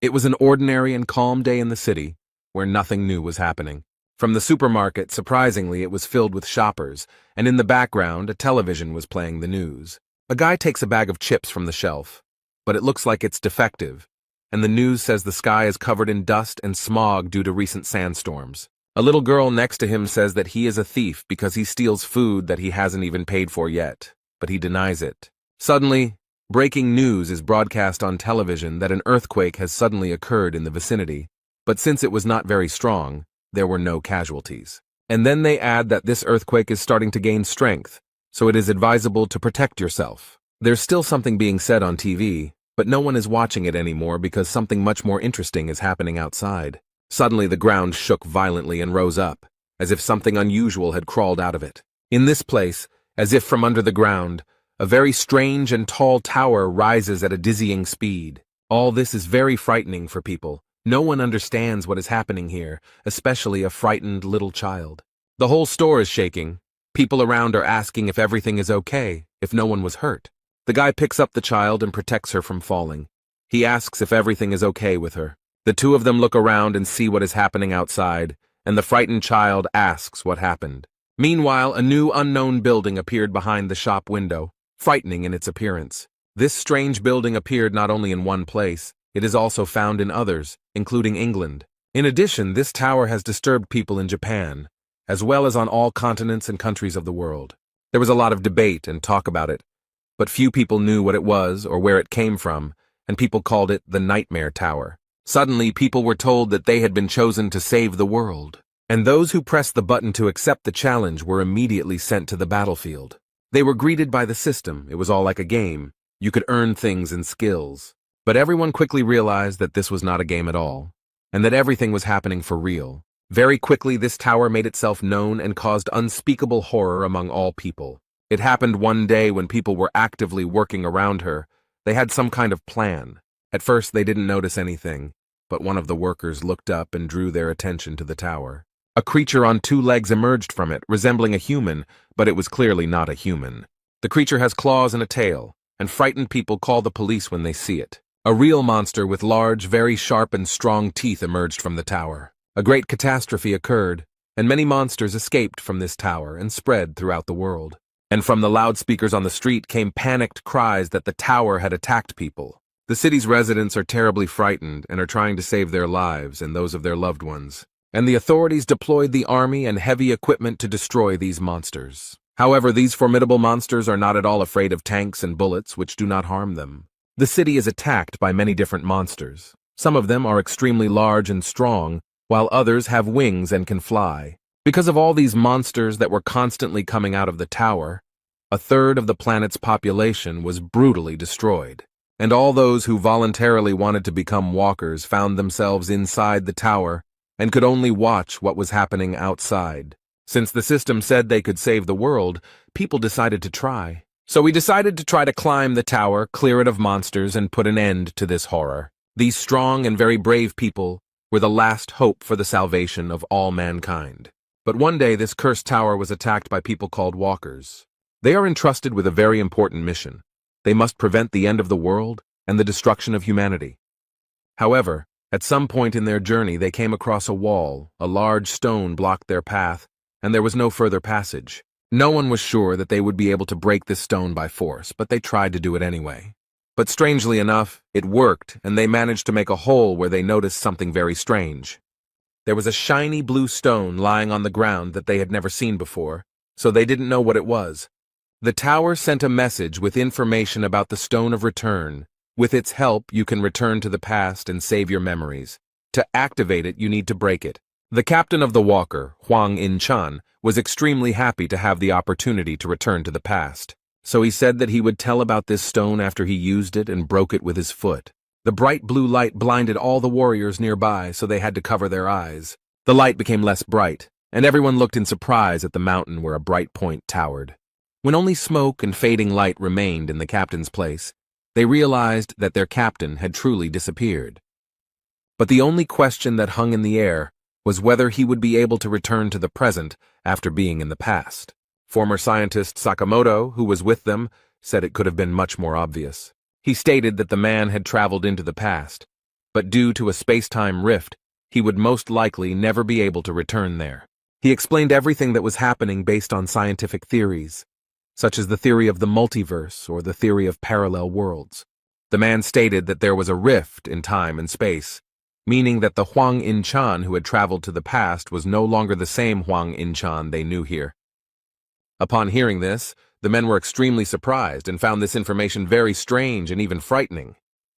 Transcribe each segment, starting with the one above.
It was an ordinary and calm day in the city, where nothing new was happening. From the supermarket, surprisingly, it was filled with shoppers, and in the background, a television was playing the news. A guy takes a bag of chips from the shelf, but it looks like it's defective, and the news says the sky is covered in dust and smog due to recent sandstorms. A little girl next to him says that he is a thief because he steals food that he hasn't even paid for yet, but he denies it. Suddenly, breaking news is broadcast on television that an earthquake has suddenly occurred in the vicinity, but since it was not very strong, there were no casualties. And then they add that this earthquake is starting to gain strength, so it is advisable to protect yourself. There's still something being said on TV, but no one is watching it anymore because something much more interesting is happening outside. Suddenly the ground shook violently and rose up, as if something unusual had crawled out of it. In this place, as if from under the ground, a very strange and tall tower rises at a dizzying speed. All this is very frightening for people. No one understands what is happening here, especially a frightened little child. The whole store is shaking. People around are asking if everything is okay, if no one was hurt. The guy picks up the child and protects her from falling. He asks if everything is okay with her. The two of them look around and see what is happening outside, and the frightened child asks what happened. Meanwhile, a new unknown building appeared behind the shop window, frightening in its appearance. This strange building appeared not only in one place, it is also found in others, including England. In addition, this tower has disturbed people in Japan, as well as on all continents and countries of the world. There was a lot of debate and talk about it, but few people knew what it was or where it came from, and people called it the Nightmare Tower. Suddenly, people were told that they had been chosen to save the world, and those who pressed the button to accept the challenge were immediately sent to the battlefield. They were greeted by the system. It was all like a game. You could earn things and skills. But everyone quickly realized that this was not a game at all, and that everything was happening for real. Very quickly, this tower made itself known and caused unspeakable horror among all people. It happened one day when people were actively working around her. They had some kind of plan. At first, they didn't notice anything, but one of the workers looked up and drew their attention to the tower. A creature on two legs emerged from it, resembling a human, but it was clearly not a human. The creature has claws and a tail, and frightened people call the police when they see it. A real monster with large, very sharp and strong teeth emerged from the tower. A great catastrophe occurred, and many monsters escaped from this tower and spread throughout the world. And from the loudspeakers on the street came panicked cries that the tower had attacked people. The city's residents are terribly frightened and are trying to save their lives and those of their loved ones. And the authorities deployed the army and heavy equipment to destroy these monsters. However, these formidable monsters are not at all afraid of tanks and bullets, which do not harm them. The city is attacked by many different monsters. Some of them are extremely large and strong, while others have wings and can fly. Because of all these monsters that were constantly coming out of the tower, a third of the planet's population was brutally destroyed. And all those who voluntarily wanted to become walkers found themselves inside the tower and could only watch what was happening outside. Since the system said they could save the world, people decided to try. So we decided to try to climb the tower, clear it of monsters, and put an end to this horror. These strong and very brave people were the last hope for the salvation of all mankind. But one day this cursed tower was attacked by people called walkers. They are entrusted with a very important mission. They must prevent the end of the world and the destruction of humanity. However, at some point in their journey they came across a wall. A large stone blocked their path, and there was no further passage. No one was sure that they would be able to break this stone by force, but they tried to do it anyway. But strangely enough, it worked, and they managed to make a hole where they noticed something very strange. There was a shiny blue stone lying on the ground that they had never seen before, so they didn't know what it was. The tower sent a message with information about the Stone of Return. With its help, you can return to the past and save your memories. To activate it, you need to break it. The captain of the Walker, Huang In-chan, was extremely happy to have the opportunity to return to the past. So he said that he would tell about this stone after he used it and broke it with his foot. The bright blue light blinded all the warriors nearby, so they had to cover their eyes. The light became less bright, and everyone looked in surprise at the mountain where a bright point towered. When only smoke and fading light remained in the captain's place, they realized that their captain had truly disappeared. But the only question that hung in the air was whether he would be able to return to the present after being in the past. Former scientist Sakamoto, who was with them, said it could have been much more obvious. He stated that the man had traveled into the past, but due to a space-time rift, he would most likely never be able to return there. He explained everything that was happening based on scientific theories, such as the theory of the multiverse or the theory of parallel worlds. The man stated that there was a rift in time and space, meaning that the Huang In-chan who had traveled to the past was no longer the same Huang In-chan they knew here. Upon hearing this, the men were extremely surprised and found this information very strange and even frightening.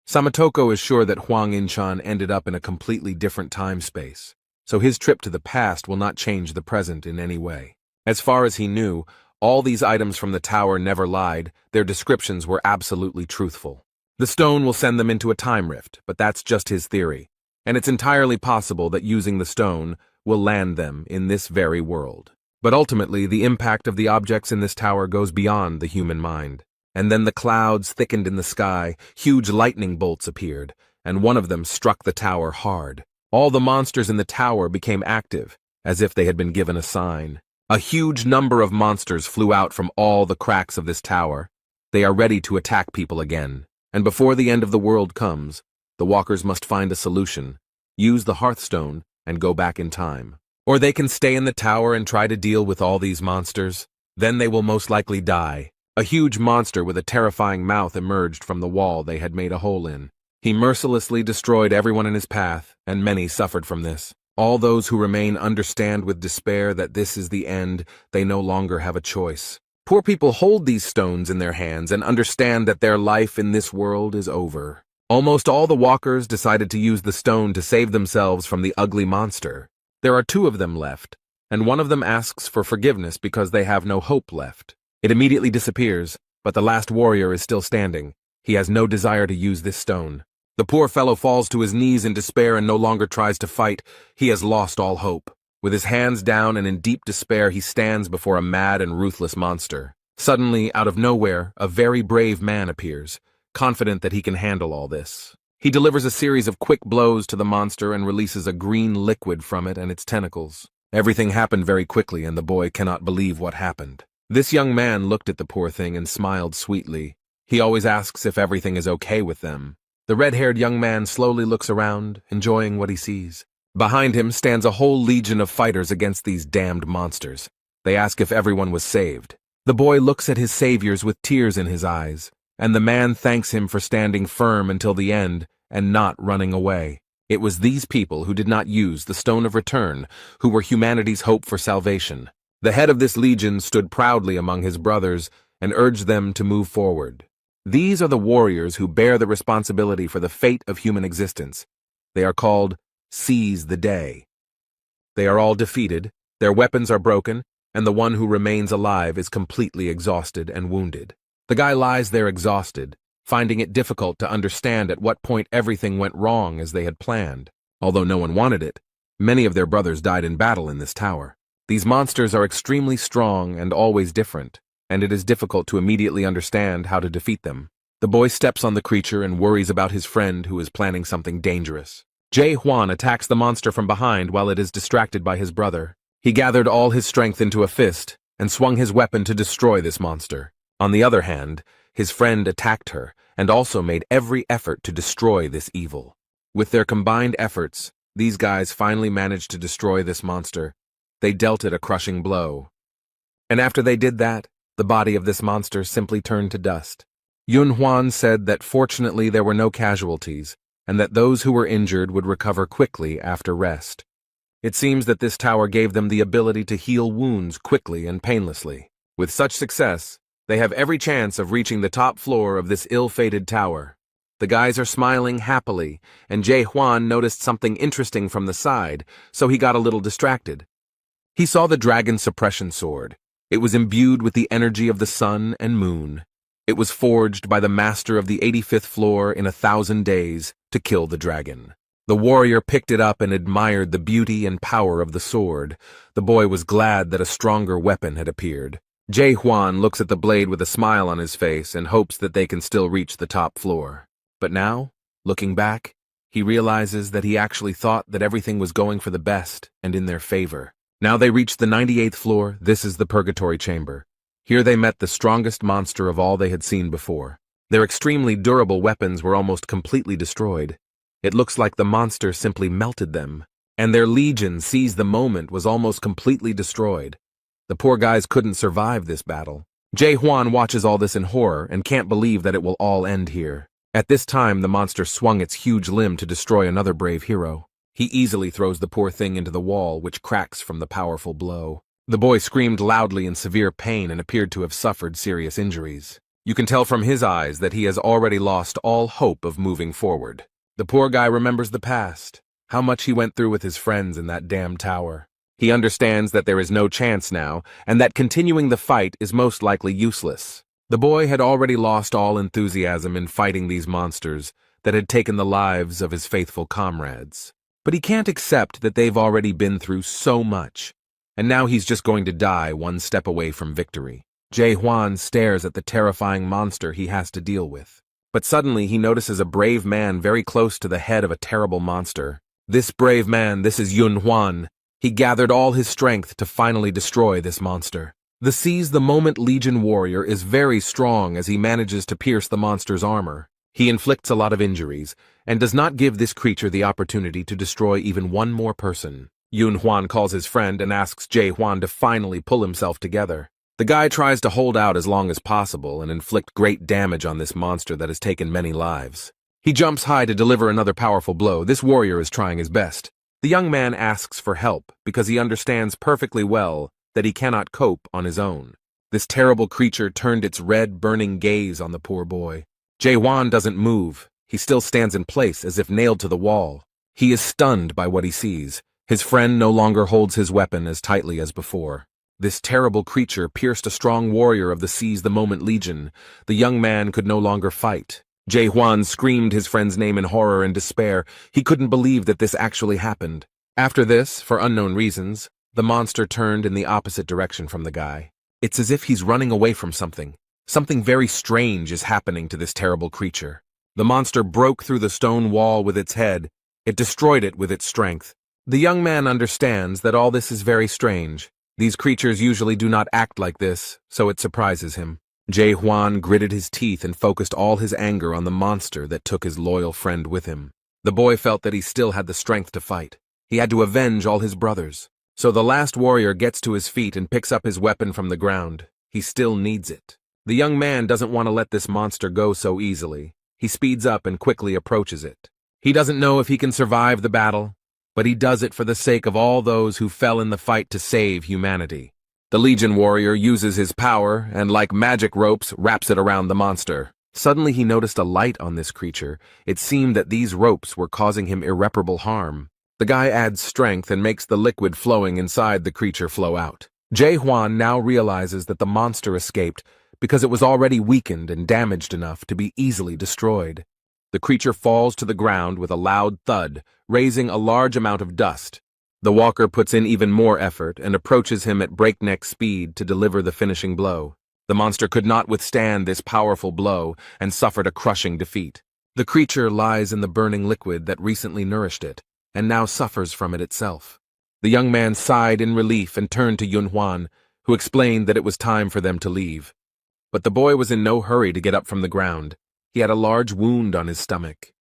Samatoko is sure that Huang In-chan ended up in a completely different time-space, so his trip to the past will not change the present in any way. As far as he knew, all these items from the tower never lied, their descriptions were absolutely truthful. The stone will send them into a time rift, but that's just his theory, and it's entirely possible that using the stone will land them in this very world. But ultimately, the impact of the objects in this tower goes beyond the human mind. And then the clouds thickened in the sky, huge lightning bolts appeared, and one of them struck the tower hard. All the monsters in the tower became active, as if they had been given a sign. A huge number of monsters flew out from all the cracks of this tower. They are ready to attack people again. And before the end of the world comes, the walkers must find a solution, use the Hearthstone, and go back in time. Or they can stay in the tower and try to deal with all these monsters. Then they will most likely die. A huge monster with a terrifying mouth emerged from the wall they had made a hole in. He mercilessly destroyed everyone in his path, and many suffered from this. All those who remain understand with despair that this is the end. They no longer have a choice. Poor people hold these stones in their hands and understand that their life in this world is over. Almost all the walkers decided to use the stone to save themselves from the ugly monster. There are 2 of them left, and one of them asks for forgiveness because they have no hope left. It immediately disappears, but the last warrior is still standing. He has no desire to use this stone. The poor fellow falls to his knees in despair and no longer tries to fight. He has lost all hope. With his hands down and in deep despair, he stands before a mad and ruthless monster. Suddenly, out of nowhere, a very brave man appears, confident that he can handle all this. He delivers a series of quick blows to the monster and releases a green liquid from it and its tentacles. Everything happened very quickly, and the boy cannot believe what happened. This young man looked at the poor thing and smiled sweetly. He always asks if everything is okay with them. The red-haired young man slowly looks around, enjoying what he sees. Behind him stands a whole legion of fighters against these damned monsters. They ask if everyone was saved. The boy looks at his saviors with tears in his eyes, and the man thanks him for standing firm until the end and not running away. It was these people who did not use the Stone of Return who were humanity's hope for salvation. The head of this legion stood proudly among his brothers and urged them to move forward. These are the warriors who bear the responsibility for the fate of human existence. They are called Seize the Day. They are all defeated, their weapons are broken, and the one who remains alive is completely exhausted and wounded. The guy lies there exhausted, finding it difficult to understand at what point everything went wrong as they had planned. Although no one wanted it, many of their brothers died in battle in this tower. These monsters are extremely strong and always different, and it is difficult to immediately understand how to defeat them. The boy steps on the creature and worries about his friend who is planning something dangerous. Jae Hwan attacks the monster from behind while it is distracted by his brother. He gathered all his strength into a fist and swung his weapon to destroy this monster. On the other hand, his friend attacked her and also made every effort to destroy this evil. With their combined efforts, these guys finally managed to destroy this monster. They dealt it a crushing blow. And after they did that, the body of this monster simply turned to dust. Yun Hwan said that fortunately there were no casualties, and that those who were injured would recover quickly after rest. It seems that this tower gave them the ability to heal wounds quickly and painlessly. With such success, they have every chance of reaching the top floor of this ill-fated tower. The guys are smiling happily, and Jae Hwan noticed something interesting from the side, so he got a little distracted. He saw the dragon suppression sword. It was imbued with the energy of the sun and moon. It was forged by the master of the 85th floor in 1,000 days to kill the dragon. The warrior picked it up and admired the beauty and power of the sword. The boy was glad that a stronger weapon had appeared. Jae Hwan looks at the blade with a smile on his face and hopes that they can still reach the top floor. But now, looking back, he realizes that he actually thought that everything was going for the best and in their favor. Now they reached the 98th floor. This is the Purgatory Chamber. Here they met the strongest monster of all they had seen before. Their extremely durable weapons were almost completely destroyed. It looks like the monster simply melted them, and their legion seized the moment was almost completely destroyed. The poor guys couldn't survive this battle. Jae-hwan watches all this in horror and can't believe that it will all end here. At this time, the monster swung its huge limb to destroy another brave hero. He easily throws the poor thing into the wall, which cracks from the powerful blow. The boy screamed loudly in severe pain and appeared to have suffered serious injuries. You can tell from his eyes that he has already lost all hope of moving forward. The poor guy remembers the past, how much he went through with his friends in that damn tower. He understands that there is no chance now, and that continuing the fight is most likely useless. The boy had already lost all enthusiasm in fighting these monsters that had taken the lives of his faithful comrades. But he can't accept that they've already been through so much, and now he's just going to die one step away from victory. Jae-hwan stares at the terrifying monster he has to deal with. But suddenly he notices a brave man very close to the head of a terrible monster. This brave man, this is Yun-hwan. He gathered all his strength to finally destroy this monster. The Seize the Moment Legion warrior is very strong as he manages to pierce the monster's armor. He inflicts a lot of injuries, and does not give this creature the opportunity to destroy even one more person. Yun-hwan calls his friend and asks Jae-hwan to finally pull himself together. The guy tries to hold out as long as possible and inflict great damage on this monster that has taken many lives. He jumps high to deliver another powerful blow. This warrior is trying his best. The young man asks for help because he understands perfectly well that he cannot cope on his own. This terrible creature turned its red, burning gaze on the poor boy. Jae-hwan doesn't move. He still stands in place as if nailed to the wall. He is stunned by what he sees. His friend no longer holds his weapon as tightly as before. This terrible creature pierced a strong warrior of the Seize the Moment Legion. The young man could no longer fight. Jae-hwan screamed his friend's name in horror and despair. He couldn't believe that this actually happened. After this, for unknown reasons, the monster turned in the opposite direction from the guy. It's as if he's running away from something. Something very strange is happening to this terrible creature. The monster broke through the stone wall with its head. It destroyed it with its strength. The young man understands that all this is very strange. These creatures usually do not act like this, so it surprises him. Jae-hwan gritted his teeth and focused all his anger on the monster that took his loyal friend with him. The boy felt that he still had the strength to fight. He had to avenge all his brothers. So the last warrior gets to his feet and picks up his weapon from the ground. He still needs it. The young man doesn't want to let this monster go so easily. He speeds up and quickly approaches it. He doesn't know if he can survive the battle, but he does it for the sake of all those who fell in the fight to save humanity. The Legion warrior uses his power and, like magic ropes, wraps it around the monster. Suddenly he noticed a light on this creature. It seemed that these ropes were causing him irreparable harm. The guy adds strength and makes the liquid flowing inside the creature flow out. Jae-hwan now realizes that the monster escaped because it was already weakened and damaged enough to be easily destroyed. The creature falls to the ground with a loud thud, raising a large amount of dust. The walker puts in even more effort and approaches him at breakneck speed to deliver the finishing blow. The monster could not withstand this powerful blow and suffered a crushing defeat. The creature lies in the burning liquid that recently nourished it, and now suffers from it itself. The young man sighed in relief and turned to Yun-hwan, who explained that it was time for them to leave. But the boy was in no hurry to get up from the ground. He had a large wound on his stomach.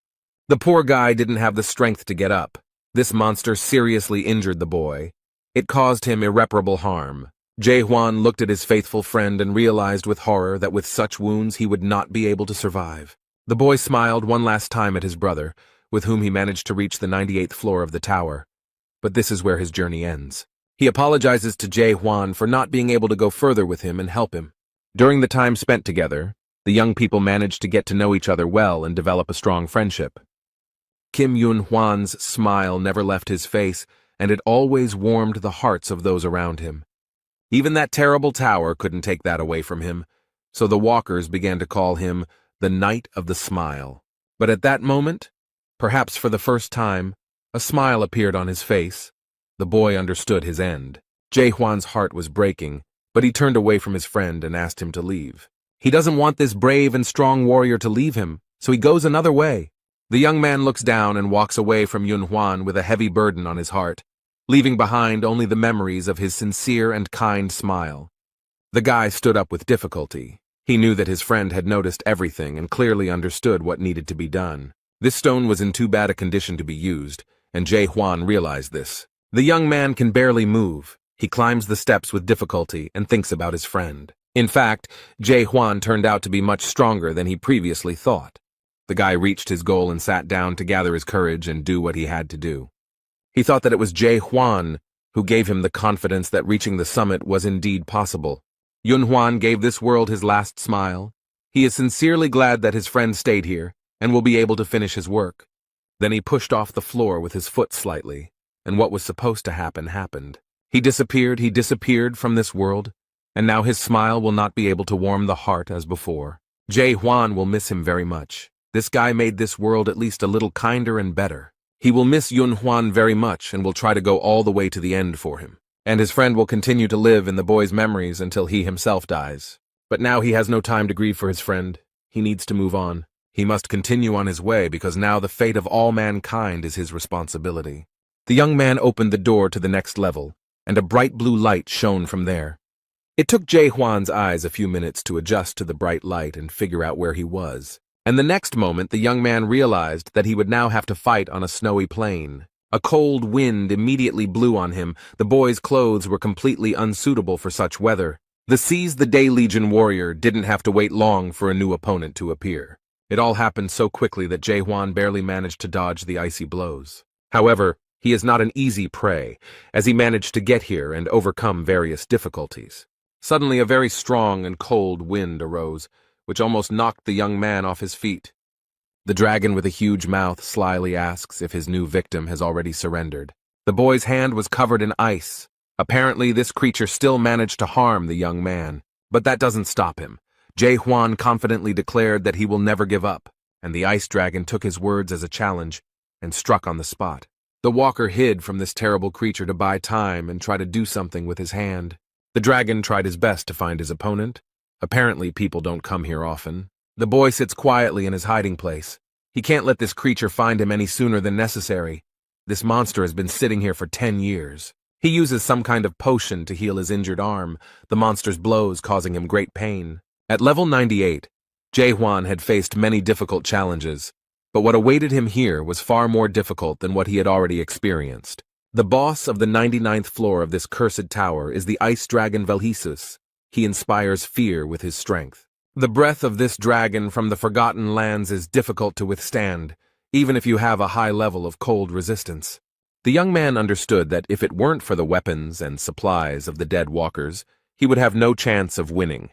The poor guy didn't have the strength to get up. This monster seriously injured the boy. It caused him irreparable harm. Jae-hwan looked at his faithful friend and realized with horror that with such wounds he would not be able to survive. The boy smiled one last time at his brother, with whom he managed to reach the 98th floor of the tower. But this is where his journey ends. He apologizes to Jae-hwan for not being able to go further with him and help him. During the time spent together, the young people managed to get to know each other well and develop a strong friendship. Kim Yun-hwan's smile never left his face, and it always warmed the hearts of those around him. Even that terrible tower couldn't take that away from him, so the walkers began to call him the Knight of the Smile. But at that moment, perhaps for the first time, a smile appeared on his face. The boy understood his end. Jae-hwan's heart was breaking, but he turned away from his friend and asked him to leave. He doesn't want this brave and strong warrior to leave him, so he goes another way. The young man looks down and walks away from Yun-hwan with a heavy burden on his heart, leaving behind only the memories of his sincere and kind smile. The guy stood up with difficulty. He knew that his friend had noticed everything and clearly understood what needed to be done. This stone was in too bad a condition to be used, and Jae Hwan realized this. The young man can barely move. He climbs the steps with difficulty and thinks about his friend. In fact, Jae Hwan turned out to be much stronger than he previously thought. The guy reached his goal and sat down to gather his courage and do what he had to do. He thought that it was Jae Hwan who gave him the confidence that reaching the summit was indeed possible. Yun Hwan gave this world his last smile. He is sincerely glad that his friend stayed here and will be able to finish his work. Then he pushed off the floor with his foot slightly, and what was supposed to happen happened. He disappeared from this world, and now his smile will not be able to warm the heart as before. Jae Hwan will miss him very much. This guy made this world at least a little kinder and better. He will miss Yun Hwan very much and will try to go all the way to the end for him. And his friend will continue to live in the boy's memories until he himself dies. But now he has no time to grieve for his friend. He needs to move on. He must continue on his way because now the fate of all mankind is his responsibility. The young man opened the door to the next level, and a bright blue light shone from there. It took Jae Hwan's eyes a few minutes to adjust to the bright light and figure out where he was. And the next moment, the young man realized that he would now have to fight on a snowy plain. A cold wind immediately blew on him. The boy's clothes were completely unsuitable for such weather. The Seize the Day Legion warrior didn't have to wait long for a new opponent to appear. It all happened so quickly that Jae Hwan barely managed to dodge the icy blows. However, he is not an easy prey, as he managed to get here and overcome various difficulties. Suddenly a very strong and cold wind arose, which almost knocked the young man off his feet. The dragon with a huge mouth slyly asks if his new victim has already surrendered. The boy's hand was covered in ice. Apparently, this creature still managed to harm the young man. But that doesn't stop him. Jae Hwan confidently declared that he will never give up, and the ice dragon took his words as a challenge and struck on the spot. The walker hid from this terrible creature to buy time and try to do something with his hand. The dragon tried his best to find his opponent. Apparently, people don't come here often. The boy sits quietly in his hiding place. He can't let this creature find him any sooner than necessary. This monster has been sitting here for 10 years. He uses some kind of potion to heal his injured arm, the monster's blows causing him great pain. At level 98, Jae Hwan had faced many difficult challenges, but what awaited him here was far more difficult than what he had already experienced. The boss of the 99th floor of this cursed tower is the ice dragon Velhisus. He inspires fear with his strength. The breath of this dragon from the Forgotten Lands is difficult to withstand, even if you have a high level of cold resistance. The young man understood that if it weren't for the weapons and supplies of the dead walkers, he would have no chance of winning.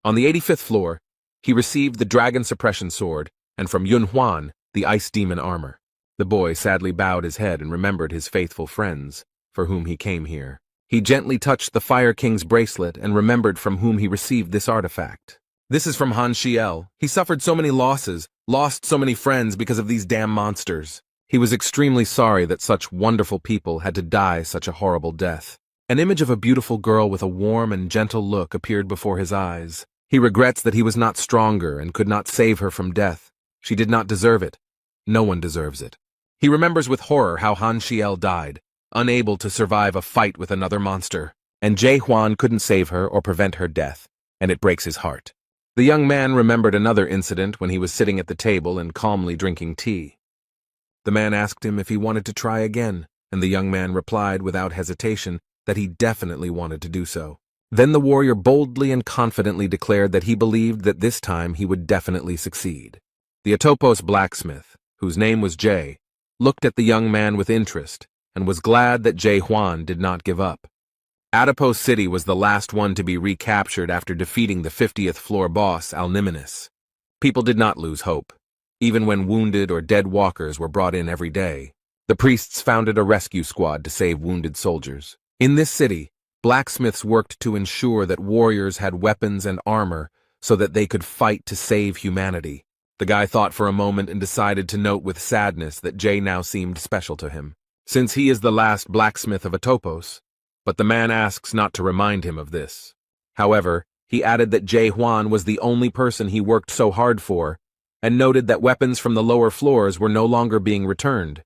On the 85th floor, he received the dragon suppression sword, and from Yun Hwan, the ice demon armor. The boy sadly bowed his head and remembered his faithful friends, for whom he came here. He gently touched the Fire King's bracelet and remembered from whom he received this artifact. This is from Han Xiel. He suffered so many losses, lost so many friends because of these damn monsters. He was extremely sorry that such wonderful people had to die such a horrible death. An image of a beautiful girl with a warm and gentle look appeared before his eyes. He regrets that he was not stronger and could not save her from death. She did not deserve it. No one deserves it. He remembers with horror how Han Xiel died, unable to survive a fight with another monster, and Jae Hwan couldn't save her or prevent her death, and it breaks his heart. The young man remembered another incident when he was sitting at the table and calmly drinking tea. The man asked him if he wanted to try again, and the young man replied without hesitation that he definitely wanted to do so. Then the warrior boldly and confidently declared that he believed that this time he would definitely succeed. The Atopos blacksmith, whose name was Jae, looked at the young man with interest and was glad that Jae Hwan did not give up. Atopos City was the last one to be recaptured after defeating the 50th floor boss, Alniminus. People did not lose hope. Even when wounded or dead walkers were brought in every day, the priests founded a rescue squad to save wounded soldiers. In this city, blacksmiths worked to ensure that warriors had weapons and armor so that they could fight to save humanity. The guy thought for a moment and decided to note with sadness that Jae now seemed special to him, since he is the last blacksmith of Atopos. But the man asks not to remind him of this. However, he added that Jae Hwan was the only person he worked so hard for, and noted that weapons from the lower floors were no longer being returned.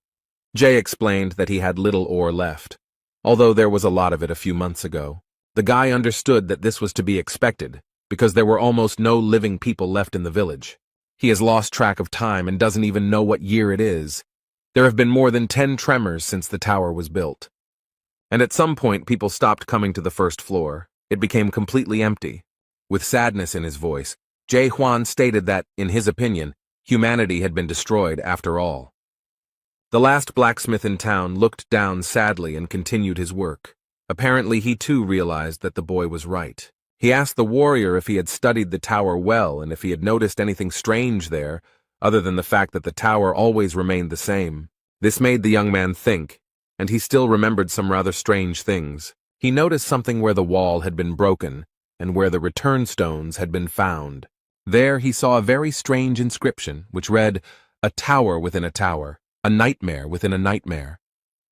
Jae explained that he had little ore left, although there was a lot of it a few months ago. The guy understood that this was to be expected, because there were almost no living people left in the village. He has lost track of time and doesn't even know what year it is. There have been more than 10 tremors since the tower was built. And at some point, people stopped coming to the first floor. It became completely empty. With sadness in his voice, Jae Hwan stated that, in his opinion, humanity had been destroyed after all. The last blacksmith in town looked down sadly and continued his work. Apparently, he too realized that the boy was right. He asked the warrior if he had studied the tower well and if he had noticed anything strange there, other than the fact that the tower always remained the same. This made the young man think, and he still remembered some rather strange things. He noticed something where the wall had been broken and where the return stones had been found. There he saw a very strange inscription, which read, "A tower within a tower, a nightmare within a nightmare."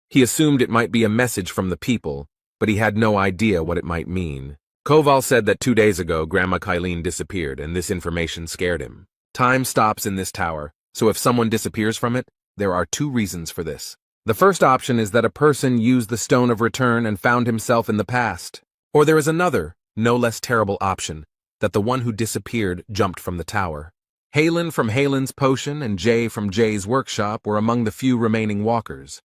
He assumed it might be a message from the people, but he had no idea what it might mean. Koval said that 2 days ago Grandma Kylene disappeared, and this information scared him. Time stops in this tower, so if someone disappears from it, there are 2 reasons for this. The first option is that a person used the stone of return and found himself in the past. Or there is another, no less terrible option, that the one who disappeared jumped from the tower. Halen from Halen's potion and Jay from Jay's workshop were among the few remaining walkers.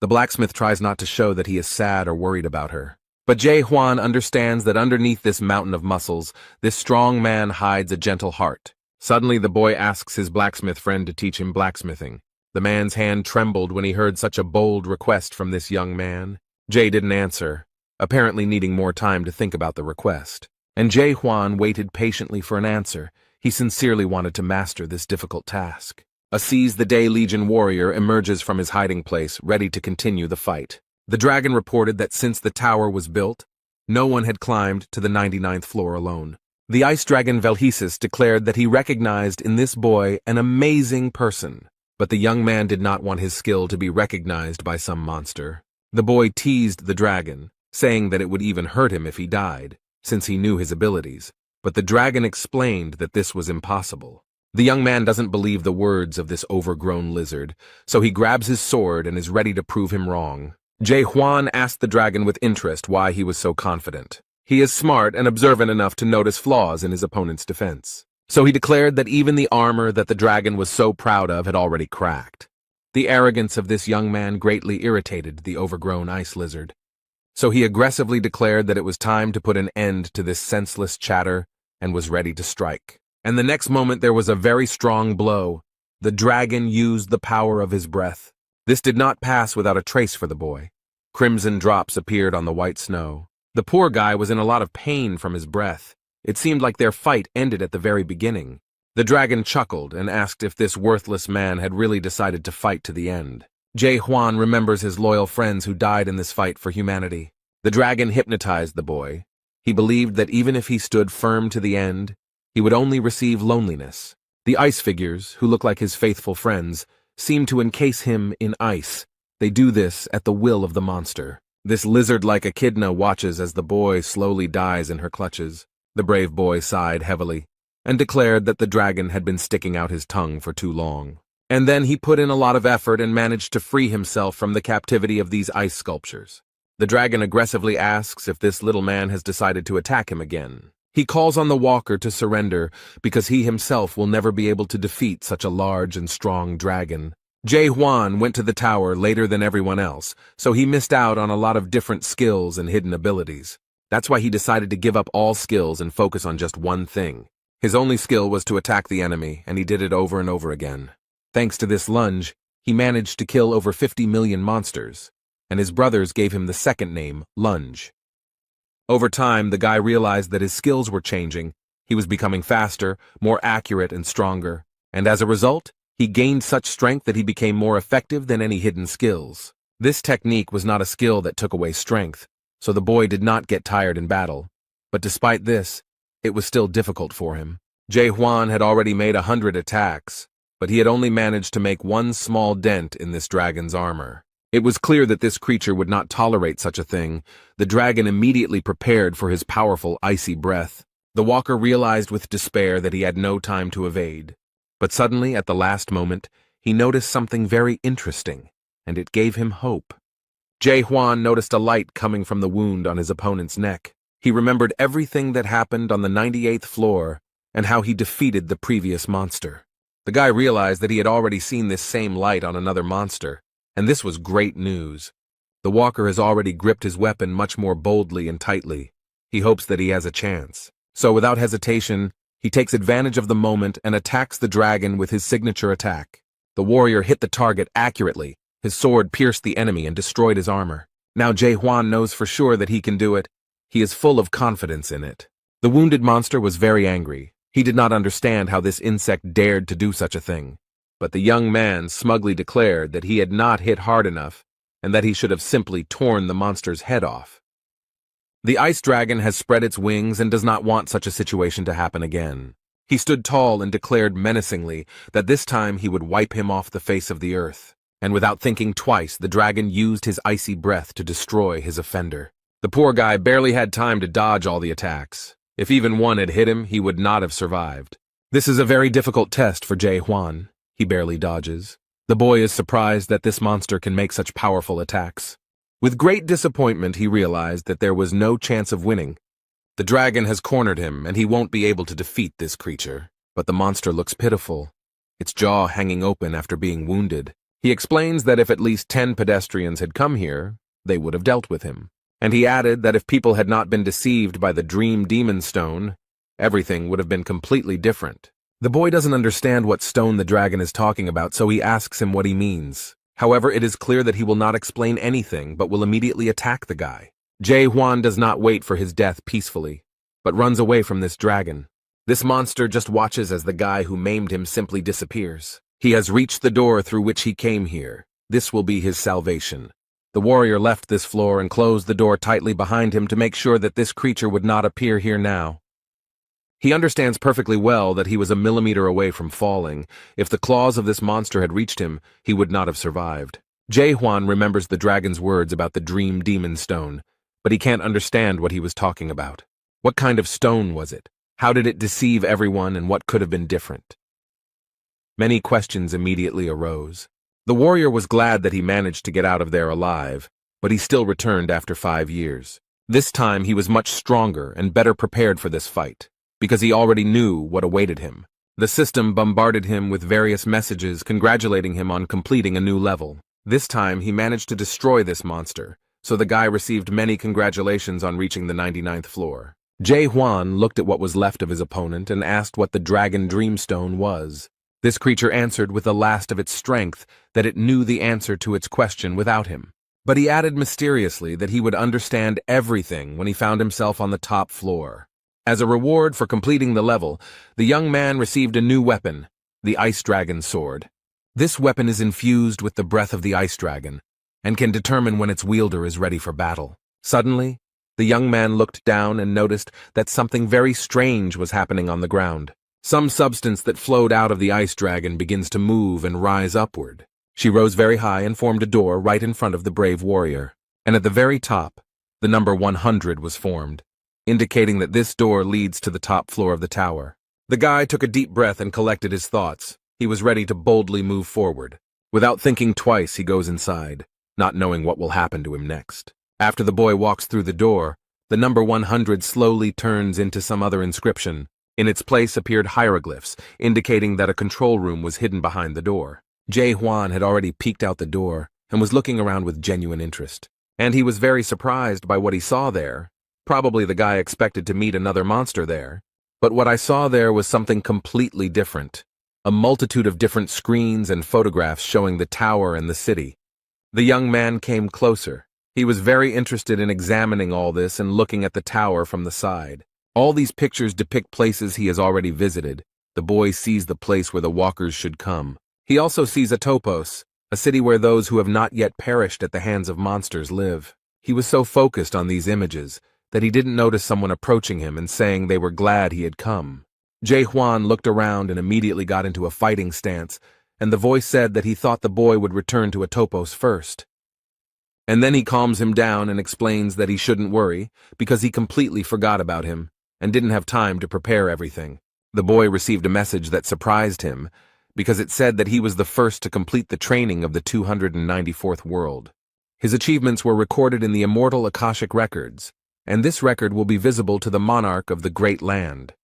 The blacksmith tries not to show that he is sad or worried about her. But Jae Hwan understands that underneath this mountain of muscles, this strong man hides a gentle heart. Suddenly the boy asks his blacksmith friend to teach him blacksmithing. The man's hand trembled when he heard such a bold request from this young man. Jae didn't answer, apparently needing more time to think about the request. And Jae Hwan waited patiently for an answer. He sincerely wanted to master this difficult task. A seize-the-day Legion warrior emerges from his hiding place, ready to continue the fight. The dragon reported that since the tower was built, no one had climbed to the 99th floor alone. The ice dragon Velhesis declared that he recognized in this boy an amazing person, but the young man did not want his skill to be recognized by some monster. The boy teased the dragon, saying that it would even hurt him if he died, since he knew his abilities, but the dragon explained that this was impossible. The young man doesn't believe the words of this overgrown lizard, so he grabs his sword and is ready to prove him wrong. Jae Hwan asked the dragon with interest why he was so confident. He is smart and observant enough to notice flaws in his opponent's defense. So he declared that even the armor that the dragon was so proud of had already cracked. The arrogance of this young man greatly irritated the overgrown ice lizard. So he aggressively declared that it was time to put an end to this senseless chatter and was ready to strike. And the next moment there was a very strong blow. The dragon used the power of his breath. This did not pass without a trace for the boy. Crimson drops appeared on the white snow. The poor guy was in a lot of pain from his breath. It seemed like their fight ended at the very beginning. The dragon chuckled and asked if this worthless man had really decided to fight to the end. Jae Hwan remembers his loyal friends who died in this fight for humanity. The dragon hypnotized the boy. He believed that even if he stood firm to the end, he would only receive loneliness. The ice figures, who look like his faithful friends, seem to encase him in ice. They do this at the will of the monster. This lizard-like echidna watches as the boy slowly dies in her clutches. The brave boy sighed heavily and declared that the dragon had been sticking out his tongue for too long. And then he put in a lot of effort and managed to free himself from the captivity of these ice sculptures. The dragon aggressively asks if this little man has decided to attack him again. He calls on the walker to surrender because he himself will never be able to defeat such a large and strong dragon. Jae Hwan went to the tower later than everyone else, so he missed out on a lot of different skills and hidden abilities. That's why he decided to give up all skills and focus on just one thing. His only skill was to attack the enemy, and he did it over and over again. Thanks to this lunge, he managed to kill over 50 million monsters, and his brothers gave him the second name, Lunge. Over time, the guy realized that his skills were changing. He was becoming faster, more accurate, and stronger, and as a result, he gained such strength that he became more effective than any hidden skills. This technique was not a skill that took away strength, so the boy did not get tired in battle. But despite this, it was still difficult for him. Jae Hwan had already made 100 attacks, but he had only managed to make one small dent in this dragon's armor. It was clear that this creature would not tolerate such a thing. The dragon immediately prepared for his powerful icy breath. The walker realized with despair that he had no time to evade. But suddenly, at the last moment, he noticed something very interesting, and it gave him hope. Jae Hwan noticed a light coming from the wound on his opponent's neck. He remembered everything that happened on the 98th floor and how he defeated the previous monster. The guy realized that he had already seen this same light on another monster, and this was great news. The walker has already gripped his weapon much more boldly and tightly. He hopes that he has a chance. So without hesitation, he takes advantage of the moment and attacks the dragon with his signature attack. The warrior hit the target accurately. His sword pierced the enemy and destroyed his armor. Now Jae-hwan knows for sure that he can do it. He is full of confidence in it. The wounded monster was very angry. He did not understand how this insect dared to do such a thing. But the young man smugly declared that he had not hit hard enough and that he should have simply torn the monster's head off. The ice dragon has spread its wings and does not want such a situation to happen again. He stood tall and declared menacingly that this time he would wipe him off the face of the earth. And without thinking twice, the dragon used his icy breath to destroy his offender. The poor guy barely had time to dodge all the attacks. If even one had hit him, he would not have survived. This is a very difficult test for Jae-hwan. He barely dodges. The boy is surprised that this monster can make such powerful attacks. With great disappointment, he realized that there was no chance of winning. The dragon has cornered him, and he won't be able to defeat this creature. But the monster looks pitiful, its jaw hanging open after being wounded. He explains that if at least 10 pedestrians had come here, they would have dealt with him. And he added that if people had not been deceived by the Dream Demon Stone, everything would have been completely different. The boy doesn't understand what stone the dragon is talking about, so he asks him what he means. However, it is clear that he will not explain anything, but will immediately attack the guy. Jae-hwan does not wait for his death peacefully, but runs away from this dragon. This monster just watches as the guy who maimed him simply disappears. He has reached the door through which he came here. This will be his salvation. The warrior left this floor and closed the door tightly behind him to make sure that this creature would not appear here now. He understands perfectly well that he was a millimeter away from falling. If the claws of this monster had reached him, he would not have survived. Jae-hwan remembers the dragon's words about the Dream Demon Stone, but he can't understand what he was talking about. What kind of stone was it? How did it deceive everyone, and what could have been different? Many questions immediately arose. The warrior was glad that he managed to get out of there alive, but he still returned after 5 years. This time he was much stronger and better prepared for this fight, because he already knew what awaited him. The system bombarded him with various messages congratulating him on completing a new level. This time he managed to destroy this monster, so the guy received many congratulations on reaching the 99th floor. Jae-hwan looked at what was left of his opponent and asked what the Dragon Dreamstone was. This creature answered with the last of its strength that it knew the answer to its question without him. But he added mysteriously that he would understand everything when he found himself on the top floor. As a reward for completing the level, the young man received a new weapon, the Ice Dragon Sword. This weapon is infused with the breath of the Ice Dragon and can determine when its wielder is ready for battle. Suddenly, the young man looked down and noticed that something very strange was happening on the ground. Some substance that flowed out of the ice dragon begins to move and rise upward. She rose very high and formed a door right in front of the brave warrior. And at the very top, the number 100 was formed, indicating that this door leads to the top floor of the tower. The guy took a deep breath and collected his thoughts. He was ready to boldly move forward. Without thinking twice, he goes inside, not knowing what will happen to him next. After the boy walks through the door, the number 100 slowly turns into some other inscription. In its place appeared hieroglyphs, indicating that a control room was hidden behind the door. Jae-hwan had already peeked out the door and was looking around with genuine interest. And he was very surprised by what he saw there. Probably the guy expected to meet another monster there. But what I saw there was something completely different. A multitude of different screens and photographs showing the tower and the city. The young man came closer. He was very interested in examining all this and looking at the tower from the side. All these pictures depict places he has already visited. The boy sees the place where the walkers should come. He also sees a topos, a city where those who have not yet perished at the hands of monsters live. He was so focused on these images that he didn't notice someone approaching him and saying they were glad he had come. Jae-hwan looked around and immediately got into a fighting stance, and the voice said that he thought the boy would return to a topos first. And then he calms him down and explains that he shouldn't worry because he completely forgot about him and didn't have time to prepare everything. The boy received a message that surprised him because it said that he was the first to complete the training of the 294th world. His achievements were recorded in the immortal Akashic records, and this record will be visible to the monarch of the great land.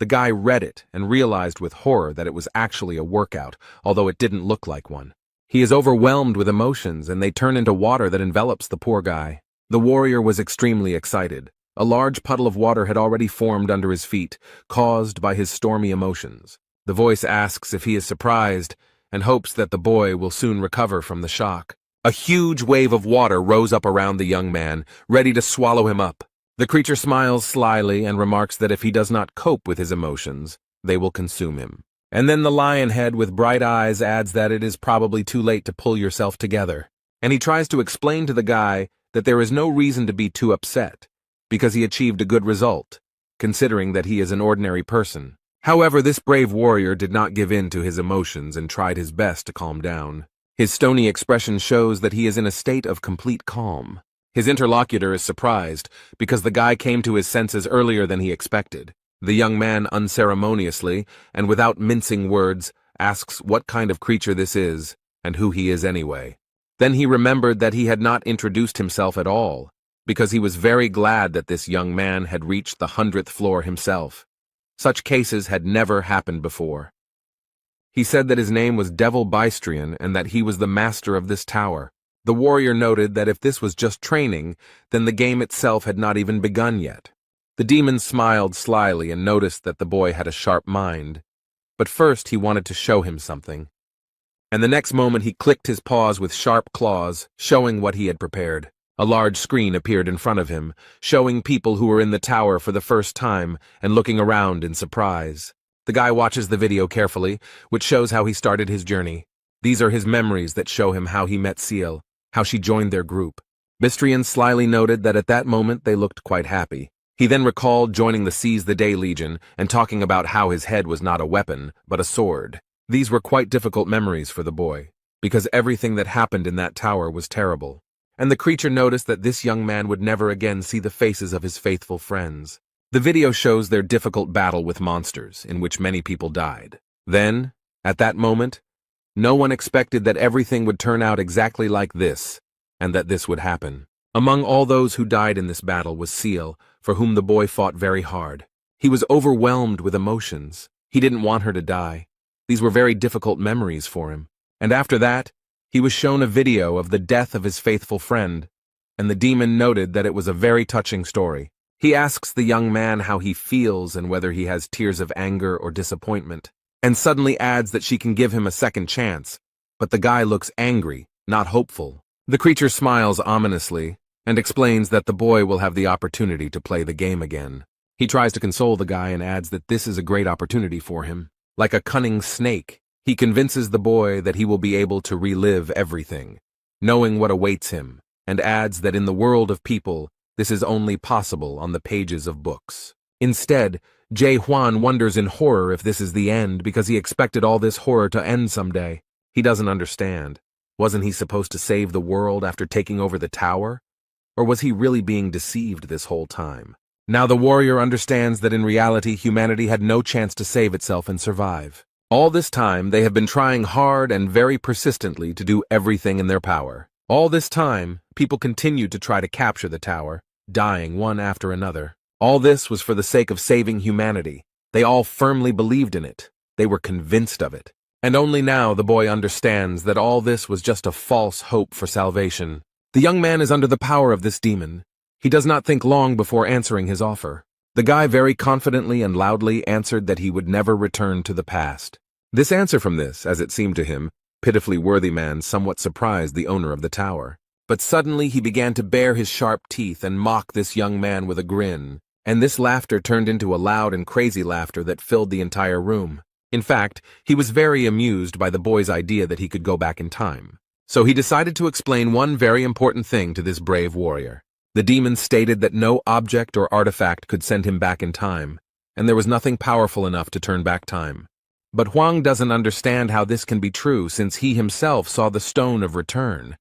The guy read it and realized with horror that it was actually a workout, although it didn't look like one. He is overwhelmed with emotions, and they turn into water that envelops the poor guy. The warrior was extremely excited. A large puddle of water had already formed under his feet, caused by his stormy emotions. The voice asks if he is surprised and hopes that the boy will soon recover from the shock. A huge wave of water rose up around the young man, ready to swallow him up. The creature smiles slyly and remarks that if he does not cope with his emotions, they will consume him. And then the lion head with bright eyes adds that it is probably too late to pull yourself together. And he tries to explain to the guy that there is no reason to be too upset, because he achieved a good result, considering that he is an ordinary person. However, this brave warrior did not give in to his emotions and tried his best to calm down. His stony expression shows that he is in a state of complete calm. His interlocutor is surprised because the guy came to his senses earlier than he expected. The young man unceremoniously, and without mincing words, asks what kind of creature this is and who he is anyway. Then he remembered that he had not introduced himself at all, because he was very glad that this young man had reached the 100th floor himself. Such cases had never happened before. He said that his name was Devil Bystrian and that he was the master of this tower. The warrior noted that if this was just training, then the game itself had not even begun yet. The demon smiled slyly and noticed that the boy had a sharp mind. But first he wanted to show him something. And the next moment he clicked his paws with sharp claws, showing what he had prepared. A large screen appeared in front of him, showing people who were in the tower for the first time and looking around in surprise. The guy watches the video carefully, which shows how he started his journey. These are his memories that show him how he met Seal, how she joined their group. Bystrian slyly noted that at that moment they looked quite happy. He then recalled joining the Seize the Day Legion and talking about how his head was not a weapon, but a sword. These were quite difficult memories for the boy, because everything that happened in that tower was terrible. And the creature noticed that this young man would never again see the faces of his faithful friends. The video shows their difficult battle with monsters, in which many people died. Then, at that moment, no one expected that everything would turn out exactly like this, and that this would happen. Among all those who died in this battle was Seal, for whom the boy fought very hard. He was overwhelmed with emotions. He didn't want her to die. These were very difficult memories for him. And after that, he was shown a video of the death of his faithful friend, and the demon noted that it was a very touching story. He asks the young man how he feels and whether he has tears of anger or disappointment, and suddenly adds that she can give him a second chance, but the guy looks angry, not hopeful. The creature smiles ominously and explains that the boy will have the opportunity to play the game again. He tries to console the guy and adds that this is a great opportunity for him. Like a cunning snake, he convinces the boy that he will be able to relive everything, knowing what awaits him, and adds that in the world of people, this is only possible on the pages of books. Instead, Jae Hwan wonders in horror if this is the end because he expected all this horror to end someday. He doesn't understand. Wasn't he supposed to save the world after taking over the tower? Or was he really being deceived this whole time? Now the warrior understands that in reality humanity had no chance to save itself and survive. All this time they have been trying hard and very persistently to do everything in their power. All this time, people continued to try to capture the tower, dying one after another. All this was for the sake of saving humanity. They all firmly believed in it. They were convinced of it. And only now the boy understands that all this was just a false hope for salvation. The young man is under the power of this demon. He does not think long before answering his offer. The guy very confidently and loudly answered that he would never return to the past. This answer from this, as it seemed to him, pitifully worthy man somewhat surprised the owner of the tower. But suddenly he began to bare his sharp teeth and mock this young man with a grin. And this laughter turned into a loud and crazy laughter that filled the entire room. In fact, he was very amused by the boy's idea that he could go back in time. So he decided to explain one very important thing to this brave warrior. The demon stated that no object or artifact could send him back in time, and there was nothing powerful enough to turn back time. But Huang doesn't understand how this can be true since he himself saw the stone of return.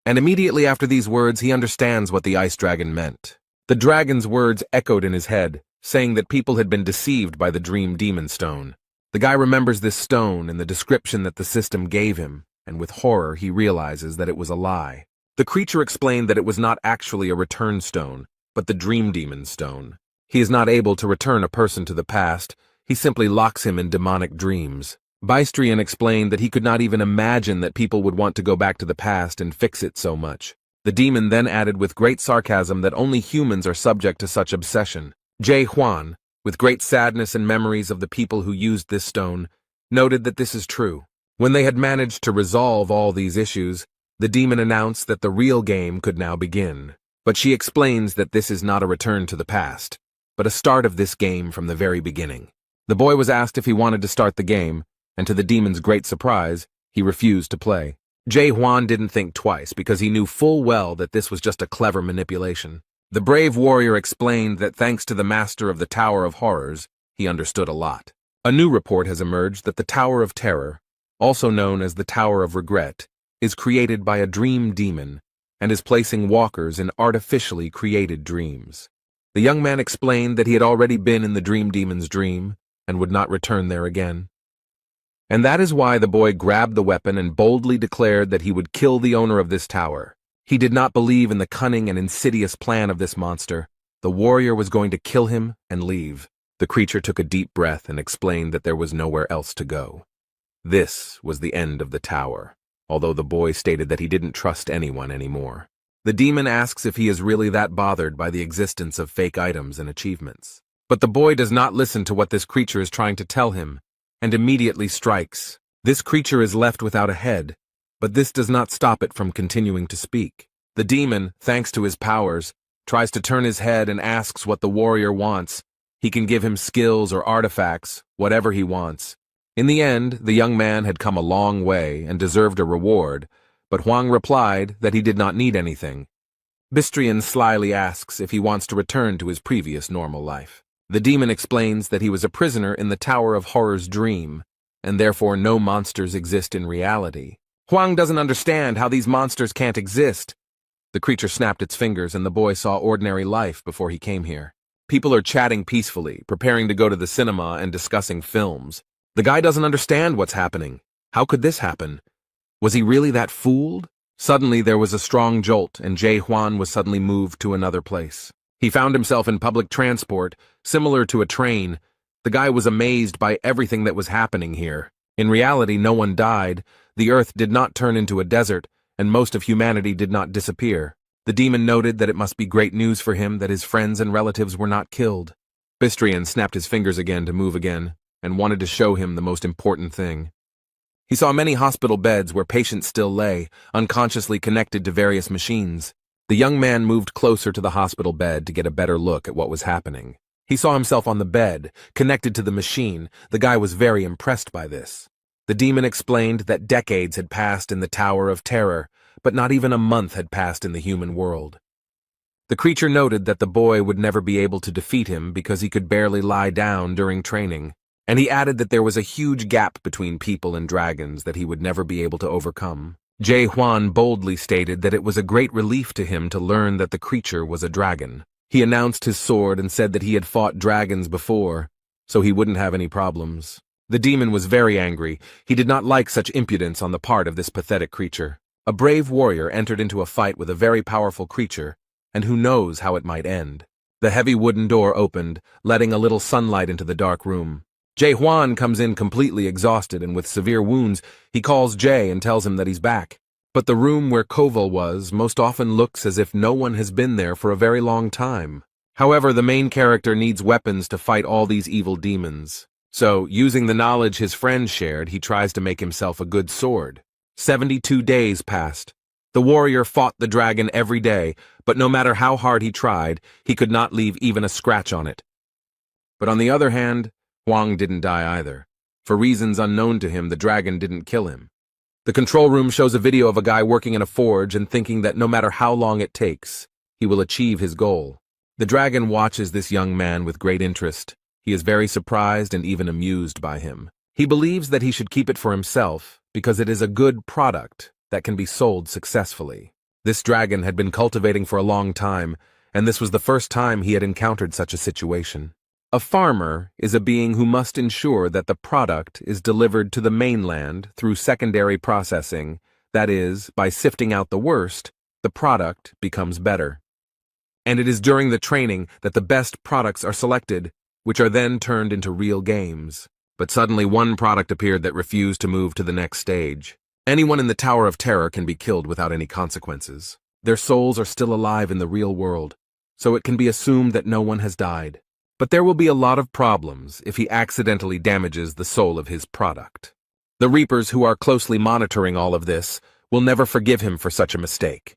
And immediately after these words he understands what the ice dragon meant. The dragon's words echoed in his head, saying that people had been deceived by the dream demon stone. The guy remembers this stone and the description that the system gave him, and with horror he realizes that it was a lie. The creature explained that it was not actually a return stone, but the dream demon stone. He is not able to return a person to the past. he simply locks him in demonic dreams. Bystrian explained that he could not even imagine that people would want to go back to the past and fix it so much. The demon then added with great sarcasm that only humans are subject to such obsession. Jae Hwan, with great sadness and memories of the people who used this stone, noted that this is true. When they had managed to resolve all these issues, the demon announced that the real game could now begin. But she explains that this is not a return to the past, but a start of this game from the very beginning. The boy was asked if he wanted to start the game, and to the demon's great surprise, he refused to play. Jae Hwan didn't think twice because he knew full well that this was just a clever manipulation. The brave warrior explained that thanks to the master of the Tower of Horrors, he understood a lot. A new report has emerged that the Tower of Terror, also known as the Tower of Regret, is created by a dream demon and is placing walkers in artificially created dreams. The young man explained that he had already been in the dream demon's dream and would not return there again. And that is why the boy grabbed the weapon and boldly declared that he would kill the owner of this tower. He did not believe in the cunning and insidious plan of this monster. The warrior was going to kill him and leave. The creature took a deep breath and explained that there was nowhere else to go. This was the end of the tower, although the boy stated that he didn't trust anyone anymore. The demon asks if he is really that bothered by the existence of fake items and achievements. But the boy does not listen to what this creature is trying to tell him, and immediately strikes. This creature is left without a head, but this does not stop it from continuing to speak. The demon, thanks to his powers, tries to turn his head and asks what the warrior wants. He can give him skills or artifacts, whatever he wants. In the end, the young man had come a long way and deserved a reward, but Huang replied that he did not need anything. Bystrian slyly asks if he wants to return to his previous normal life. The demon explains that he was a prisoner in the Tower of Horror's dream, and therefore no monsters exist in reality. Huang doesn't understand how these monsters can't exist. The creature snapped its fingers and the boy saw ordinary life before he came here. People are chatting peacefully, preparing to go to the cinema and discussing films. The guy doesn't understand what's happening. How could this happen? Was he really that fooled? Suddenly there was a strong jolt and Jae Hwan was suddenly moved to another place. He found himself in public transport, similar to a train. The guy was amazed by everything that was happening here. In reality, no one died, the earth did not turn into a desert, and most of humanity did not disappear. The demon noted that it must be great news for him that his friends and relatives were not killed. Bystrian snapped his fingers again to move again, and wanted to show him the most important thing. He saw many hospital beds where patients still lay, unconsciously connected to various machines. The young man moved closer to the hospital bed to get a better look at what was happening. He saw himself on the bed, connected to the machine. The guy was very impressed by this. The demon explained that decades had passed in the Tower of Terror, but not even a month had passed in the human world. The creature noted that the boy would never be able to defeat him because he could barely lie down during training, and he added that there was a huge gap between people and dragons that he would never be able to overcome. Jae Hwan boldly stated that it was a great relief to him to learn that the creature was a dragon. He announced his sword and said that he had fought dragons before, so he wouldn't have any problems. The demon was very angry. He did not like such impudence on the part of this pathetic creature. A brave warrior entered into a fight with a very powerful creature, and who knows how it might end. The heavy wooden door opened, letting a little sunlight into the dark room. Jae Hwan comes in completely exhausted and with severe wounds. He calls Jae and tells him that he's back. But the room where Koval was most often looks as if no one has been there for a very long time. However, the main character needs weapons to fight all these evil demons. So, using the knowledge his friend shared, he tries to make himself a good sword. 72 days passed. The warrior fought the dragon every day, but no matter how hard he tried, he could not leave even a scratch on it. But on the other hand, Huang didn't die either. For reasons unknown to him, the dragon didn't kill him. The control room shows a video of a guy working in a forge and thinking that no matter how long it takes, he will achieve his goal. The dragon watches this young man with great interest. He is very surprised and even amused by him. He believes that he should keep it for himself because it is a good product that can be sold successfully. This dragon had been cultivating for a long time, and this was the first time he had encountered such a situation. A farmer is a being who must ensure that the product is delivered to the mainland through secondary processing, that is, by sifting out the worst, the product becomes better. And it is during the training that the best products are selected. which are then turned into real games. But suddenly one product appeared that refused to move to the next stage. Anyone in the Tower of Terror can be killed without any consequences. Their souls are still alive in the real world, so it can be assumed that no one has died. But there will be a lot of problems if he accidentally damages the soul of his product. The Reapers, who are closely monitoring all of this, will never forgive him for such a mistake.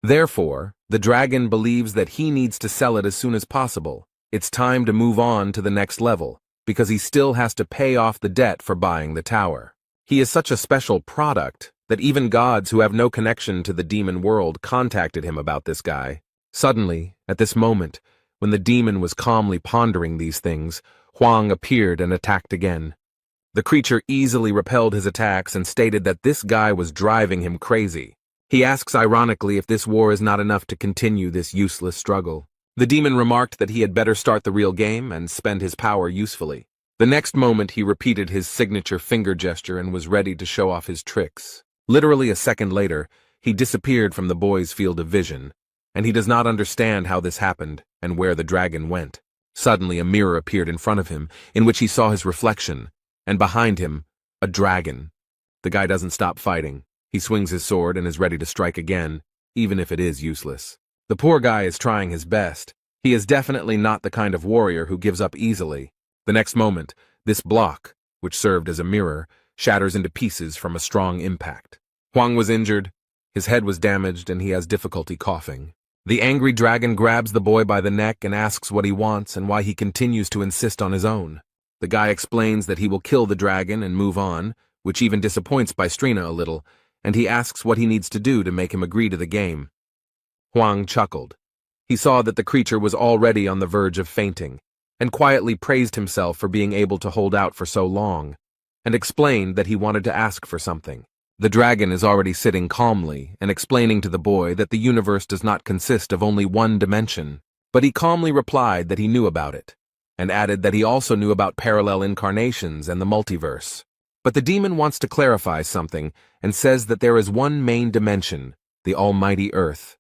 Therefore, the dragon believes that he needs to sell it as soon as possible. It's time to move on to the next level, because he still has to pay off the debt for buying the tower. He is such a special product that even gods who have no connection to the demon world contacted him about this guy. Suddenly, at this moment, when the demon was calmly pondering these things, Huang appeared and attacked again. The creature easily repelled his attacks and stated that this guy was driving him crazy. He asks ironically if this war is not enough to continue this useless struggle. The demon remarked that he had better start the real game and spend his power usefully. The next moment he repeated his signature finger gesture and was ready to show off his tricks. Literally a second later, he disappeared from the boy's field of vision, and he does not understand how this happened and where the dragon went. Suddenly a mirror appeared in front of him, in which he saw his reflection, and behind him, a dragon. The guy doesn't stop fighting. He swings his sword and is ready to strike again, even if it is useless. The poor guy is trying his best. He is definitely not the kind of warrior who gives up easily. The next moment, this block, which served as a mirror, shatters into pieces from a strong impact. Huang was injured, his head was damaged, and he has difficulty coughing. The angry dragon grabs the boy by the neck and asks what he wants and why he continues to insist on his own. The guy explains that he will kill the dragon and move on, which even disappoints Bystrina a little, and he asks what he needs to do to make him agree to the game. Huang chuckled. He saw that the creature was already on the verge of fainting, and quietly praised himself for being able to hold out for so long, and explained that he wanted to ask for something. The dragon is already sitting calmly and explaining to the boy that the universe does not consist of only one dimension, but he calmly replied that he knew about it, and added that he also knew about parallel incarnations and the multiverse. But the demon wants to clarify something and says that there is one main dimension, the almighty Earth.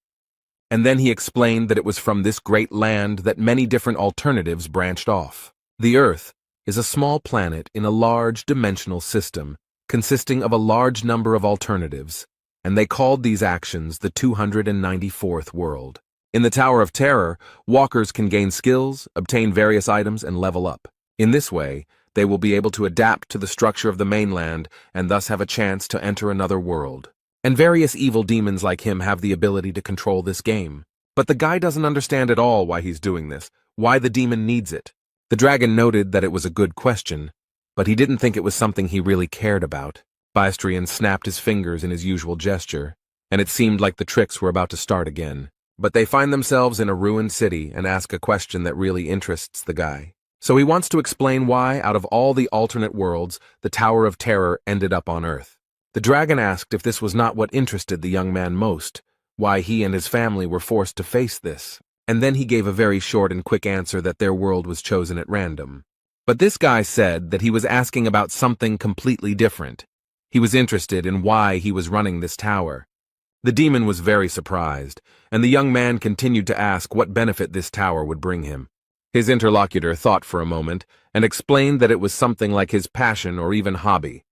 And then he explained that it was from this great land that many different alternatives branched off. The Earth is a small planet in a large dimensional system consisting of a large number of alternatives, and they called these actions the 294th world. In the Tower of Terror, walkers can gain skills, obtain various items, and level up. In this way, they will be able to adapt to the structure of the mainland and thus have a chance to enter another world. And various evil demons like him have the ability to control this game. But the guy doesn't understand at all why he's doing this, why the demon needs it. The dragon noted that it was a good question, but he didn't think it was something he really cared about. Bystrian snapped his fingers in his usual gesture, and it seemed like the tricks were about to start again. But they find themselves in a ruined city and ask a question that really interests the guy. So he wants to explain why, out of all the alternate worlds, the Tower of Terror ended up on Earth. The dragon asked if this was not what interested the young man most, why he and his family were forced to face this, and then he gave a very short and quick answer that their world was chosen at random. But this guy said that he was asking about something completely different. He was interested in why he was running this tower. The demon was very surprised, and the young man continued to ask what benefit this tower would bring him. His interlocutor thought for a moment and explained that it was something like his passion or even hobby.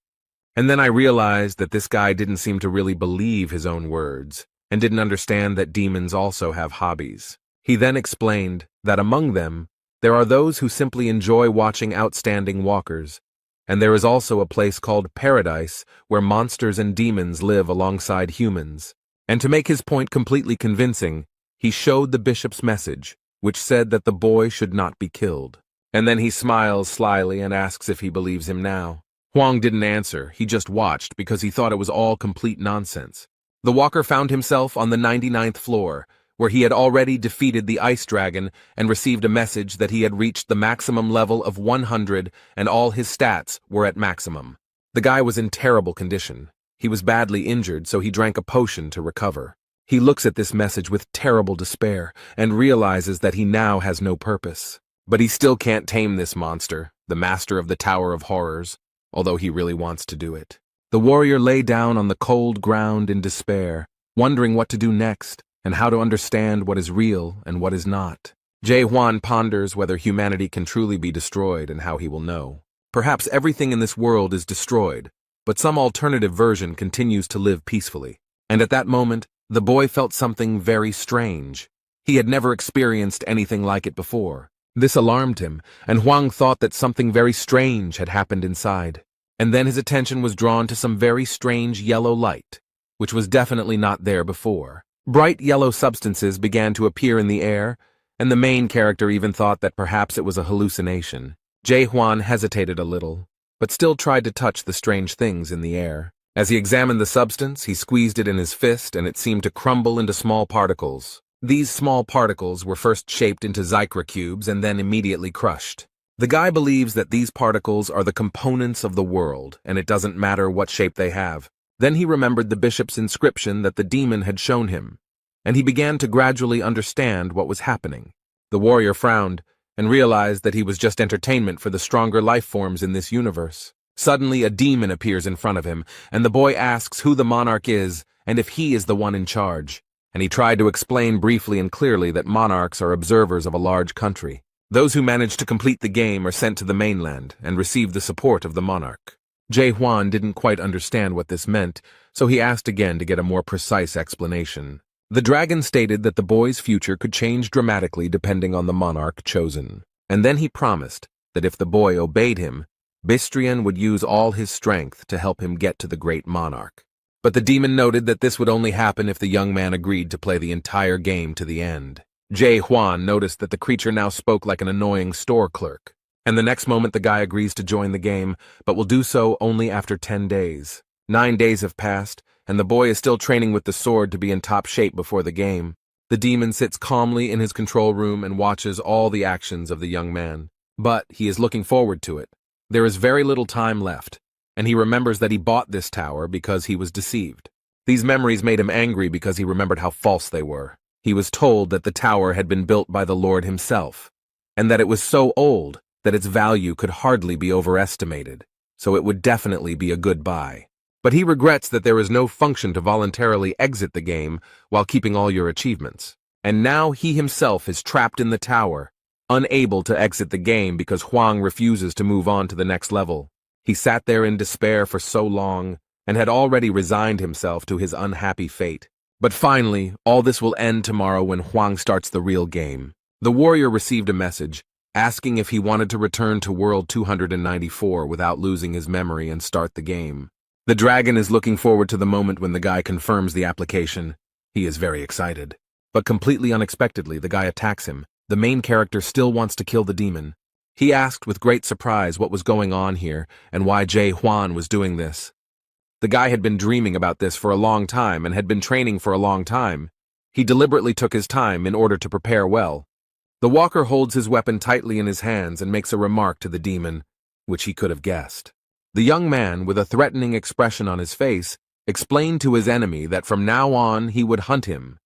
And then I realized that this guy didn't seem to really believe his own words and didn't understand that demons also have hobbies. He then explained that among them, there are those who simply enjoy watching outstanding walkers, and there is also a place called Paradise where monsters and demons live alongside humans. And to make his point completely convincing, he showed the bishop's message, which said that the boy should not be killed. And then he smiles slyly and asks if he believes him now. Huang didn't answer, he just watched because he thought it was all complete nonsense. The walker found himself on the 99th floor, where he had already defeated the ice dragon and received a message that he had reached the maximum level of 100 and all his stats were at maximum. The guy was in terrible condition. He was badly injured, so he drank a potion to recover. He looks at this message with terrible despair and realizes that he now has no purpose. But he still can't tame this monster, the master of the Tower of Horrors, although he really wants to do it. The warrior lay down on the cold ground in despair, wondering what to do next and how to understand what is real and what is not. Jae-hwan ponders whether humanity can truly be destroyed and how he will know. Perhaps everything in this world is destroyed, but some alternative version continues to live peacefully. And at that moment, the boy felt something very strange. He had never experienced anything like it before. This alarmed him, and Hwang thought that something very strange had happened inside. And then his attention was drawn to some very strange yellow light, which was definitely not there before. Bright yellow substances began to appear in the air, and the main character even thought that perhaps it was a hallucination. Jae-hwan hesitated a little, but still tried to touch the strange things in the air. As he examined the substance, he squeezed it in his fist and it seemed to crumble into small particles. These small particles were first shaped into Zycra cubes and then immediately crushed. The guy believes that these particles are the components of the world, and it doesn't matter what shape they have. Then he remembered the bishop's inscription that the demon had shown him, and he began to gradually understand what was happening. The warrior frowned and realized that he was just entertainment for the stronger life forms in this universe. Suddenly, a demon appears in front of him, and the boy asks who the monarch is and if he is the one in charge. And he tried to explain briefly and clearly that monarchs are observers of a large country. Those who manage to complete the game are sent to the mainland and receive the support of the monarch. Jae-hwan didn't quite understand what this meant, so he asked again to get a more precise explanation. The dragon stated that the boy's future could change dramatically depending on the monarch chosen. And then he promised that if the boy obeyed him, Bistrian would use all his strength to help him get to the great monarch. But the demon noted that this would only happen if the young man agreed to play the entire game to the end. Jae-hwan noticed that the creature now spoke like an annoying store clerk, and the next moment the guy agrees to join the game, but will do so only after 10 days. 9 days have passed, and the boy is still training with the sword to be in top shape before the game. The demon sits calmly in his control room and watches all the actions of the young man. But he is looking forward to it. There is very little time left, and he remembers that he bought this tower because he was deceived. These memories made him angry because he remembered how false they were. He was told that the tower had been built by the Lord himself, and that it was so old that its value could hardly be overestimated, so it would definitely be a good buy. But he regrets that there is no function to voluntarily exit the game while keeping all your achievements. And now he himself is trapped in the tower, unable to exit the game because Hwang refuses to move on to the next level. He sat there in despair for so long and had already resigned himself to his unhappy fate. But finally, all this will end tomorrow when Hwang starts the real game. The warrior received a message asking if he wanted to return to World 294 without losing his memory and start the game. The dragon is looking forward to the moment when the guy confirms the application. He is very excited. But completely unexpectedly, the guy attacks him. The main character still wants to kill the demon. He asked with great surprise what was going on here and why Jae-hwan was doing this. The guy had been dreaming about this for a long time and had been training for a long time. He deliberately took his time in order to prepare well. The walker holds his weapon tightly in his hands and makes a remark to the demon, which he could have guessed. The young man, with a threatening expression on his face, explained to his enemy that from now on he would hunt him.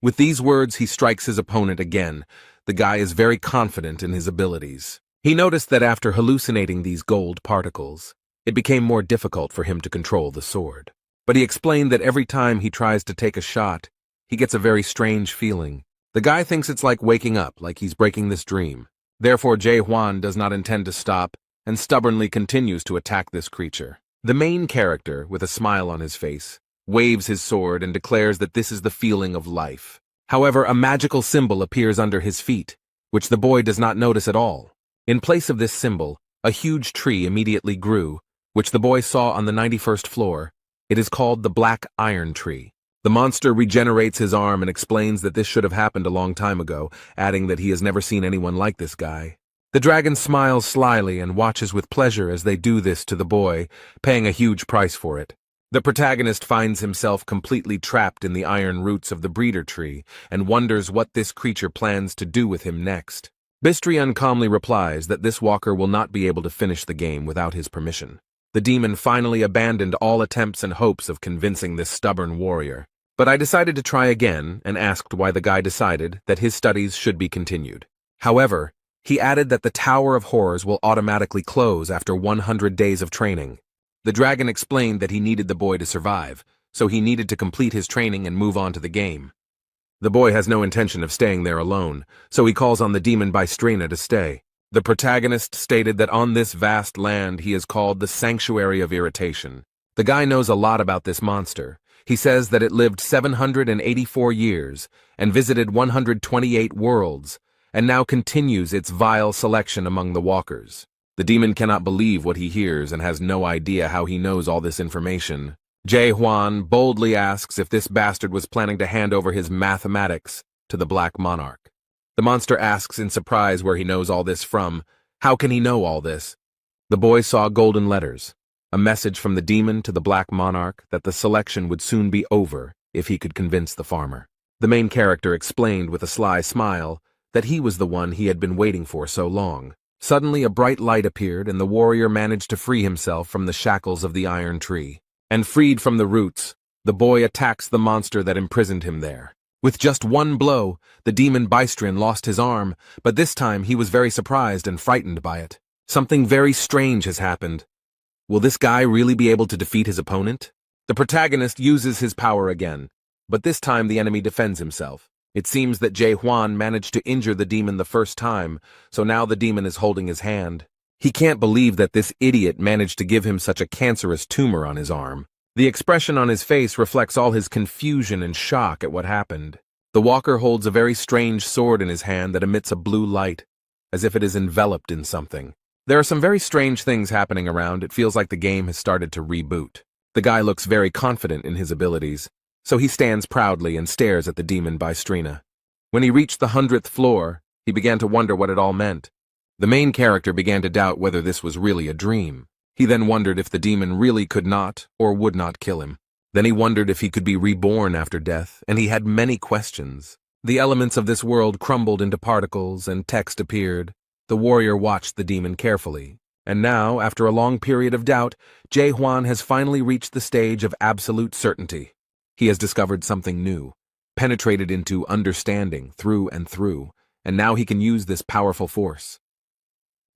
With these words, he strikes his opponent again. The guy is very confident in his abilities. He noticed that after hallucinating these gold particles, it became more difficult for him to control the sword. But he explained that every time he tries to take a shot, he gets a very strange feeling. The guy thinks it's like waking up, like he's breaking this dream. Therefore, Jae-hwan does not intend to stop and stubbornly continues to attack this creature. The main character, with a smile on his face, waves his sword and declares that this is the feeling of life. However, a magical symbol appears under his feet, which the boy does not notice at all. In place of this symbol, a huge tree immediately grew, which the boy saw on the 91st floor. It is called the Black Iron Tree. The monster regenerates his arm and explains that this should have happened a long time ago, adding that he has never seen anyone like this guy. The dragon smiles slyly and watches with pleasure as they do this to the boy, paying a huge price for it. The protagonist finds himself completely trapped in the iron roots of the breeder tree and wonders what this creature plans to do with him next. Bistrian calmly replies that this walker will not be able to finish the game without his permission. The demon finally abandoned all attempts and hopes of convincing this stubborn warrior. But I decided to try again and asked why the guy decided that his studies should be continued. However, he added that the Tower of Horrors will automatically close after 100 days of training. The dragon explained that he needed the boy to survive, so he needed to complete his training and move on to the game. The boy has no intention of staying there alone, so he calls on the demon Bystrina to stay. The protagonist stated that on this vast land he is called the Sanctuary of Irritation. The guy knows a lot about this monster. He says that it lived 784 years and visited 128 worlds, and now continues its vile selection among the walkers. The demon cannot believe what he hears and has no idea how he knows all this information. Jae Hwan boldly asks if this bastard was planning to hand over his mathematics to the Black Monarch. The monster asks in surprise where he knows all this from. How can he know all this? The boy saw golden letters, a message from the demon to the Black Monarch that the selection would soon be over if he could convince the farmer. The main character explained with a sly smile that he was the one he had been waiting for so long. Suddenly a bright light appeared and the warrior managed to free himself from the shackles of the iron tree. And freed from the roots, the boy attacks the monster that imprisoned him there. With just one blow, the demon Bystrin lost his arm, but this time he was very surprised and frightened by it. Something very strange has happened. Will this guy really be able to defeat his opponent? The protagonist uses his power again, but this time the enemy defends himself. It seems that Jae Hwan managed to injure the demon the first time, so now the demon is holding his hand. He can't believe that this idiot managed to give him such a cancerous tumor on his arm. The expression on his face reflects all his confusion and shock at what happened. The walker holds a very strange sword in his hand that emits a blue light, as if it is enveloped in something. There are some very strange things happening around. It feels like the game has started to reboot. The guy looks very confident in his abilities, so he stands proudly and stares at the demon Bystrina. When he reached the 100th floor, he began to wonder what it all meant. The main character began to doubt whether this was really a dream. He then wondered if the demon really could not or would not kill him. Then he wondered if he could be reborn after death, and he had many questions. The elements of this world crumbled into particles and text appeared. The warrior watched the demon carefully. And now, after a long period of doubt, Jae Hwan has finally reached the stage of absolute certainty. He has discovered something new, penetrated into understanding through and through, and now he can use this powerful force.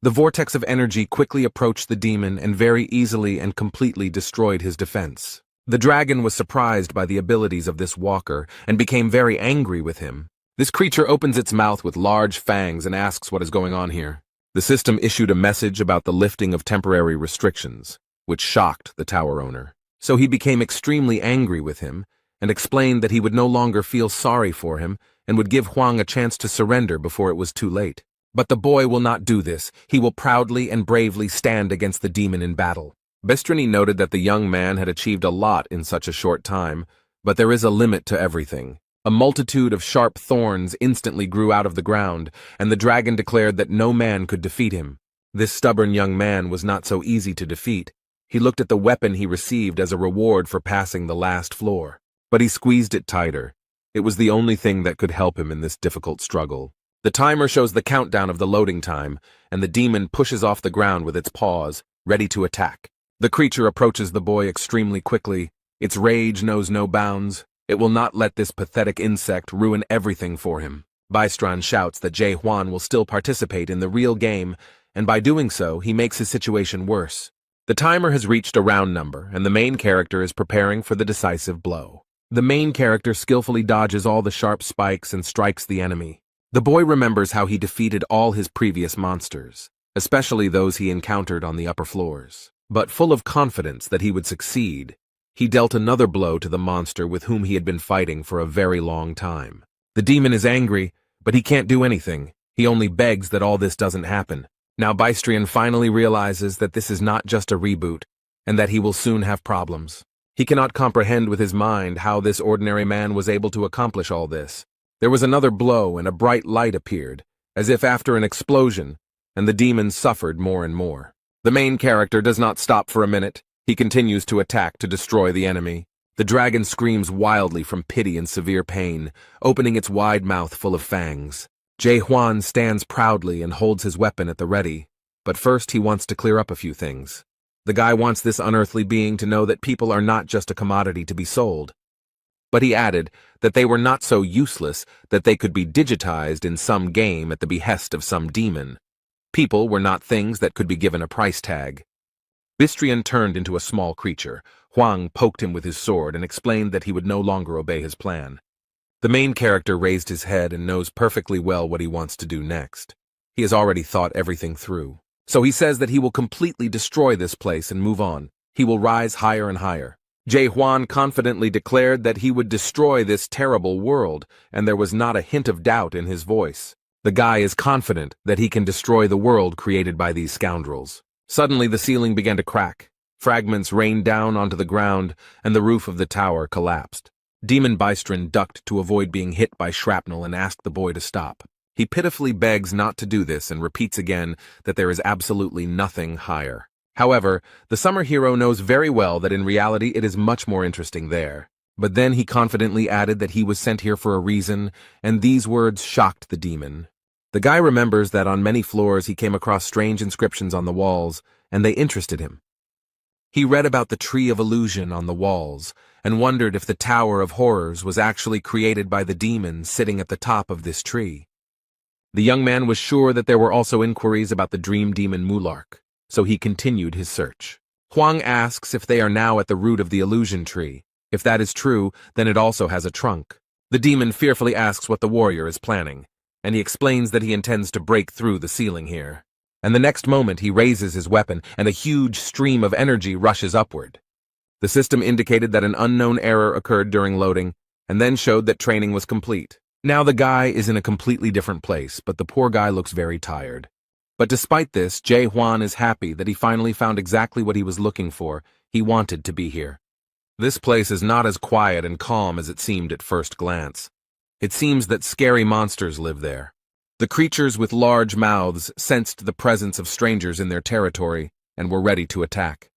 The vortex of energy quickly approached the demon and very easily and completely destroyed his defense. The dragon was surprised by the abilities of this walker and became very angry with him. This creature opens its mouth with large fangs and asks what is going on here. The system issued a message about the lifting of temporary restrictions, which shocked the tower owner. So he became extremely angry with him and explained that he would no longer feel sorry for him and would give Hwang a chance to surrender before it was too late. But the boy will not do this. He will proudly and bravely stand against the demon in battle. Bystrini noted that the young man had achieved a lot in such a short time, but there is a limit to everything. A multitude of sharp thorns instantly grew out of the ground, and the dragon declared that no man could defeat him. This stubborn young man was not so easy to defeat. He looked at the weapon he received as a reward for passing the last floor, but he squeezed it tighter. It was the only thing that could help him in this difficult struggle. The timer shows the countdown of the loading time, and the demon pushes off the ground with its paws, ready to attack. The creature approaches the boy extremely quickly. Its rage knows no bounds. It will not let this pathetic insect ruin everything for him. Bystran shouts that Jae Hwan will still participate in the real game, and by doing so, he makes his situation worse. The timer has reached a round number, and the main character is preparing for the decisive blow. The main character skillfully dodges all the sharp spikes and strikes the enemy. The boy remembers how he defeated all his previous monsters, especially those he encountered on the upper floors. But full of confidence that he would succeed, he dealt another blow to the monster with whom he had been fighting for a very long time. The demon is angry, but he can't do anything. He only begs that all this doesn't happen. Now Bystrian finally realizes that this is not just a reboot, and that he will soon have problems. He cannot comprehend with his mind how this ordinary man was able to accomplish all this. There was another blow and a bright light appeared, as if after an explosion, and the demon suffered more and more. The main character does not stop for a minute. He continues to attack to destroy the enemy. The dragon screams wildly from pity and severe pain, opening its wide mouth full of fangs. Jae Hwan stands proudly and holds his weapon at the ready, but first he wants to clear up a few things. The guy wants this unearthly being to know that people are not just a commodity to be sold. But he added that they were not so useless that they could be digitized in some game at the behest of some demon. People were not things that could be given a price tag. Bystrian turned into a small creature. Hwang poked him with his sword and explained that he would no longer obey his plan. The main character raised his head and knows perfectly well what he wants to do next. He has already thought everything through. So he says that he will completely destroy this place and move on. He will rise higher and higher. Jae-hwan confidently declared that he would destroy this terrible world, and there was not a hint of doubt in his voice. The guy is confident that he can destroy the world created by these scoundrels. Suddenly the ceiling began to crack. Fragments rained down onto the ground, and the roof of the tower collapsed. Demon Bystron ducked to avoid being hit by shrapnel and asked the boy to stop. He pitifully begs not to do this and repeats again that there is absolutely nothing higher. However, the summer hero knows very well that in reality it is much more interesting there. But then he confidently added that he was sent here for a reason, and these words shocked the demon. The guy remembers that on many floors he came across strange inscriptions on the walls, and they interested him. He read about the Tree of Illusion on the walls, and wondered if the Tower of Horrors was actually created by the demon sitting at the top of this tree. The young man was sure that there were also inquiries about the dream demon Mulark, so he continued his search. Hwang asks if they are now at the root of the illusion tree. If that is true, then it also has a trunk. The demon fearfully asks what the warrior is planning, and he explains that he intends to break through the ceiling here. And the next moment he raises his weapon, and a huge stream of energy rushes upward. The system indicated that an unknown error occurred during loading, and then showed that training was complete. Now the guy is in a completely different place, but the poor guy looks very tired. But despite this, Jae-hwan is happy that he finally found exactly what he was looking for. He wanted to be here. This place is not as quiet and calm as it seemed at first glance. It seems that scary monsters live there. The creatures with large mouths sensed the presence of strangers in their territory and were ready to attack.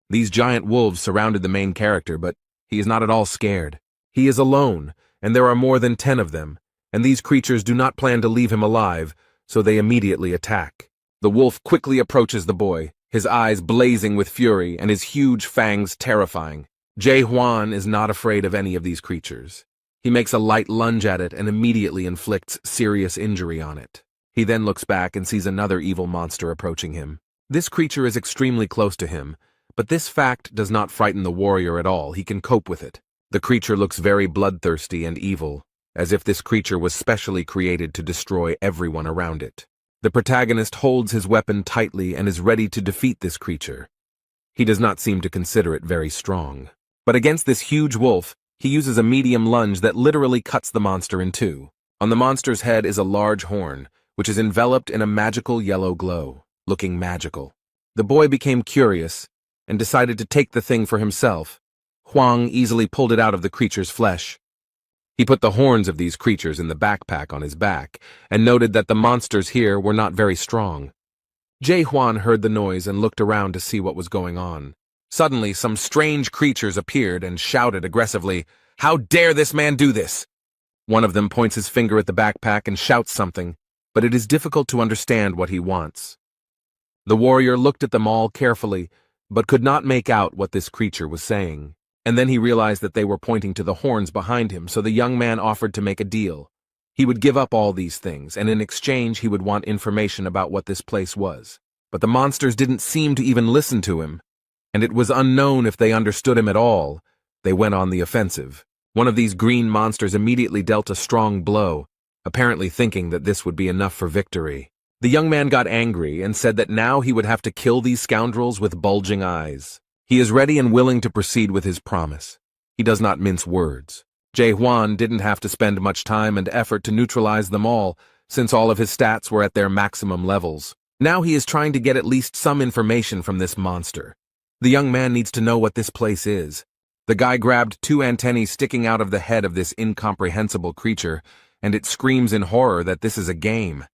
These giant wolves surrounded the main character, but he is not at all scared. He is alone, and there are more than 10 of them, and these creatures do not plan to leave him alive, so they immediately attack. The wolf quickly approaches the boy, his eyes blazing with fury and his huge fangs terrifying. Jae-hwan is not afraid of any of these creatures. He makes a light lunge at it and immediately inflicts serious injury on it. He then looks back and sees another evil monster approaching him. This creature is extremely close to him, but this fact does not frighten the warrior at all. He can cope with it. The creature looks very bloodthirsty and evil, as if this creature was specially created to destroy everyone around it. The protagonist holds his weapon tightly and is ready to defeat this creature. He does not seem to consider it very strong. But against this huge wolf, he uses a medium lunge that literally cuts the monster in two. On the monster's head is a large horn, which is enveloped in a magical yellow glow, looking magical. The boy became curious and decided to take the thing for himself. Hwang easily pulled it out of the creature's flesh. He put the horns of these creatures in the backpack on his back and noted that the monsters here were not very strong. Jae-hwan heard the noise and looked around to see what was going on. Suddenly, some strange creatures appeared and shouted aggressively, "How dare this man do this?" One of them points his finger at the backpack and shouts something, but it is difficult to understand what he wants. The warrior looked at them all carefully, but could not make out what this creature was saying. And then he realized that they were pointing to the horns behind him, so the young man offered to make a deal. He would give up all these things, and in exchange he would want information about what this place was. But the monsters didn't seem to even listen to him, and it was unknown if they understood him at all. They went on the offensive. One of these green monsters immediately dealt a strong blow, apparently thinking that this would be enough for victory. The young man got angry and said that now he would have to kill these scoundrels with bulging eyes. He is ready and willing to proceed with his promise. He does not mince words. Jae-hwan didn't have to spend much time and effort to neutralize them all, since all of his stats were at their maximum levels. Now he is trying to get at least some information from this monster. The young man needs to know what this place is. The guy grabbed 2 antennae sticking out of the head of this incomprehensible creature, and it screams in horror that this is a game.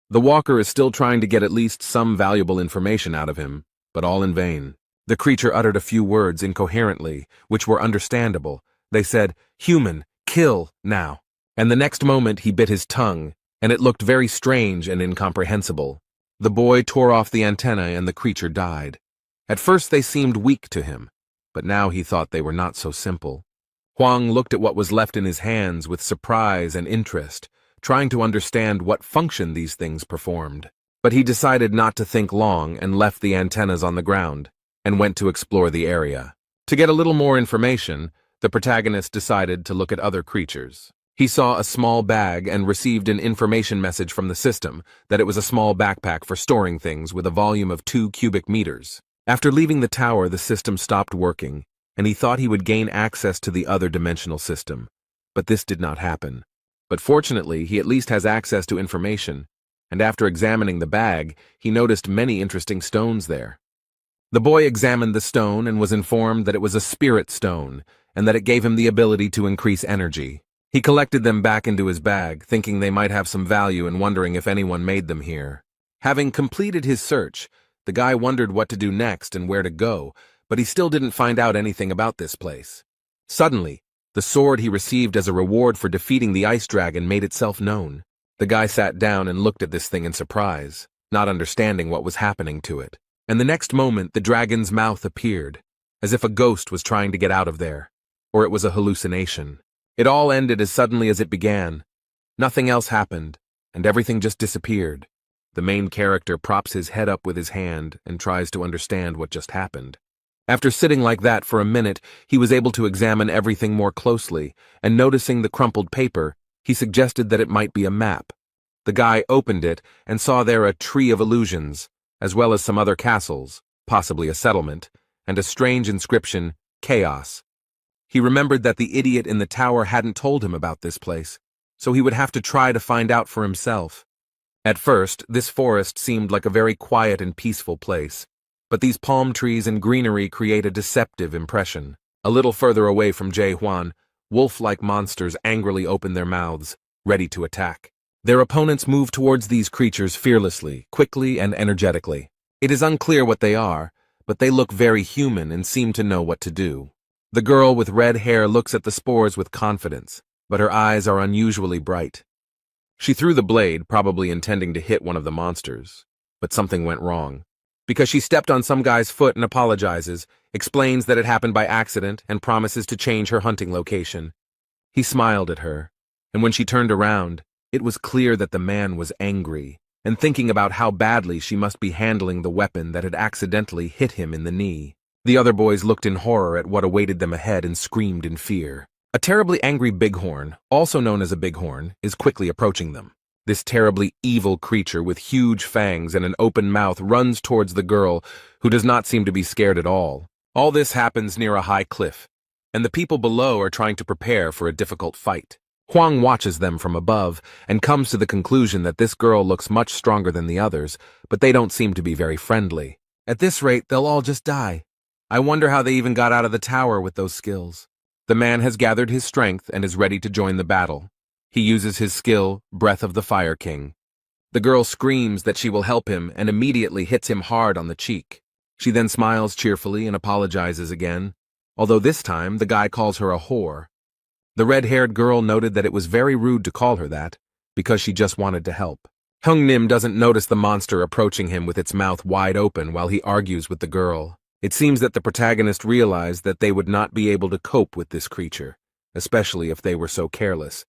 The walker is still trying to get at least some valuable information out of him, but all in vain. The creature uttered a few words incoherently, which were understandable. They said, "Human, kill, now." And the next moment he bit his tongue, and it looked very strange and incomprehensible. The boy tore off the antennae and the creature died. At first they seemed weak to him, but now he thought they were not so simple. Hwang looked at what was left in his hands with surprise and interest, trying to understand what function these things performed. But he decided not to think long and left the antennas on the ground, and went to explore the area. To get a little more information, the protagonist decided to look at other creatures. He saw a small bag and received an information message from the system that it was a small backpack for storing things with a volume of 2 cubic meters. After leaving the tower, the system stopped working, and he thought he would gain access to the other dimensional system. But this did not happen. But fortunately, he at least has access to information, and after examining the bag, he noticed many interesting stones there. The boy examined the stone and was informed that it was a spirit stone, and that it gave him the ability to increase energy. He collected them back into his bag, thinking they might have some value and wondering if anyone made them here. Having completed his search, the guy wondered what to do next and where to go, but he still didn't find out anything about this place. Suddenly, the sword he received as a reward for defeating the ice dragon made itself known. The guy sat down and looked at this thing in surprise, not understanding what was happening to it. And the next moment, the dragon's mouth appeared, as if a ghost was trying to get out of there, or it was a hallucination. It all ended as suddenly as it began. Nothing else happened, and everything just disappeared. The main character props his head up with his hand and tries to understand what just happened. After sitting like that for a minute, he was able to examine everything more closely, and noticing the crumpled paper, he suggested that it might be a map. The guy opened it and saw there a tree of illusions, as well as some other castles, possibly a settlement, and a strange inscription, Chaos. He remembered that the idiot in the tower hadn't told him about this place, so he would have to try to find out for himself. At first, this forest seemed like a very quiet and peaceful place, but these palm trees and greenery create a deceptive impression. A little further away from Jae-hwan, wolf-like monsters angrily open their mouths, ready to attack. Their opponents move towards these creatures fearlessly, quickly, and energetically. It is unclear what they are, but they look very human and seem to know what to do. The girl with red hair looks at the spores with confidence, but her eyes are unusually bright. She threw the blade, probably intending to hit one of the monsters, but something went wrong. Because she stepped on some guy's foot and apologizes, explains that it happened by accident, and promises to change her hunting location. He smiled at her, and when she turned around, it was clear that the man was angry, and thinking about how badly she must be handling the weapon that had accidentally hit him in the knee. The other boys looked in horror at what awaited them ahead and screamed in fear. A terribly angry bighorn, also known as a bighorn, is quickly approaching them. This terribly evil creature with huge fangs and an open mouth runs towards the girl, who does not seem to be scared at all. All this happens near a high cliff, and the people below are trying to prepare for a difficult fight. Hwang watches them from above and comes to the conclusion that this girl looks much stronger than the others, but they don't seem to be very friendly. At this rate, they'll all just die. I wonder how they even got out of the tower with those skills. The man has gathered his strength and is ready to join the battle. He uses his skill, Breath of the Fire King. The girl screams that she will help him and immediately hits him hard on the cheek. She then smiles cheerfully and apologizes again, although this time the guy calls her a whore. The red-haired girl noted that it was very rude to call her that, because she just wanted to help. Hung Nim doesn't notice the monster approaching him with its mouth wide open while he argues with the girl. It seems that the protagonist realized that they would not be able to cope with this creature, especially if they were so careless,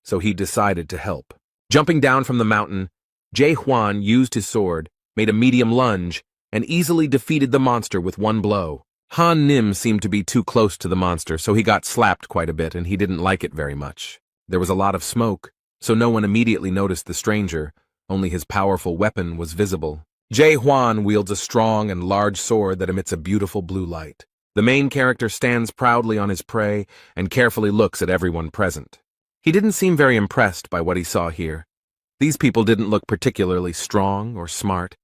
so he decided to help. Jumping down from the mountain, Jae-hwan used his sword, made a medium lunge, and easily defeated the monster with one blow. Han Nim seemed to be too close to the monster, so he got slapped quite a bit and he didn't like it very much. There was a lot of smoke, so no one immediately noticed the stranger, only his powerful weapon was visible. Jae-hwan wields a strong and large sword that emits a beautiful blue light. The main character stands proudly on his prey and carefully looks at everyone present. He didn't seem very impressed by what he saw here. These people didn't look particularly strong or smart.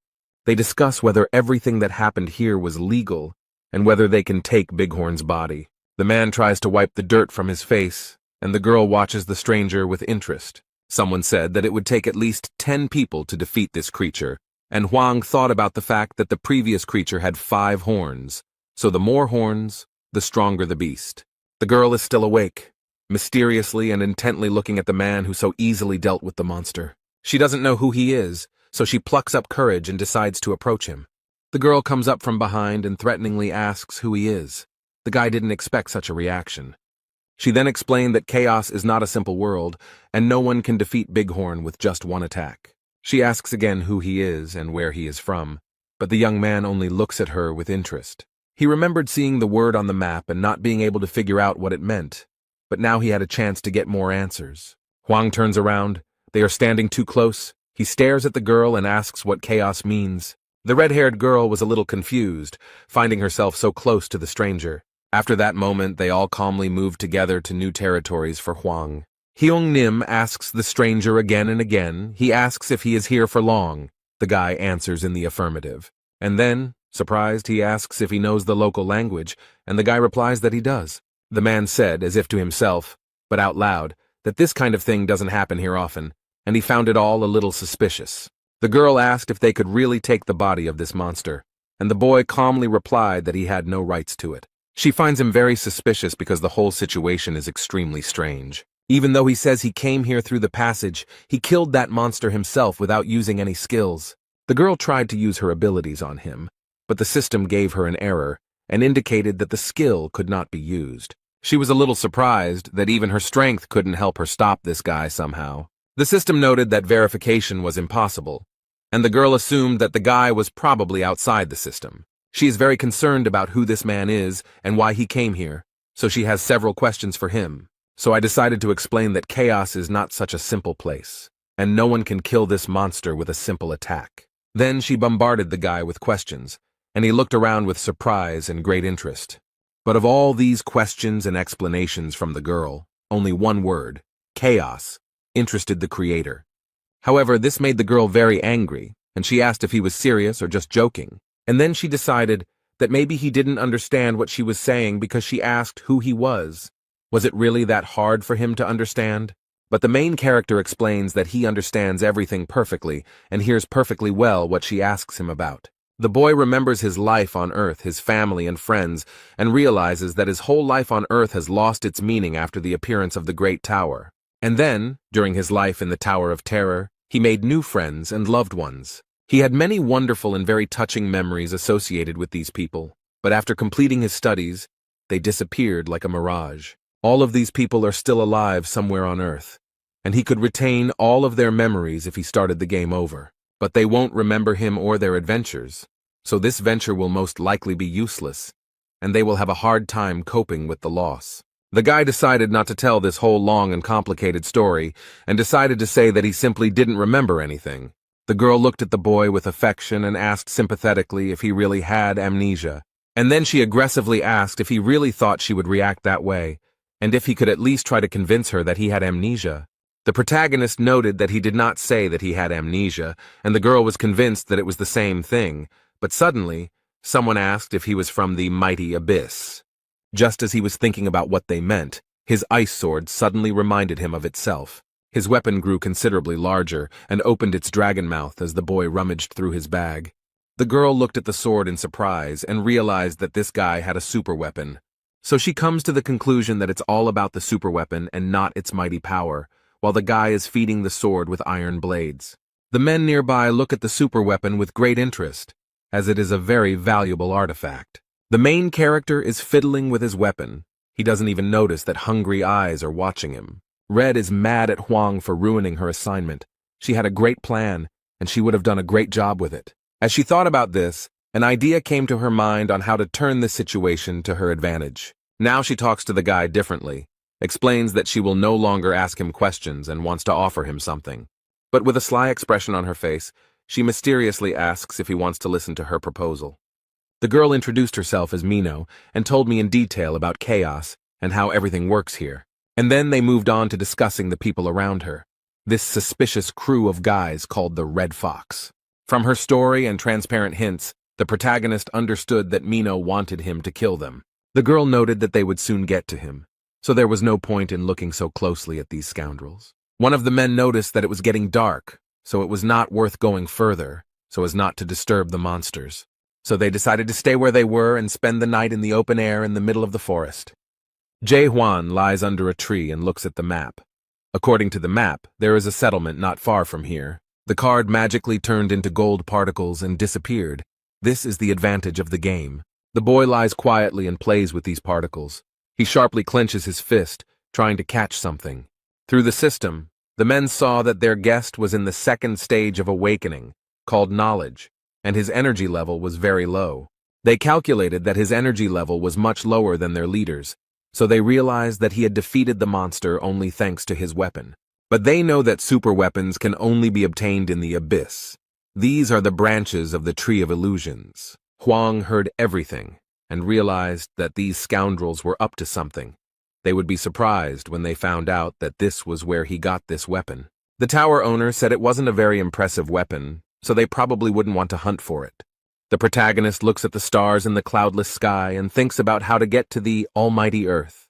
They discuss whether everything that happened here was legal and whether they can take Bighorn's body. The man tries to wipe the dirt from his face, and the girl watches the stranger with interest. Someone said that it would take at least 10 people to defeat this creature, and Hwang thought about the fact that the previous creature had 5 horns, so the more horns, the stronger the beast. The girl is still awake, mysteriously and intently looking at the man who so easily dealt with the monster. She doesn't know who he is, so she plucks up courage and decides to approach him. The girl comes up from behind and threateningly asks who he is. The guy didn't expect such a reaction. She then explained that chaos is not a simple world, and no one can defeat Bighorn with just one attack. She asks again who he is and where he is from, but the young man only looks at her with interest. He remembered seeing the word on the map and not being able to figure out what it meant, but now he had a chance to get more answers. Huang turns around. They are standing too close. He stares at the girl and asks what chaos means. The red-haired girl was a little confused, finding herself so close to the stranger. After that moment, they all calmly moved together to new territories for Huang. Hyung Nim asks the stranger again and again. He asks if he is here for long. The guy answers in the affirmative. And then, surprised, he asks if he knows the local language, and the guy replies that he does. The man said, as if to himself, but out loud, that this kind of thing doesn't happen here often, and he found it all a little suspicious. The girl asked if they could really take the body of this monster, and the boy calmly replied that he had no rights to it. She finds him very suspicious because the whole situation is extremely strange. Even though he says he came here through the passage, he killed that monster himself without using any skills. The girl tried to use her abilities on him, but the system gave her an error and indicated that the skill could not be used. She was a little surprised that even her strength couldn't help her stop this guy somehow. The system noted that verification was impossible, and the girl assumed that the guy was probably outside the system. She is very concerned about who this man is and why he came here, so she has several questions for him. So I decided to explain that chaos is not such a simple place, and no one can kill this monster with a simple attack. Then she bombarded the guy with questions, and he looked around with surprise and great interest. But of all these questions and explanations from the girl, only one word, chaos, interested the creator. However, this made the girl very angry, and she asked if he was serious or just joking. And then she decided that maybe he didn't understand what she was saying because she asked who he was. Was it really that hard for him to understand? But the main character explains that he understands everything perfectly and hears perfectly well what she asks him about. The boy remembers his life on Earth, his family and friends, and realizes that his whole life on Earth has lost its meaning after the appearance of the Great Tower. And then, during his life in the Tower of Terror, he made new friends and loved ones. He had many wonderful and very touching memories associated with these people, but after completing his studies, they disappeared like a mirage. All of these people are still alive somewhere on Earth, and he could retain all of their memories if he started the game over. But they won't remember him or their adventures, so this venture will most likely be useless, and they will have a hard time coping with the loss. The guy decided not to tell this whole long and complicated story, and decided to say that he simply didn't remember anything. The girl looked at the boy with affection and asked sympathetically if he really had amnesia, and then she aggressively asked if he really thought she would react that way, and if he could at least try to convince her that he had amnesia. The protagonist noted that he did not say that he had amnesia, and the girl was convinced that it was the same thing, but suddenly, someone asked if he was from the mighty abyss. Just as he was thinking about what they meant, his ice sword suddenly reminded him of itself. His weapon grew considerably larger and opened its dragon mouth as the boy rummaged through his bag. The girl looked at the sword in surprise and realized that this guy had a super weapon. So she comes to the conclusion that it's all about the super weapon and not its mighty power, while the guy is feeding the sword with iron blades. The men nearby look at the super weapon with great interest, as it is a very valuable artifact. The main character is fiddling with his weapon. He doesn't even notice that hungry eyes are watching him. Red is mad at Huang for ruining her assignment. She had a great plan, and she would have done a great job with it. As she thought about this, an idea came to her mind on how to turn this situation to her advantage. Now she talks to the guy differently, explains that she will no longer ask him questions and wants to offer him something. But with a sly expression on her face, she mysteriously asks if he wants to listen to her proposal. The girl introduced herself as Mino and told me in detail about chaos and how everything works here. And then they moved on to discussing the people around her, this suspicious crew of guys called the Red Fox. From her story and transparent hints, the protagonist understood that Mino wanted him to kill them. The girl noted that they would soon get to him, so there was no point in looking so closely at these scoundrels. One of the men noticed that it was getting dark, so it was not worth going further, so as not to disturb the monsters. So they decided to stay where they were and spend the night in the open air in the middle of the forest. Jae Hwan lies under a tree and looks at the map. According to the map, there is a settlement not far from here. The card magically turned into gold particles and disappeared. This is the advantage of the game. The boy lies quietly and plays with these particles. He sharply clenches his fist, trying to catch something. Through the system, the men saw that their guest was in the second stage of awakening, called knowledge, and his energy level was very low. They calculated that his energy level was much lower than their leaders, so they realized that he had defeated the monster only thanks to his weapon. But they know that super weapons can only be obtained in the abyss. These are the branches of the Tree of Illusions. Huang heard everything and realized that these scoundrels were up to something. They would be surprised when they found out that this was where he got this weapon. The tower owner said it wasn't a very impressive weapon, so they probably wouldn't want to hunt for it. The protagonist looks at the stars in the cloudless sky and thinks about how to get to the almighty Earth.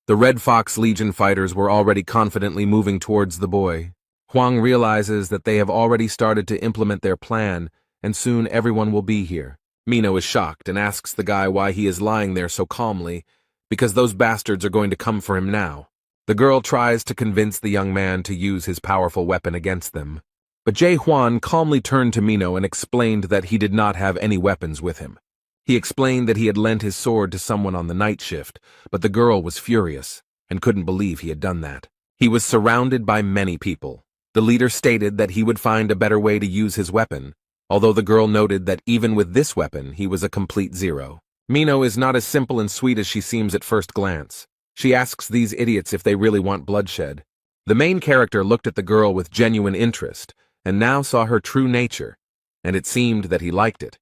The Red Fox Legion fighters were already confidently moving towards the boy. Huang realizes that they have already started to implement their plan, and soon everyone will be here. Mino is shocked and asks the guy why he is lying there so calmly, because those bastards are going to come for him now. The girl tries to convince the young man to use his powerful weapon against them. But Jae Hwan calmly turned to Mino and explained that he did not have any weapons with him. He explained that he had lent his sword to someone on the night shift, but the girl was furious and couldn't believe he had done that. He was surrounded by many people. The leader stated that he would find a better way to use his weapon, although the girl noted that even with this weapon, he was a complete zero. Mino is not as simple and sweet as she seems at first glance. She asks these idiots if they really want bloodshed. The main character looked at the girl with genuine interest, and now saw her true nature, and it seemed that he liked it.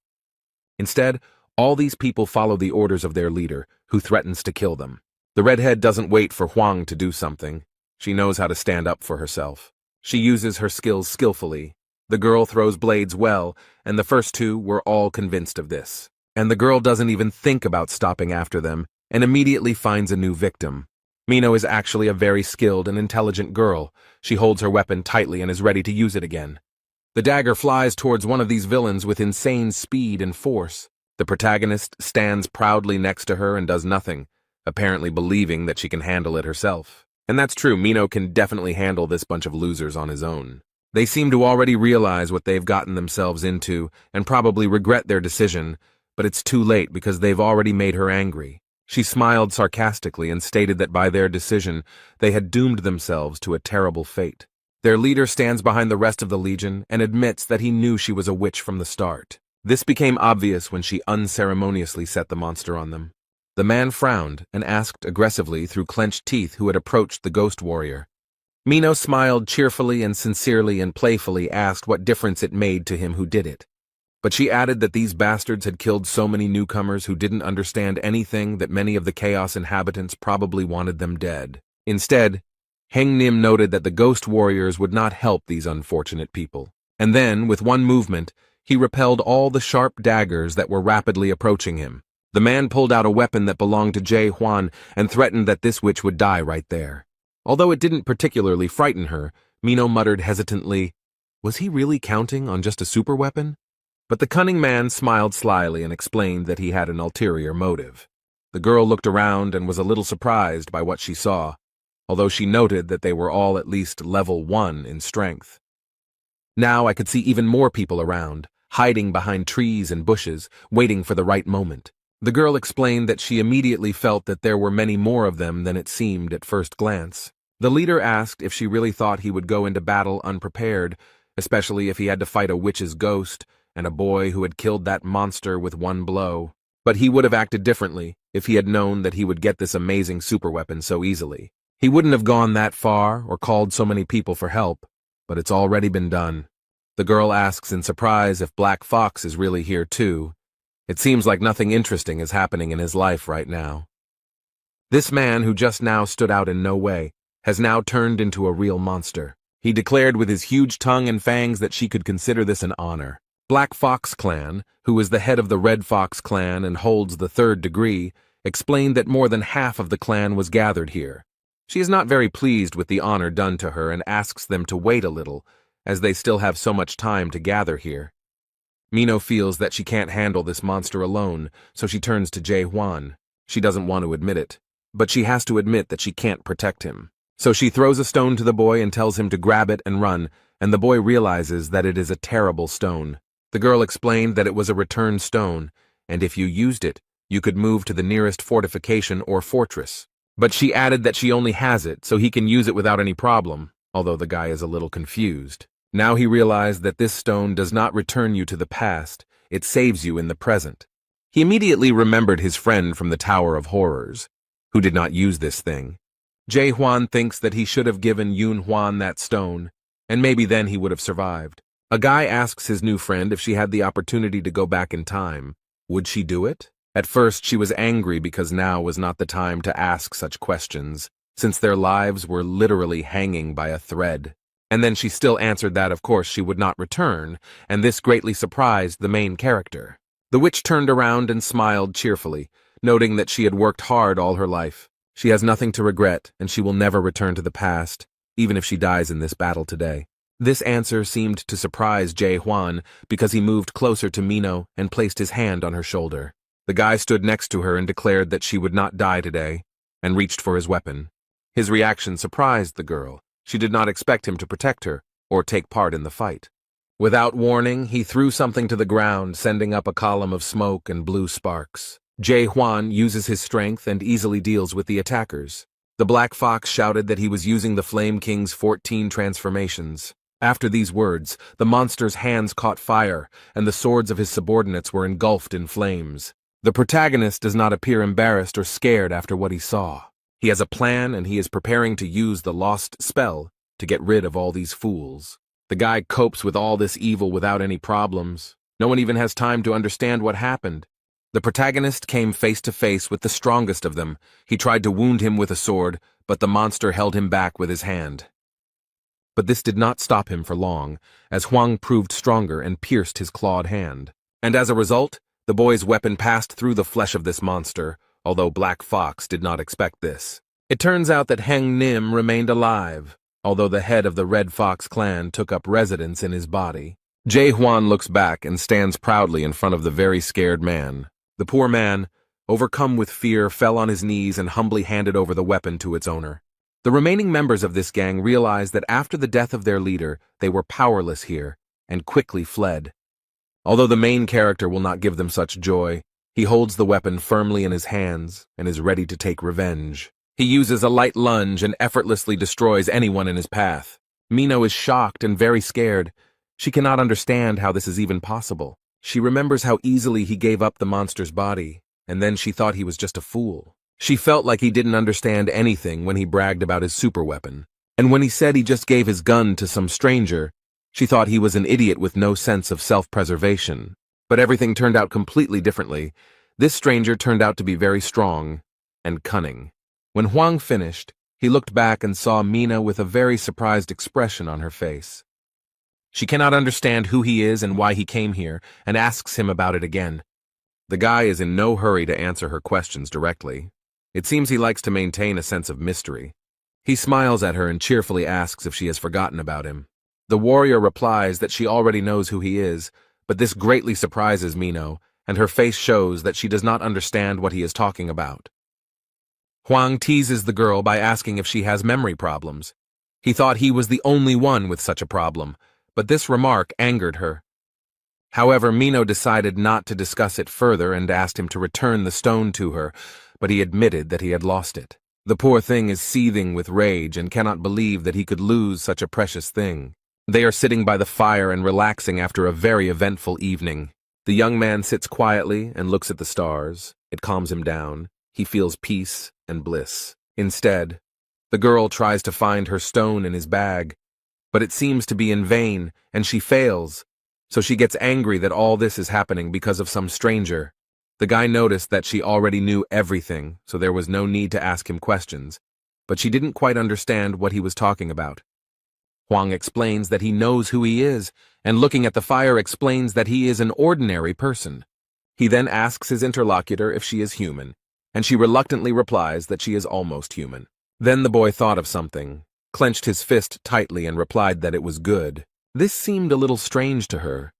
Instead, all these people follow the orders of their leader, who threatens to kill them. The redhead doesn't wait for Huang to do something. She knows how to stand up for herself. She uses her skills skillfully. The girl throws blades well, and the first two were all convinced of this. And the girl doesn't even think about stopping after them, and immediately finds a new victim. Mino is actually a very skilled and intelligent girl. She holds her weapon tightly and is ready to use it again. The dagger flies towards one of these villains with insane speed and force. The protagonist stands proudly next to her and does nothing, apparently believing that she can handle it herself. And that's true, Mino can definitely handle this bunch of losers on his own. They seem to already realize what they've gotten themselves into and probably regret their decision, but it's too late because they've already made her angry. She smiled sarcastically and stated that by their decision, they had doomed themselves to a terrible fate. Their leader stands behind the rest of the Legion and admits that he knew she was a witch from the start. This became obvious when she unceremoniously set the monster on them. The man frowned and asked aggressively through clenched teeth who had approached the ghost warrior. Mino smiled cheerfully and sincerely and playfully asked what difference it made to him who did it. But she added that these bastards had killed so many newcomers who didn't understand anything that many of the Chaos inhabitants probably wanted them dead. Instead, Heng Nim noted that the ghost warriors would not help these unfortunate people. And then, with one movement, he repelled all the sharp daggers that were rapidly approaching him. The man pulled out a weapon that belonged to Jae Hwan and threatened that this witch would die right there. Although it didn't particularly frighten her, Mino muttered hesitantly, was he really counting on just a super weapon? But the cunning man smiled slyly and explained that he had an ulterior motive. The girl looked around and was a little surprised by what she saw, although she noted that they were all at least level 1 in strength. Now I could see even more people around, hiding behind trees and bushes, waiting for the right moment. The girl explained that she immediately felt that there were many more of them than it seemed at first glance. The leader asked if she really thought he would go into battle unprepared, especially if he had to fight a witch's ghost and a boy who had killed that monster with one blow. But he would have acted differently if he had known that he would get this amazing superweapon so easily. He wouldn't have gone that far or called so many people for help, but it's already been done. The girl asks in surprise if Black Fox is really here too. It seems like nothing interesting is happening in his life right now. This man, who just now stood out in no way, has now turned into a real monster. He declared with his huge tongue and fangs that she could consider this an honor. Black Fox Clan, who is the head of the Red Fox Clan and holds the 3rd degree, explained that more than half of the clan was gathered here. She is not very pleased with the honor done to her and asks them to wait a little, as they still have so much time to gather here. Mino feels that she can't handle this monster alone, so she turns to Jae Hwan. She doesn't want to admit it, but she has to admit that she can't protect him. So she throws a stone to the boy and tells him to grab it and run, and the boy realizes that it is a terrible stone. The girl explained that it was a return stone, and if you used it, you could move to the nearest fortification or fortress. But she added that she only has it, so he can use it without any problem, although the guy is a little confused. Now he realized that this stone does not return you to the past, it saves you in the present. He immediately remembered his friend from the Tower of Horrors, who did not use this thing. Jae Hwan thinks that he should have given Yoon Hwan that stone, and maybe then he would have survived. A guy asks his new friend if she had the opportunity to go back in time. Would she do it? At first, she was angry because now was not the time to ask such questions, since their lives were literally hanging by a thread. And then she still answered that, of course, she would not return, and this greatly surprised the main character. The witch turned around and smiled cheerfully, noting that she had worked hard all her life. She has nothing to regret, and she will never return to the past, even if she dies in this battle today. This answer seemed to surprise Jae Hwan because he moved closer to Mino and placed his hand on her shoulder. The guy stood next to her and declared that she would not die today, and reached for his weapon. His reaction surprised the girl. She did not expect him to protect her or take part in the fight. Without warning, he threw something to the ground, sending up a column of smoke and blue sparks. Jae Hwan uses his strength and easily deals with the attackers. The Black Fox shouted that he was using the Flame King's 14 transformations. After these words, the monster's hands caught fire, and the swords of his subordinates were engulfed in flames. The protagonist does not appear embarrassed or scared after what he saw. He has a plan, and he is preparing to use the lost spell to get rid of all these fools. The guy copes with all this evil without any problems. No one even has time to understand what happened. The protagonist came face to face with the strongest of them. He tried to wound him with a sword, but the monster held him back with his hand. But this did not stop him for long, as Hwang proved stronger and pierced his clawed hand. And as a result, the boy's weapon passed through the flesh of this monster, although Black Fox did not expect this. It turns out that Heng Nim remained alive, although the head of the Red Fox clan took up residence in his body. Jae Hwan looks back and stands proudly in front of the very scared man. The poor man, overcome with fear, fell on his knees and humbly handed over the weapon to its owner. The remaining members of this gang realized that after the death of their leader, they were powerless here, and quickly fled. Although the main character will not give them such joy, he holds the weapon firmly in his hands and is ready to take revenge. He uses a light lunge and effortlessly destroys anyone in his path. Mino is shocked and very scared. She cannot understand how this is even possible. She remembers how easily he gave up the monster's body, and then she thought he was just a fool. She felt like he didn't understand anything when he bragged about his super weapon. And when he said he just gave his gun to some stranger, she thought he was an idiot with no sense of self-preservation. But everything turned out completely differently. This stranger turned out to be very strong and cunning. When Hwang finished, he looked back and saw Mina with a very surprised expression on her face. She cannot understand who he is and why he came here, and asks him about it again. The guy is in no hurry to answer her questions directly. It seems he likes to maintain a sense of mystery. He smiles at her and cheerfully asks if she has forgotten about him. The warrior replies that she already knows who he is, but this greatly surprises Mino, and her face shows that she does not understand what he is talking about. Hwang teases the girl by asking if she has memory problems. He thought he was the only one with such a problem, but this remark angered her. However, Mino decided not to discuss it further and asked him to return the stone to her, but he admitted that he had lost it. The poor thing is seething with rage and cannot believe that he could lose such a precious thing. They are sitting by the fire and relaxing after a very eventful evening. The young man sits quietly and looks at the stars. It calms him down. He feels peace and bliss. Instead, the girl tries to find her stone in his bag, but it seems to be in vain, and she fails. So she gets angry that all this is happening because of some stranger. The guy noticed that she already knew everything, so there was no need to ask him questions, but she didn't quite understand what he was talking about. Hwang explains that he knows who he is, and looking at the fire explains that he is an ordinary person. He then asks his interlocutor if she is human, and she reluctantly replies that she is almost human. Then the boy thought of something, clenched his fist tightly and replied that it was good. This seemed a little strange to her,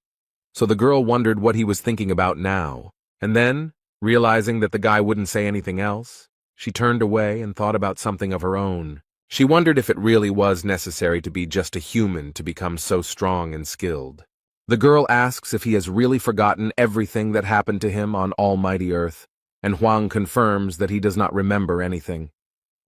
so the girl wondered what he was thinking about now. And then, realizing that the guy wouldn't say anything else, she turned away and thought about something of her own. She wondered if it really was necessary to be just a human to become so strong and skilled. The girl asks if he has really forgotten everything that happened to him on Almighty Earth, and Hwang confirms that he does not remember anything.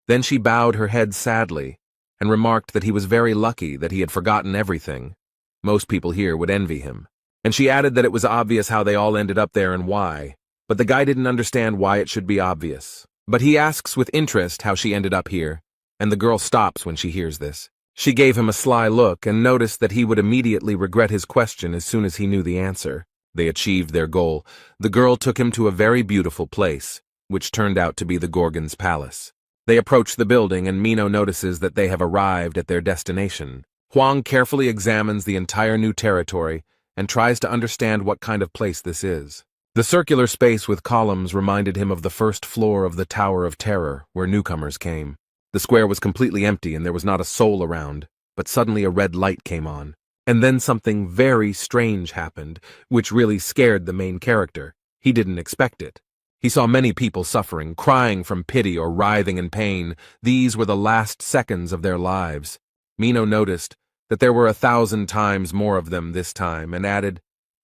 Then she bowed her head sadly and remarked that he was very lucky that he had forgotten everything. Most people here would envy him. And she added that it was obvious how they all ended up there and why. but the guy didn't understand why it should be obvious. But he asks with interest how she ended up here, and the girl stops when she hears this. She gave him a sly look and noticed that he would immediately regret his question as soon as he knew the answer. They achieved their goal. The girl took him to a very beautiful place, which turned out to be the Gorgon's palace. They approach the building and Mino notices that they have arrived at their destination. Huang carefully examines the entire new territory and tries to understand what kind of place this is. The circular space with columns reminded him of the first floor of the Tower of Terror, where newcomers came. The square was completely empty and there was not a soul around, but suddenly a red light came on. And then something very strange happened, which really scared the main character. He didn't expect it. He saw many people suffering, crying from pity or writhing in pain. These were the last seconds of their lives. Mino noticed that there were 1,000 times more of them this time and added,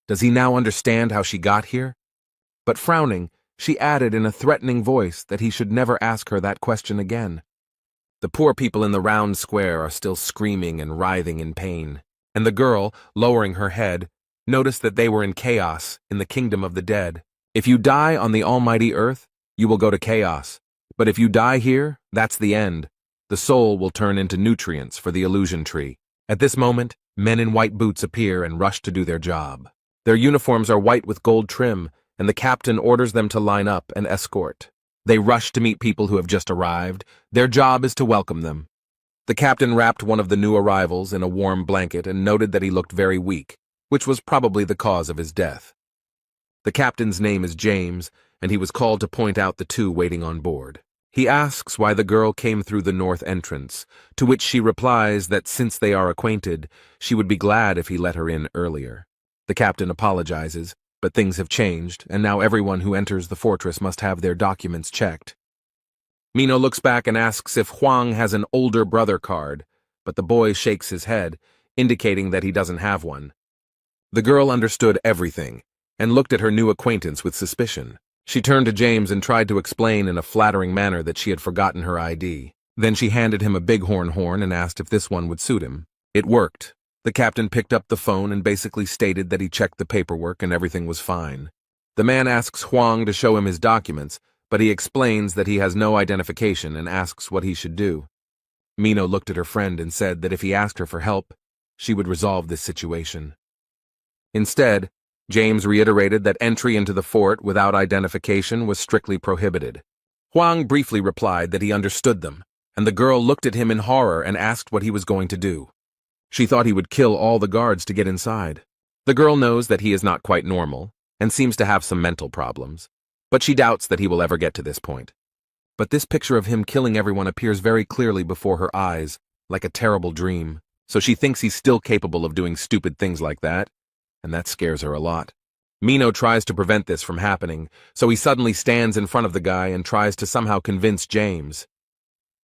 "Does he now understand how she got here?" But frowning, she added in a threatening voice that he should never ask her that question again. The poor people in the round square are still screaming and writhing in pain, and the girl, lowering her head, noticed that they were in chaos in the kingdom of the dead. If you die on the almighty earth, you will go to chaos. But if you die here, that's the end. The soul will turn into nutrients for the illusion tree. At this moment, men in white boots appear and rush to do their job. Their uniforms are white with gold trim, and the captain orders them to line up and escort. They rush to meet people who have just arrived. Their job is to welcome them. The captain wrapped one of the new arrivals in a warm blanket and noted that he looked very weak, which was probably the cause of his death. The captain's name is James, and he was called to point out the two waiting on board. He asks why the girl came through the north entrance, to which she replies that since they are acquainted, she would be glad if he let her in earlier. The captain apologizes, but things have changed, and now everyone who enters the fortress must have their documents checked. Mino looks back and asks if Huang has an older brother card, but the boy shakes his head, indicating that he doesn't have one. The girl understood everything, and looked at her new acquaintance with suspicion. She turned to James and tried to explain in a flattering manner that she had forgotten her ID. Then she handed him a bighorn horn and asked if this one would suit him. It worked. The captain picked up the phone and basically stated that he checked the paperwork and everything was fine. The man asks Huang to show him his documents, but he explains that he has no identification and asks what he should do. Mino looked at her friend and said that if he asked her for help, she would resolve this situation. Instead, James reiterated that entry into the fort without identification was strictly prohibited. Huang briefly replied that he understood them, and the girl looked at him in horror and asked what he was going to do. She thought he would kill all the guards to get inside. The girl knows that he is not quite normal, and seems to have some mental problems, but she doubts that he will ever get to this point. But this picture of him killing everyone appears very clearly before her eyes, like a terrible dream, so she thinks he's still capable of doing stupid things like that, and that scares her a lot. Mino tries to prevent this from happening, so he suddenly stands in front of the guy and tries to somehow convince James.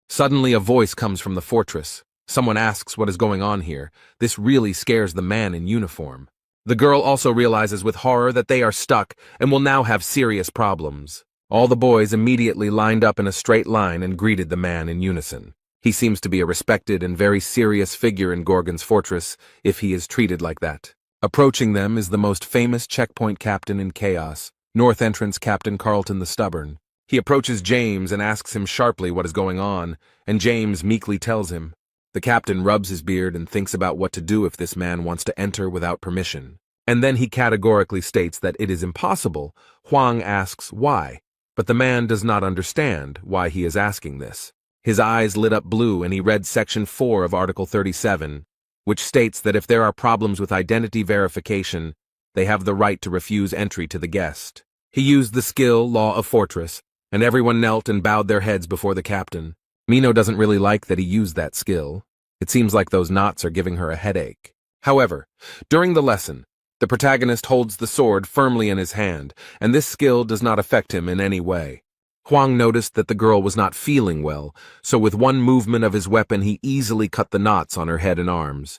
Suddenly a voice comes from the fortress. Someone asks what is going on here. This really scares the man in uniform. The girl also realizes with horror that they are stuck and will now have serious problems. All the boys immediately lined up in a straight line and greeted the man in unison. He seems to be a respected and very serious figure in Gorgon's fortress if he is treated like that. Approaching them is the most famous checkpoint captain in Chaos, North Entrance Captain Carlton the Stubborn. He approaches James and asks him sharply what is going on, and James meekly tells him. The captain rubs his beard and thinks about what to do if this man wants to enter without permission. And then he categorically states that it is impossible. Huang asks why, but the man does not understand why he is asking this. His eyes lit up blue and he read Section 4 of Article 37, which states that if there are problems with identity verification, they have the right to refuse entry to the guest. He used the skill Law of Fortress, and everyone knelt and bowed their heads before the captain. Mino doesn't really like that he used that skill. It seems like those knots are giving her a headache. However, during the lesson, the protagonist holds the sword firmly in his hand, and this skill does not affect him in any way. Huang noticed that the girl was not feeling well, so with one movement of his weapon he easily cut the knots on her head and arms.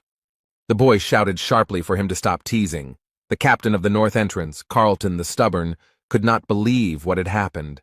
The boy shouted sharply for him to stop teasing. The captain of the North Entrance, Carlton the Stubborn, could not believe what had happened.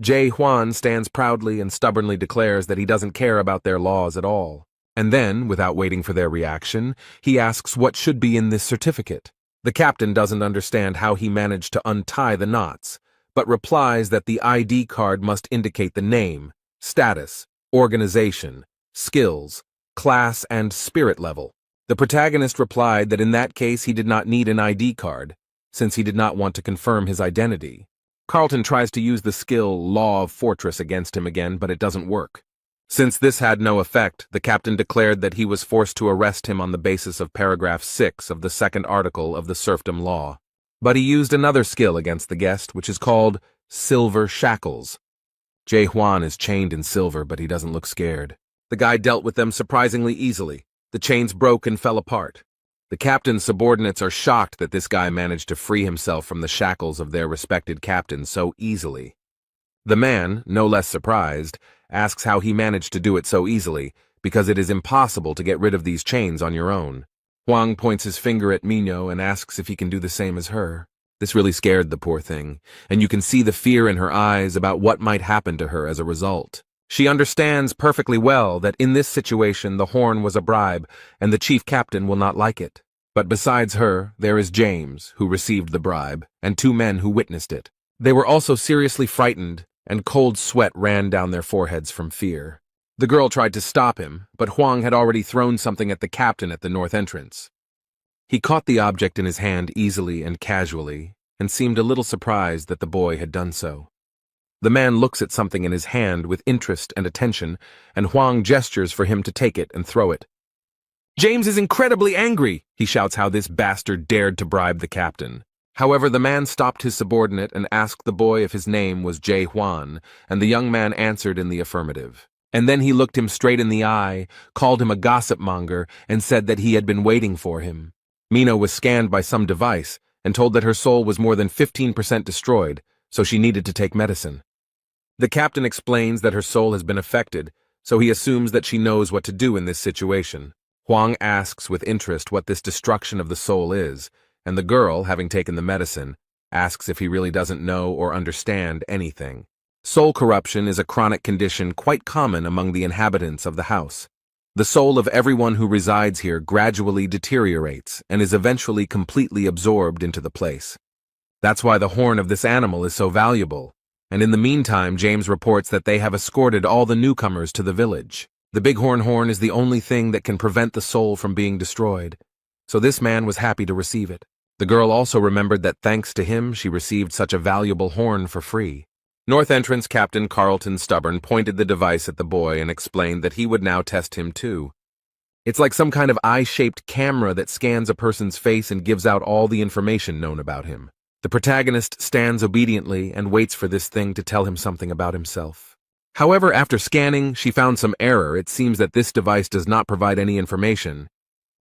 Jae Hwan stands proudly and stubbornly declares that he doesn't care about their laws at all. And then, without waiting for their reaction, he asks what should be in this certificate. The captain doesn't understand how he managed to untie the knots, but replies that the ID card must indicate the name, status, organization, skills, class, and spirit level. The protagonist replied that in that case he did not need an ID card, since he did not want to confirm his identity. Carlton tries to use the skill Law of Fortress against him again, but it doesn't work. Since this had no effect, the captain declared that he was forced to arrest him on the basis of paragraph 6 of the second article of the serfdom law. But he used another skill against the guest, which is called Silver Shackles. Jae Hwan is chained in silver, but he doesn't look scared. The guy dealt with them surprisingly easily. The chains broke and fell apart. The captain's subordinates are shocked that this guy managed to free himself from the shackles of their respected captain so easily. The man, no less surprised, asks how he managed to do it so easily, because it is impossible to get rid of these chains on your own. Hwang points his finger at Mino and asks if he can do the same as her. This really scared the poor thing, and you can see the fear in her eyes about what might happen to her as a result. She understands perfectly well that in this situation the horn was a bribe, and the chief captain will not like it. But besides her, there is James, who received the bribe, and 2 men who witnessed it. They were also seriously frightened, and cold sweat ran down their foreheads from fear. The girl tried to stop him, but Hwang had already thrown something at the captain at the north entrance. He caught the object in his hand easily and casually, and seemed a little surprised that the boy had done so. The man looks at something in his hand with interest and attention, and Hwang gestures for him to take it and throw it. James is incredibly angry, he shouts how this bastard dared to bribe the captain. However, the man stopped his subordinate and asked the boy if his name was Jae Hwan, and the young man answered in the affirmative. And then he looked him straight in the eye, called him a gossip monger, and said that he had been waiting for him. Mino was scanned by some device and told that her soul was more than 15% destroyed, so she needed to take medicine. The captain explains that her soul has been affected, so he assumes that she knows what to do in this situation. Hwang asks with interest what this destruction of the soul is, and the girl, having taken the medicine, asks if he really doesn't know or understand anything. Soul corruption is a chronic condition quite common among the inhabitants of the house. The soul of everyone who resides here gradually deteriorates and is eventually completely absorbed into the place. That's why the horn of this animal is so valuable, and in the meantime James reports that they have escorted all the newcomers to the village. The bighorn horn is the only thing that can prevent the soul from being destroyed, so this man was happy to receive it. The girl also remembered that thanks to him she received such a valuable horn for free. North Entrance Captain Carlton Stubborn pointed the device at the boy and explained that he would now test him too. It's like some kind of eye-shaped camera that scans a person's face and gives out all the information known about him. The protagonist stands obediently and waits for this thing to tell him something about himself. However, after scanning, she found some error. It seems that this device does not provide any information.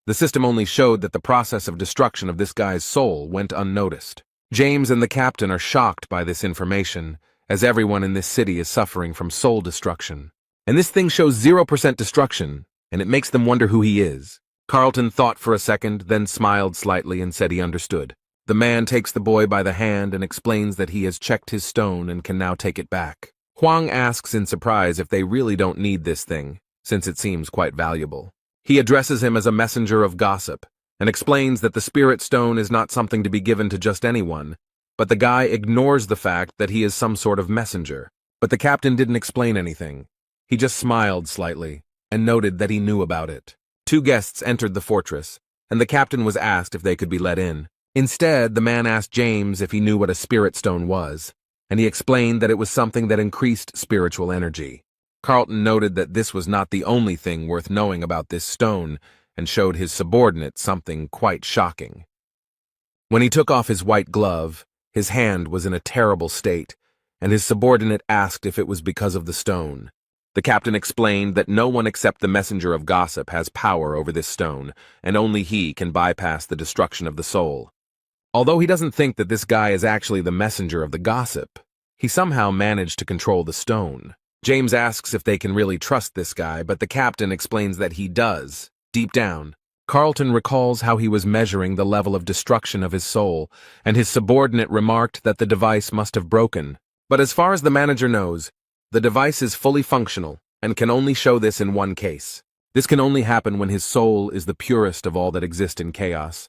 The system only showed that the process of destruction of this guy's soul went unnoticed. James and the captain are shocked by this information, as everyone in this city is suffering from soul destruction. And this thing shows 0% destruction, and it makes them wonder who he is. Carlton thought for a second, then smiled slightly and said he understood. The man takes the boy by the hand and explains that he has checked his stone and can now take it back. Hwang asks in surprise if they really don't need this thing, since it seems quite valuable. He addresses him as a messenger of gossip, and explains that the spirit stone is not something to be given to just anyone, but the guy ignores the fact that he is some sort of messenger. But the captain didn't explain anything. He just smiled slightly, and noted that he knew about it. 2 guests entered the fortress, and the captain was asked if they could be let in. Instead, the man asked James if he knew what a spirit stone was, and he explained that it was something that increased spiritual energy. Carlton noted that this was not the only thing worth knowing about this stone, and showed his subordinate something quite shocking. When he took off his white glove, his hand was in a terrible state, and his subordinate asked if it was because of the stone. The captain explained that no one except the messenger of gossip has power over this stone, and only he can bypass the destruction of the soul. Although he doesn't think that this guy is actually the messenger of the gossip, he somehow managed to control the stone. James asks if they can really trust this guy, but the captain explains that he does, deep down. Carlton recalls how he was measuring the level of destruction of his soul, and his subordinate remarked that the device must have broken. But as far as the manager knows, the device is fully functional, and can only show this in one case. This can only happen when his soul is the purest of all that exist in chaos.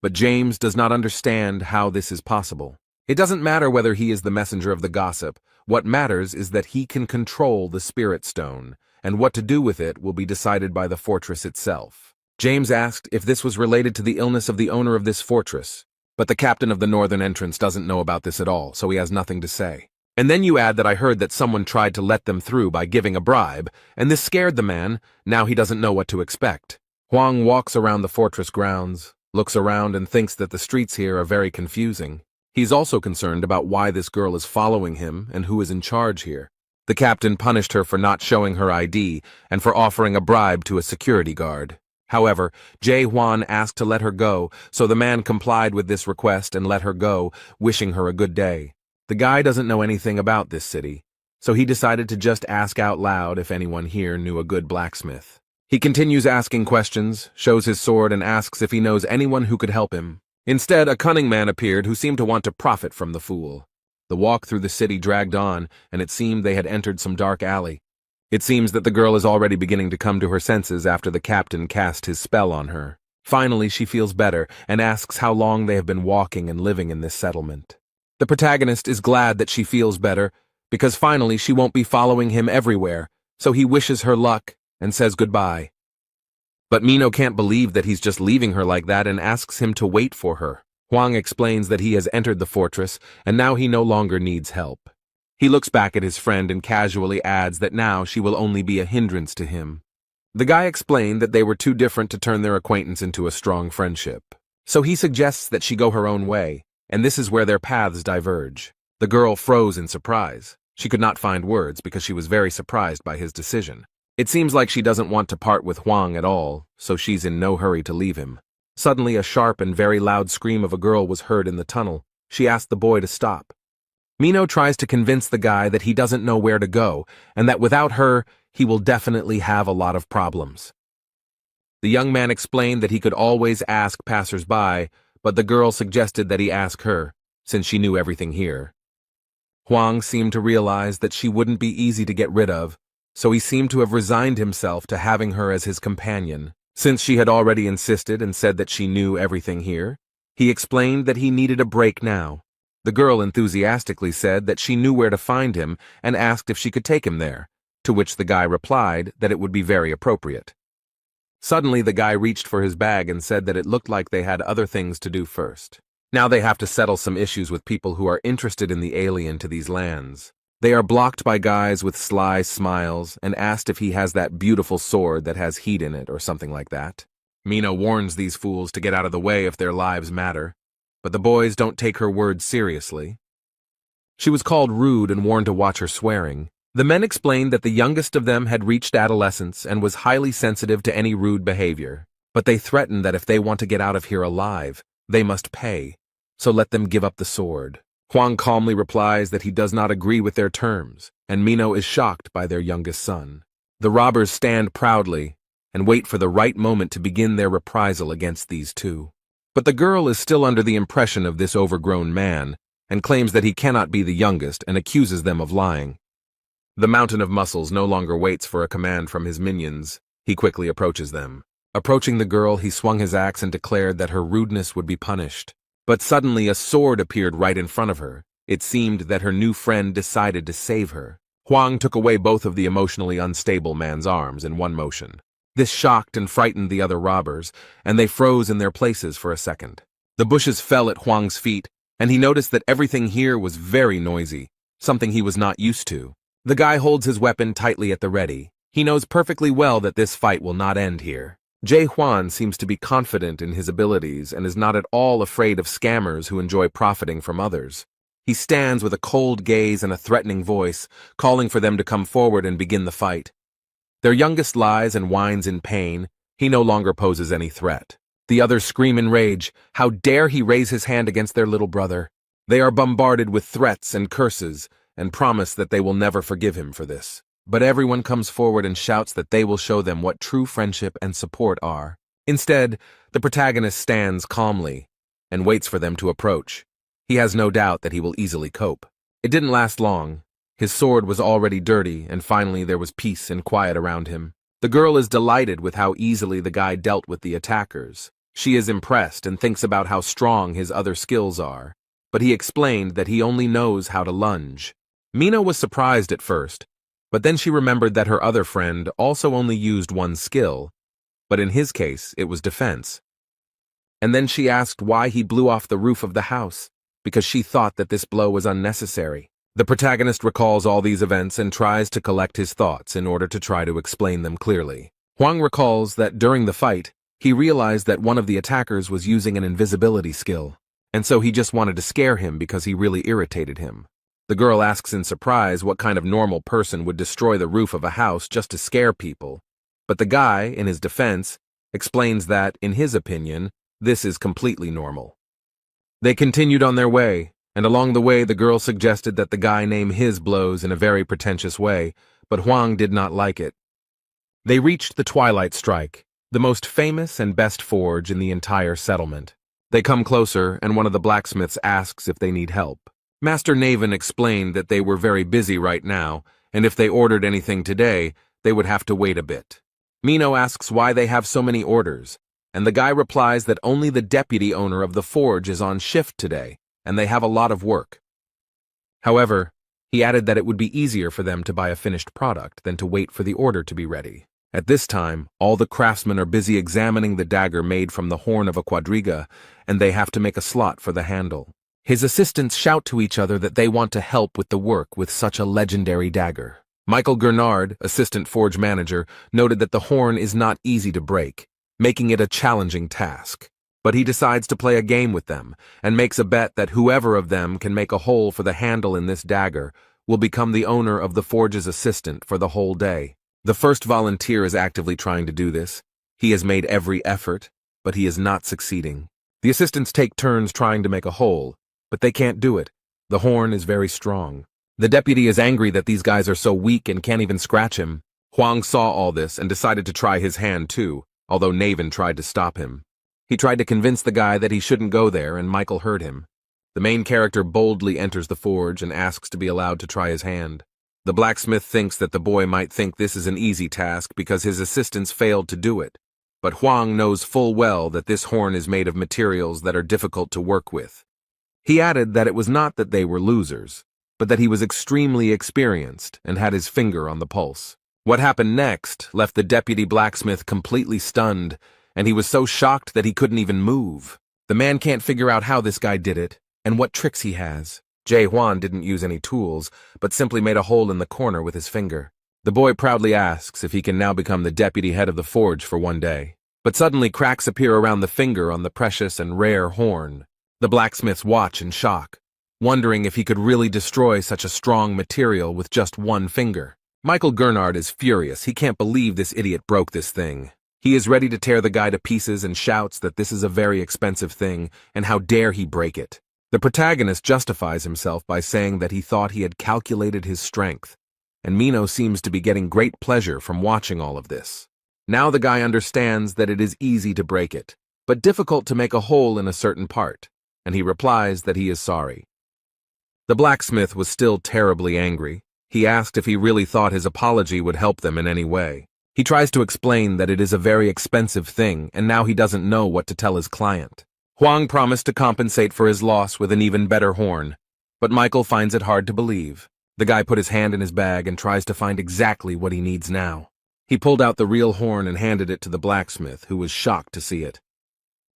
But James does not understand how this is possible. It doesn't matter whether he is the messenger of the gossip. What matters is that he can control the spirit stone, and what to do with it will be decided by the fortress itself. James asked if this was related to the illness of the owner of this fortress, but the captain of the northern entrance doesn't know about this at all, so he has nothing to say. And then you add that I heard that someone tried to let them through by giving a bribe, and this scared the man. Now he doesn't know what to expect. Huang walks around the fortress grounds, looks around and thinks that the streets here are very confusing. He's also concerned about why this girl is following him and who is in charge here. The captain punished her for not showing her ID and for offering a bribe to a security guard. However, Jae Hwan asked to let her go, so the man complied with this request and let her go, wishing her a good day. The guy doesn't know anything about this city, so he decided to just ask out loud if anyone here knew a good blacksmith. He continues asking questions, shows his sword, and asks if he knows anyone who could help him. Instead, a cunning man appeared who seemed to want to profit from the fool. The walk through the city dragged on, and it seemed they had entered some dark alley. It seems that the girl is already beginning to come to her senses after the captain cast his spell on her. Finally, she feels better and asks how long they have been walking and living in this settlement. The protagonist is glad that she feels better, because finally she won't be following him everywhere, so he wishes her luck and says goodbye. But Mino can't believe that he's just leaving her like that and asks him to wait for her. Huang explains that he has entered the fortress and now he no longer needs help. He looks back at his friend and casually adds that now she will only be a hindrance to him. The guy explained that they were too different to turn their acquaintance into a strong friendship. So he suggests that she go her own way, and this is where their paths diverge. The girl froze in surprise. She could not find words because she was very surprised by his decision. It seems like she doesn't want to part with Huang at all, so she's in no hurry to leave him. Suddenly, a sharp and very loud scream of a girl was heard in the tunnel. She asked the boy to stop. Mino tries to convince the guy that he doesn't know where to go, and that without her, he will definitely have a lot of problems. The young man explained that he could always ask passers-by, but the girl suggested that he ask her, since she knew everything here. Huang seemed to realize that she wouldn't be easy to get rid of, so he seemed to have resigned himself to having her as his companion. Since she had already insisted and said that she knew everything here, he explained that he needed a break now. The girl enthusiastically said that she knew where to find him and asked if she could take him there, to which the guy replied that it would be very appropriate. Suddenly, the guy reached for his bag and said that it looked like they had other things to do first. Now they have to settle some issues with people who are interested in the alien to these lands. They are blocked by guys with sly smiles and asked if he has that beautiful sword that has heat in it or something like that. Mino warns these fools to get out of the way if their lives matter, but the boys don't take her words seriously. She was called rude and warned to watch her swearing. The men explained that the youngest of them had reached adolescence and was highly sensitive to any rude behavior, but they threatened that if they want to get out of here alive, they must pay, so let them give up the sword. Huang calmly replies that he does not agree with their terms, and Mino is shocked by their youngest son. The robbers stand proudly and wait for the right moment to begin their reprisal against these two. But the girl is still under the impression of this overgrown man and claims that he cannot be the youngest and accuses them of lying. The Mountain of Muscles no longer waits for a command from his minions. He quickly approaches them. Approaching the girl, he swung his axe and declared that her rudeness would be punished. But suddenly a sword appeared right in front of her. It seemed that her new friend decided to save her. Huang took away both of the emotionally unstable man's arms in one motion. This shocked and frightened the other robbers, and they froze in their places for a second. The bushes fell at Huang's feet, and he noticed that everything here was very noisy, something he was not used to. The guy holds his weapon tightly at the ready. He knows perfectly well that this fight will not end here. Jae Hwan seems to be confident in his abilities and is not at all afraid of scammers who enjoy profiting from others. He stands with a cold gaze and a threatening voice, calling for them to come forward and begin the fight. Their youngest lies and whines in pain. He no longer poses any threat. The others scream in rage. How dare he raise his hand against their little brother? They are bombarded with threats and curses and promise that they will never forgive him for this. But everyone comes forward and shouts that they will show them what true friendship and support are. Instead, the protagonist stands calmly and waits for them to approach. He has no doubt that he will easily cope. It didn't last long. His sword was already dirty, and finally there was peace and quiet around him. The girl is delighted with how easily the guy dealt with the attackers. She is impressed and thinks about how strong his other skills are. but he explained that he only knows how to lunge. Mino was surprised at first, but then she remembered that her other friend also only used one skill, but in his case, it was defense. And then she asked why he blew off the roof of the house, because she thought that this blow was unnecessary. The protagonist recalls all these events and tries to collect his thoughts in order to try to explain them clearly. Hwang recalls that during the fight, he realized that one of the attackers was using an invisibility skill, and so he just wanted to scare him because he really irritated him. The girl asks in surprise what kind of normal person would destroy the roof of a house just to scare people, but the guy, in his defense, explains that, in his opinion, this is completely normal. They continued on their way, and along the way the girl suggested that the guy name his blows in a very pretentious way, but Hwang did not like it. They reached the Twilight Strike, the most famous and best forge in the entire settlement. They come closer, and one of the blacksmiths asks if they need help. Master Naven explained that they were very busy right now, and if they ordered anything today, they would have to wait a bit. Mino asks why they have so many orders, and the guy replies that only the deputy owner of the forge is on shift today, and they have a lot of work. However, he added that it would be easier for them to buy a finished product than to wait for the order to be ready. At this time, all the craftsmen are busy examining the dagger made from the horn of a quadriga, and they have to make a slot for the handle. His assistants shout to each other that they want to help with the work with such a legendary dagger. Michael Gernard, assistant forge manager, noted that the horn is not easy to break, making it a challenging task. But he decides to play a game with them, and makes a bet that whoever of them can make a hole for the handle in this dagger will become the owner of the forge's assistant for the whole day. The first volunteer is actively trying to do this. He has made every effort, but he is not succeeding. The assistants take turns trying to make a hole, but they can't do it. The horn is very strong. The deputy is angry that these guys are so weak and can't even scratch him. Hwang saw all this and decided to try his hand too, although Naven tried to stop him. He tried to convince the guy that he shouldn't go there, and Michael heard him. The main character boldly enters the forge and asks to be allowed to try his hand. The blacksmith thinks that the boy might think this is an easy task because his assistants failed to do it, but Hwang knows full well that this horn is made of materials that are difficult to work with. He added that it was not that they were losers, but that he was extremely experienced and had his finger on the pulse. What happened next left the deputy blacksmith completely stunned, and he was so shocked that he couldn't even move. The man can't figure out how this guy did it and what tricks he has. Jae Hwan didn't use any tools, but simply made a hole in the corner with his finger. The boy proudly asks if he can now become the deputy head of the forge for one day. But suddenly cracks appear around the finger on the precious and rare horn. The blacksmiths watch in shock, wondering if he could really destroy such a strong material with just one finger. Michael Gernard is furious. He can't believe this idiot broke this thing. He is ready to tear the guy to pieces and shouts that this is a very expensive thing, and how dare he break it. The protagonist justifies himself by saying that he thought he had calculated his strength, and Mino seems to be getting great pleasure from watching all of this. Now the guy understands that it is easy to break it, but difficult to make a hole in a certain part, and he replies that he is sorry. The blacksmith was still terribly angry. He asked if he really thought his apology would help them in any way. He tries to explain that it is a very expensive thing, and now he doesn't know what to tell his client. Hwang promised to compensate for his loss with an even better horn, but Michael finds it hard to believe. The guy put his hand in his bag and tries to find exactly what he needs now. He pulled out the real horn and handed it to the blacksmith, who was shocked to see it.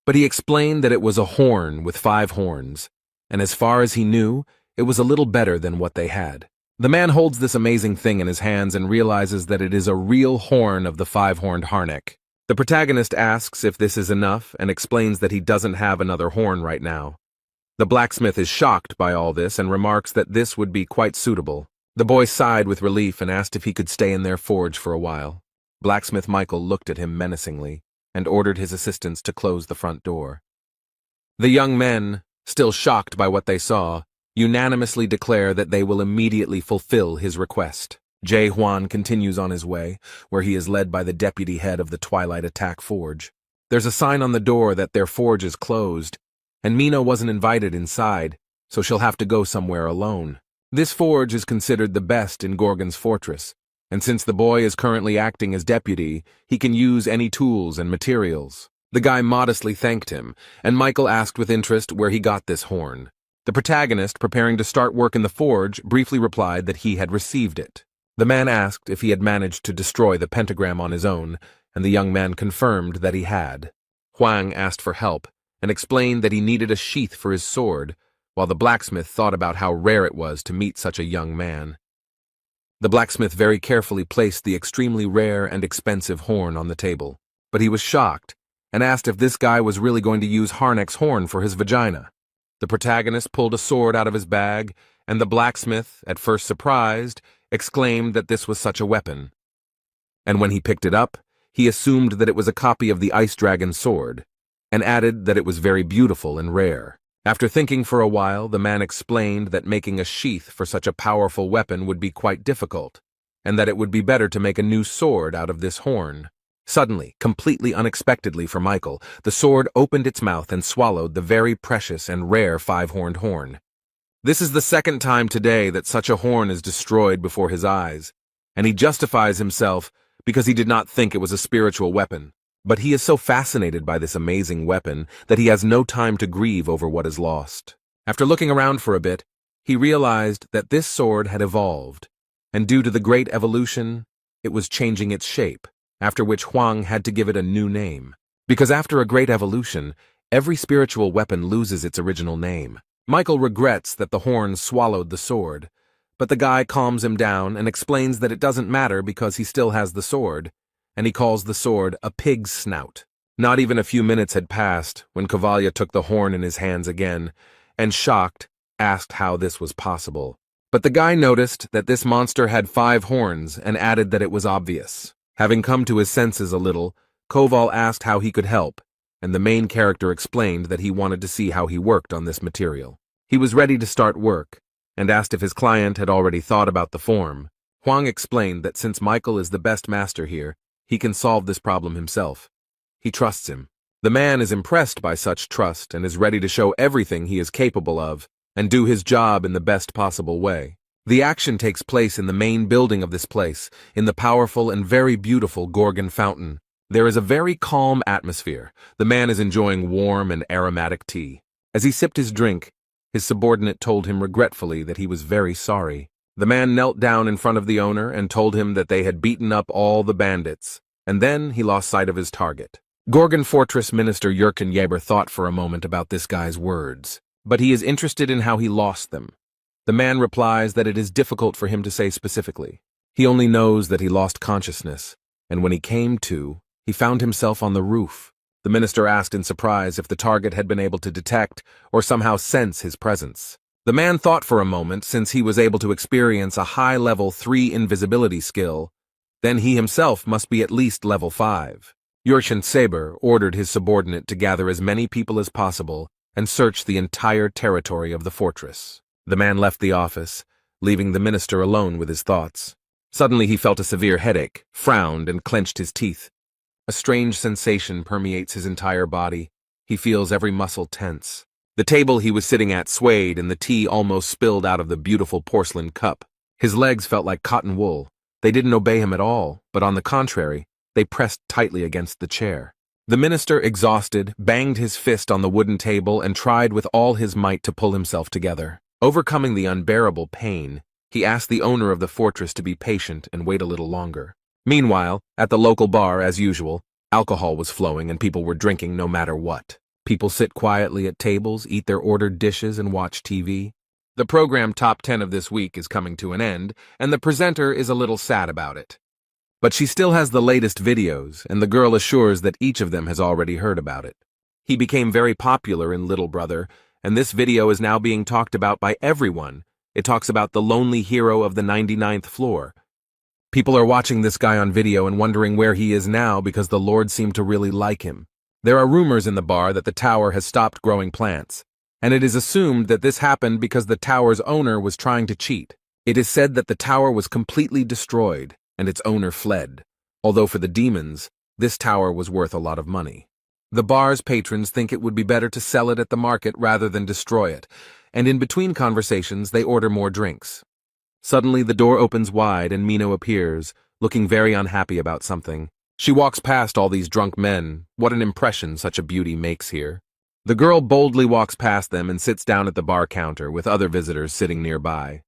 But he explained that it was a horn with 5 horns, and as far as he knew, it was a little better than what they had. The man holds this amazing thing in his hands and realizes that it is a real horn of the 5-horned Harnack. The protagonist asks if this is enough and explains that he doesn't have another horn right now. The blacksmith is shocked by all this and remarks that this would be quite suitable. The boy sighed with relief and asked if he could stay in their forge for a while. Blacksmith Michael looked at him menacingly and ordered his assistants to close the front door. The young men, still shocked by what they saw, unanimously declare that they will immediately fulfill his request. Jae Hwan continues on his way, where he is led by the deputy head of the Twilight Attack Forge. There's a sign on the door that their forge is closed, and Mino wasn't invited inside, so she'll have to go somewhere alone. This forge is considered the best in Gorgon's fortress, and since the boy is currently acting as deputy, he can use any tools and materials. The guy modestly thanked him, and Michael asked with interest where he got this horn. The protagonist, preparing to start work in the forge, briefly replied that he had received it. The man asked if he had managed to destroy the pentagram on his own, and the young man confirmed that he had. Huang asked for help, and explained that he needed a sheath for his sword, while the blacksmith thought about how rare it was to meet such a young man. The blacksmith very carefully placed the extremely rare and expensive horn on the table, but he was shocked, and asked if this guy was really going to use Harnack's horn for his vagina. The protagonist pulled a sword out of his bag, and the blacksmith, at first surprised, exclaimed that this was such a weapon. And when he picked it up, he assumed that it was a copy of the Ice Dragon's sword, and added that it was very beautiful and rare. After thinking for a while, the man explained that making a sheath for such a powerful weapon would be quite difficult, and that it would be better to make a new sword out of this horn. Suddenly, completely unexpectedly for Michael, the sword opened its mouth and swallowed the very precious and rare five-horned horn. This is the second time today that such a horn is destroyed before his eyes, and he justifies himself because he did not think it was a spiritual weapon. But he is so fascinated by this amazing weapon that he has no time to grieve over what is lost. After looking around for a bit, he realized that this sword had evolved, and due to the great evolution, it was changing its shape, after which Huang had to give it a new name. Because after a great evolution, every spiritual weapon loses its original name. Michael regrets that the horn swallowed the sword, but the guy calms him down and explains that it doesn't matter because he still has the sword, and he calls the sword a pig's snout. Not even a few minutes had passed when Cavalia took the horn in his hands again, and shocked, asked how this was possible. But the guy noticed that this monster had 5 horns and added that it was obvious. Having come to his senses a little, Koval asked how he could help, and the main character explained that he wanted to see how he worked on this material. He was ready to start work, and asked if his client had already thought about the form. Huang explained that since Michael is the best master here, he can solve this problem himself. He trusts him. The man is impressed by such trust and is ready to show everything he is capable of and do his job in the best possible way. The action takes place in the main building of this place, in the powerful and very beautiful Gorgon Fountain. There is a very calm atmosphere. The man is enjoying warm and aromatic tea. As he sipped his drink, his subordinate told him regretfully that he was very sorry. The man knelt down in front of the owner and told him that they had beaten up all the bandits, and then he lost sight of his target. Gorgon Fortress Minister Jurken Yeber thought for a moment about this guy's words, but he is interested in how he lost them. The man replies that it is difficult for him to say specifically. He only knows that he lost consciousness, and when he came to, he found himself on the roof. The minister asked in surprise if the target had been able to detect or somehow sense his presence. The man thought for a moment, since he was able to experience a high-level 3 invisibility skill, then he himself must be at least level 5. Jurchen Saber ordered his subordinate to gather as many people as possible and search the entire territory of the fortress. The man left the office, leaving the minister alone with his thoughts. Suddenly he felt a severe headache, frowned, and clenched his teeth. A strange sensation permeates his entire body. He feels every muscle tense. The table he was sitting at swayed and the tea almost spilled out of the beautiful porcelain cup. His legs felt like cotton wool. They didn't obey him at all, but on the contrary, they pressed tightly against the chair. The minister, exhausted, banged his fist on the wooden table and tried with all his might to pull himself together. Overcoming the unbearable pain, he asked the owner of the fortress to be patient and wait a little longer. Meanwhile, at the local bar, as usual, alcohol was flowing and people were drinking no matter what. People sit quietly at tables, eat their ordered dishes, and watch TV. The program Top 10 of this week is coming to an end, and the presenter is a little sad about it. But she still has the latest videos, and the girl assures that each of them has already heard about it. He became very popular in Little Brother, and this video is now being talked about by everyone. It talks about the lonely hero of the 99th floor. People are watching this guy on video and wondering where he is now because the Lord seemed to really like him. There are rumors in the bar that the tower has stopped growing plants, and it is assumed that this happened because the tower's owner was trying to cheat. It is said that the tower was completely destroyed, and its owner fled, although for the demons, this tower was worth a lot of money. The bar's patrons think it would be better to sell it at the market rather than destroy it, and in between conversations they order more drinks. Suddenly the door opens wide and Mino appears, looking very unhappy about something. She walks past all these drunk men. What an impression such a beauty makes here. The girl boldly walks past them and sits down at the bar counter with other visitors sitting nearby.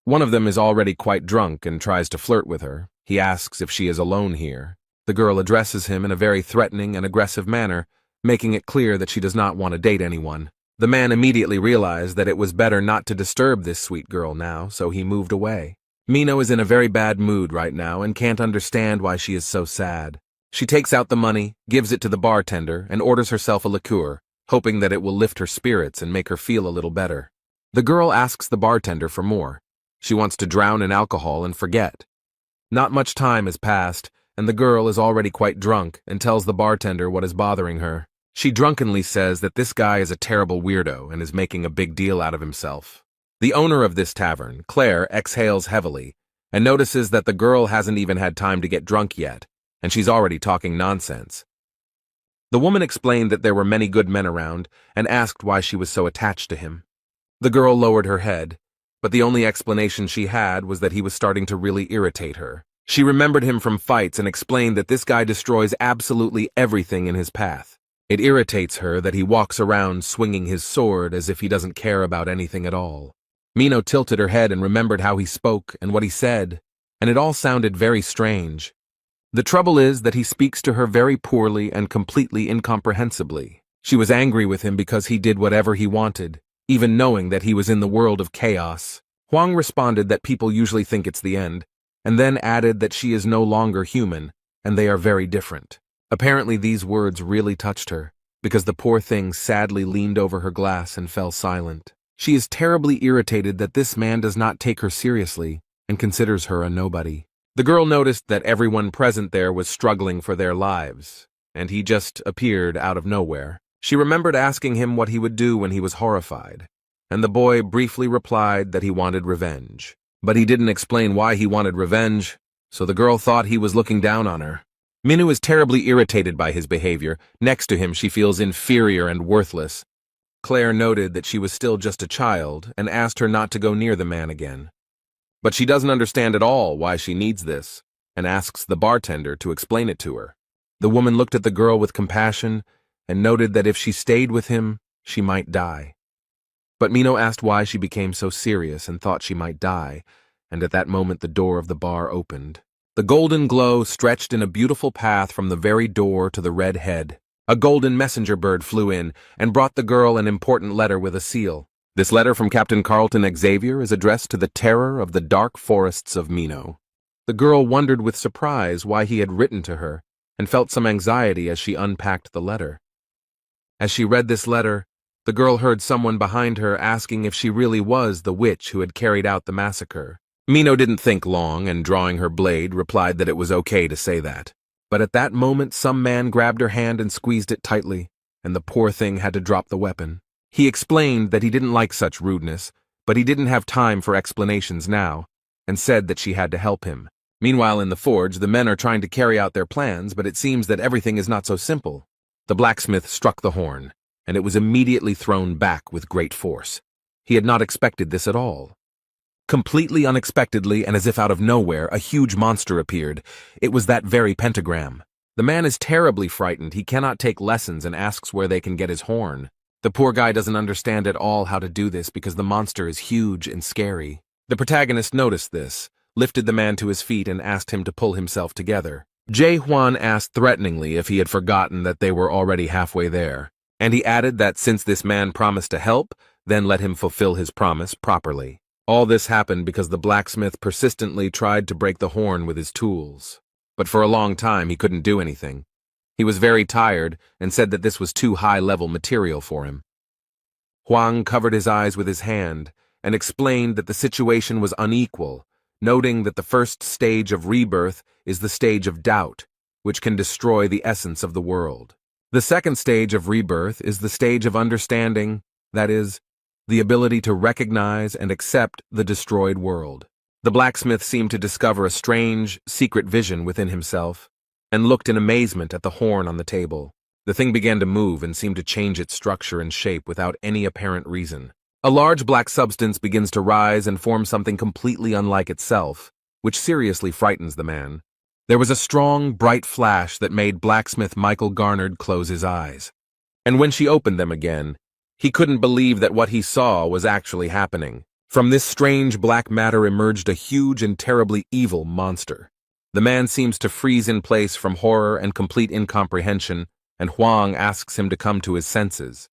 One of them is already quite drunk and tries to flirt with her. He asks if she is alone here. The girl addresses him in a very threatening and aggressive manner, making it clear that she does not want to date anyone. The man immediately realized that it was better not to disturb this sweet girl now, so he moved away. Mino is in a very bad mood right now and can't understand why she is so sad. She takes out the money, gives it to the bartender, and orders herself a liqueur, hoping that it will lift her spirits and make her feel a little better. The girl asks the bartender for more. She wants to drown in alcohol and forget. Not much time has passed, and the girl is already quite drunk and tells the bartender what is bothering her. She drunkenly says that this guy is a terrible weirdo and is making a big deal out of himself. The owner of this tavern, Claire, exhales heavily and notices that the girl hasn't even had time to get drunk yet, and she's already talking nonsense. The woman explained that there were many good men around and asked why she was so attached to him. The girl lowered her head, but the only explanation she had was that he was starting to really irritate her. She remembered him from fights and explained that this guy destroys absolutely everything in his path. It irritates her that he walks around swinging his sword as if he doesn't care about anything at all. Mino tilted her head and remembered how he spoke and what he said, and it all sounded very strange. The trouble is that he speaks to her very poorly and completely incomprehensibly. She was angry with him because he did whatever he wanted, even knowing that he was in the world of chaos. Huang responded that people usually think it's the end, and then added that she is no longer human, and they are very different. Apparently these words really touched her, because the poor thing sadly leaned over her glass and fell silent. She is terribly irritated that this man does not take her seriously and considers her a nobody. The girl noticed that everyone present there was struggling for their lives, and he just appeared out of nowhere. She remembered asking him what he would do when he was horrified, and the boy briefly replied that he wanted revenge. But he didn't explain why he wanted revenge, so the girl thought he was looking down on her. Mino is terribly irritated by his behavior. Next to him, she feels inferior and worthless. Claire noted that she was still just a child and asked her not to go near the man again. But she doesn't understand at all why she needs this, and asks the bartender to explain it to her. The woman looked at the girl with compassion and noted that if she stayed with him, she might die. But Mino asked why she became so serious and thought she might die, and at that moment the door of the bar opened. The golden glow stretched in a beautiful path from the very door to the red head. A golden messenger bird flew in and brought the girl an important letter with a seal. This letter from Captain Carlton Xavier is addressed to the terror of the dark forests of Mino. The girl wondered with surprise why he had written to her, and felt some anxiety as she unpacked the letter. As she read this letter, the girl heard someone behind her asking if she really was the witch who had carried out the massacre. Mino didn't think long, and drawing her blade, replied that it was okay to say that. But at that moment some man grabbed her hand and squeezed it tightly, and the poor thing had to drop the weapon. He explained that he didn't like such rudeness, but he didn't have time for explanations now, and said that she had to help him. Meanwhile in the forge, the men are trying to carry out their plans, but it seems that everything is not so simple. The blacksmith struck the horn, and it was immediately thrown back with great force. He had not expected this at all. Completely unexpectedly and as if out of nowhere, a huge monster appeared. It was that very pentagram. The man is terribly frightened. He cannot take lessons and asks where they can get his horn. The poor guy doesn't understand at all how to do this because the monster is huge and scary. The protagonist noticed this, lifted the man to his feet and asked him to pull himself together. Jae Hwan asked threateningly if he had forgotten that they were already halfway there, and he added that since this man promised to help, then let him fulfill his promise properly. All this happened because the blacksmith persistently tried to break the horn with his tools. But for a long time he couldn't do anything. He was very tired and said that this was too high-level material for him. Huang covered his eyes with his hand and explained that the situation was unequal, noting that the first stage of rebirth is the stage of doubt, which can destroy the essence of the world. The second stage of rebirth is the stage of understanding, that is, the ability to recognize and accept the destroyed world. The blacksmith seemed to discover a strange, secret vision within himself, and looked in amazement at the horn on the table. The thing began to move and seemed to change its structure and shape without any apparent reason. A large black substance begins to rise and form something completely unlike itself, which seriously frightens the man. There was a strong, bright flash that made blacksmith Michael Garnard close his eyes. And when she opened them again, he couldn't believe that what he saw was actually happening. From this strange black matter emerged a huge and terribly evil monster. The man seems to freeze in place from horror and complete incomprehension, and Huang asks him to come to his senses.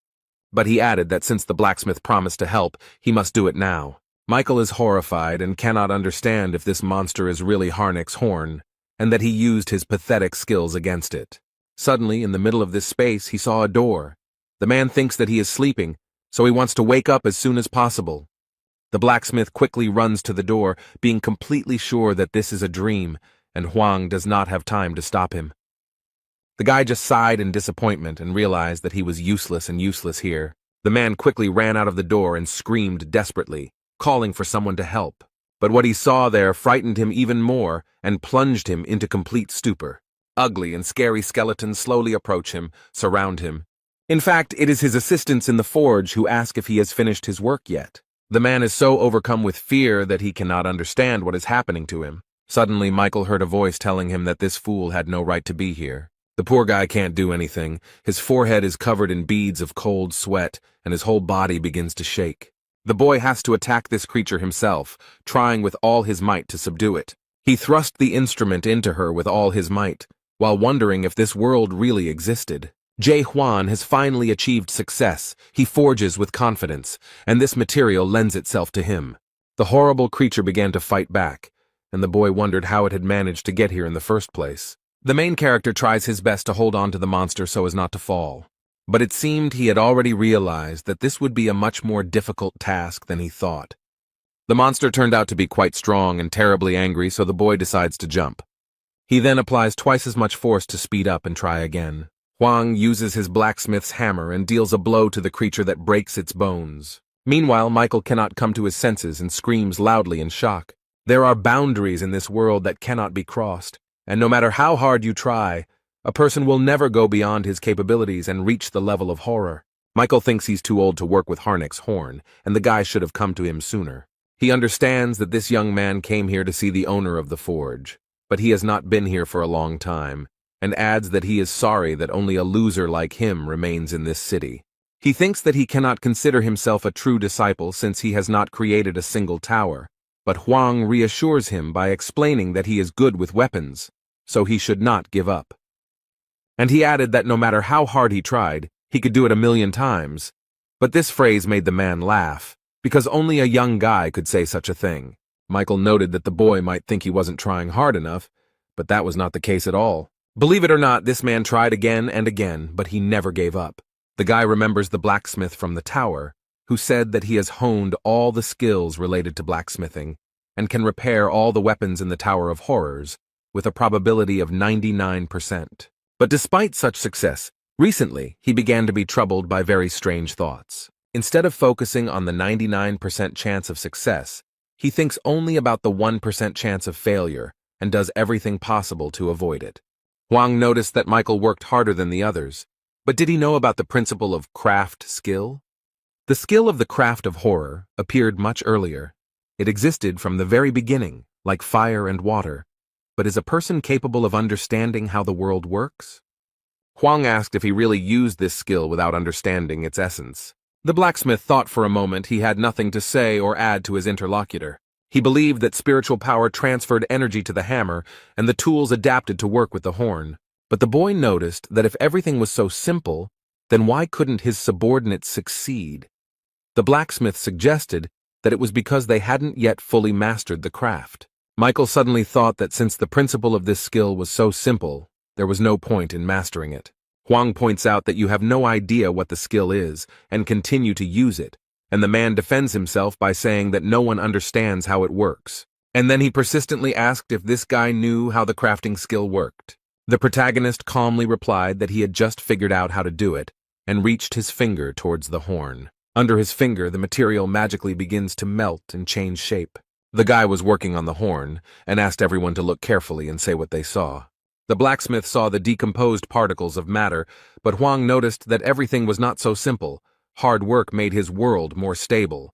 But he added that since the blacksmith promised to help, he must do it now. Michael is horrified and cannot understand if this monster is really Harnick's horn, and that he used his pathetic skills against it. Suddenly, in the middle of this space, he saw a door. The man thinks that he is sleeping, so he wants to wake up as soon as possible. The blacksmith quickly runs to the door, being completely sure that this is a dream, and Huang does not have time to stop him. The guy just sighed in disappointment and realized that he was useless here. The man quickly ran out of the door and screamed desperately, calling for someone to help. But what he saw there frightened him even more and plunged him into complete stupor. Ugly and scary skeletons slowly approach him, surround him. In fact, it is his assistants in the forge who ask if he has finished his work yet. The man is so overcome with fear that he cannot understand what is happening to him. Suddenly, Michael heard a voice telling him that this fool had no right to be here. The poor guy can't do anything. His forehead is covered in beads of cold sweat, and his whole body begins to shake. The boy has to attack this creature himself, trying with all his might to subdue it. He thrust the instrument into her with all his might, while wondering if this world really existed. Jay Huan has finally achieved success. He forges with confidence, and this material lends itself to him. The horrible creature began to fight back, and the boy wondered how it had managed to get here in the first place. The main character tries his best to hold on to the monster so as not to fall, but it seemed he had already realized that this would be a much more difficult task than he thought. The monster turned out to be quite strong and terribly angry, so the boy decides to jump. He then applies twice as much force to speed up and try again. Huang uses his blacksmith's hammer and deals a blow to the creature that breaks its bones. Meanwhile, Michael cannot come to his senses and screams loudly in shock. There are boundaries in this world that cannot be crossed, and no matter how hard you try, a person will never go beyond his capabilities and reach the level of horror. Michael thinks he's too old to work with Harnick's horn, and the guy should have come to him sooner. He understands that this young man came here to see the owner of the forge, but he has not been here for a long time, and adds that he is sorry that only a loser like him remains in this city. He thinks that he cannot consider himself a true disciple since he has not created a single tower, but Huang reassures him by explaining that he is good with weapons, so he should not give up. And he added that no matter how hard he tried, he could do it 1,000,000 times. But this phrase made the man laugh, because only a young guy could say such a thing. Michael noted that the boy might think he wasn't trying hard enough, but that was not the case at all. Believe it or not, this man tried again and again, but he never gave up. The guy remembers the blacksmith from the tower, who said that he has honed all the skills related to blacksmithing, and can repair all the weapons in the Tower of Horrors, with a probability of 99%. But despite such success, recently he began to be troubled by very strange thoughts. Instead of focusing on the 99% chance of success, he thinks only about the 1% chance of failure and does everything possible to avoid it. Huang noticed that Michael worked harder than the others, but did he know about the principle of craft skill? The skill of the craft of horror appeared much earlier. It existed from the very beginning, like fire and water, but is a person capable of understanding how the world works? Huang asked if he really used this skill without understanding its essence. The blacksmith thought for a moment he had nothing to say or add to his interlocutor. He believed that spiritual power transferred energy to the hammer and the tools adapted to work with the horn. But the boy noticed that if everything was so simple, then why couldn't his subordinates succeed? The blacksmith suggested that it was because they hadn't yet fully mastered the craft. Michael suddenly thought that since the principle of this skill was so simple, there was no point in mastering it. Huang points out that you have no idea what the skill is and continue to use it, and the man defends himself by saying that no one understands how it works. And then he persistently asked if this guy knew how the crafting skill worked. The protagonist calmly replied that he had just figured out how to do it, and reached his finger towards the horn. Under his finger, the material magically begins to melt and change shape. The guy was working on the horn, and asked everyone to look carefully and say what they saw. The blacksmith saw the decomposed particles of matter, but Huang noticed that everything was not so simple. Hard work made his world more stable.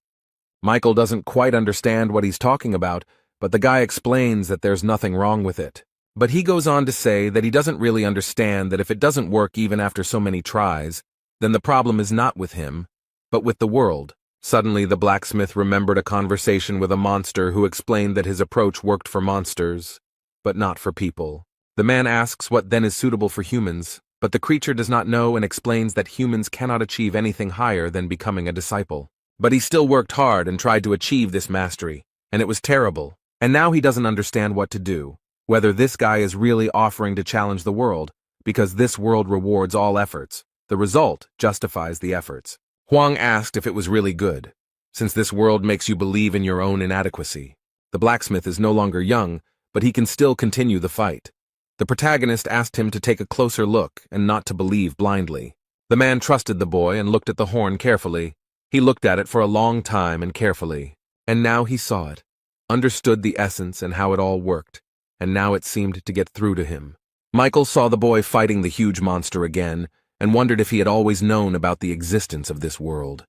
Michael doesn't quite understand what he's talking about, but the guy explains that there's nothing wrong with it. But he goes on to say that he doesn't really understand that if it doesn't work even after so many tries, then the problem is not with him, but with the world. Suddenly, the blacksmith remembered a conversation with a monster who explained that his approach worked for monsters, but not for people. The man asks what then is suitable for humans, but the creature does not know and explains that humans cannot achieve anything higher than becoming a disciple. But he still worked hard and tried to achieve this mastery, and it was terrible. And now he doesn't understand what to do, whether this guy is really offering to challenge the world, because this world rewards all efforts. The result justifies the efforts. Huang asked if it was really good, since this world makes you believe in your own inadequacy. The blacksmith is no longer young, but he can still continue the fight. The protagonist asked him to take a closer look and not to believe blindly. The man trusted the boy and looked at the horn carefully. He looked at it for a long time and carefully, and now he saw it, understood the essence and how it all worked, and now it seemed to get through to him. Michael saw the boy fighting the huge monster again, and wondered if he had always known about the existence of this world.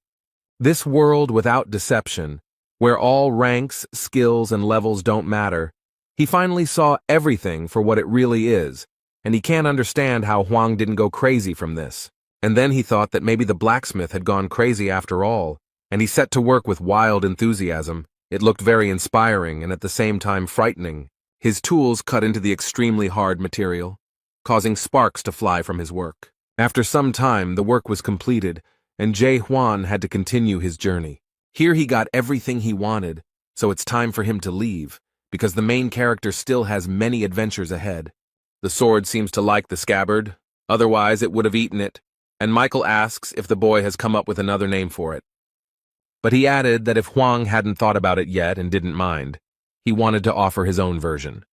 This world without deception, where all ranks, skills, and levels don't matter. He finally saw everything for what it really is, and he can't understand how Huang didn't go crazy from this. And then he thought that maybe the blacksmith had gone crazy after all, and he set to work with wild enthusiasm. It looked very inspiring and at the same time frightening. His tools cut into the extremely hard material, causing sparks to fly from his work. After some time, the work was completed, and Jae Hwan had to continue his journey. Here he got everything he wanted, so it's time for him to leave, because the main character still has many adventures ahead. The sword seems to like the scabbard, otherwise it would have eaten it, and Michael asks if the boy has come up with another name for it. But he added that if Huang hadn't thought about it yet and didn't mind, he wanted to offer his own version.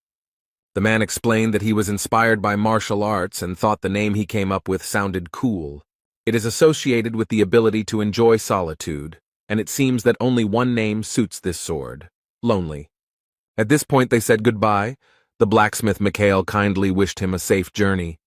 The man explained that he was inspired by martial arts and thought the name he came up with sounded cool. It is associated with the ability to enjoy solitude, and it seems that only one name suits this sword: Lonely. At this point they said goodbye. The blacksmith Mikhail kindly wished him a safe journey.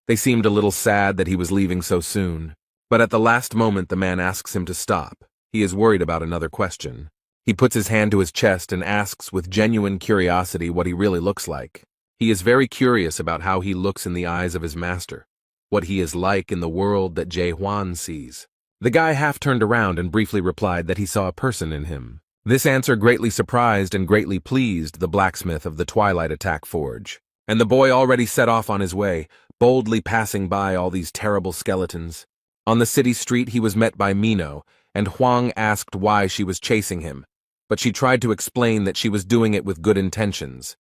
They seemed a little sad that he was leaving so soon. But at the last moment the man asks him to stop. He is worried about another question. He puts his hand to his chest and asks with genuine curiosity what he really looks like. He is very curious about how he looks in the eyes of his master, what he is like in the world that Jae Hwan sees. The guy half turned around and briefly replied that he saw a person in him. This answer greatly surprised and greatly pleased the blacksmith of the Twilight Attack Forge, and the boy already set off on his way, boldly passing by all these terrible skeletons. On the city street he was met by Mino, and Huang asked why she was chasing him, but she tried to explain that she was doing it with good intentions.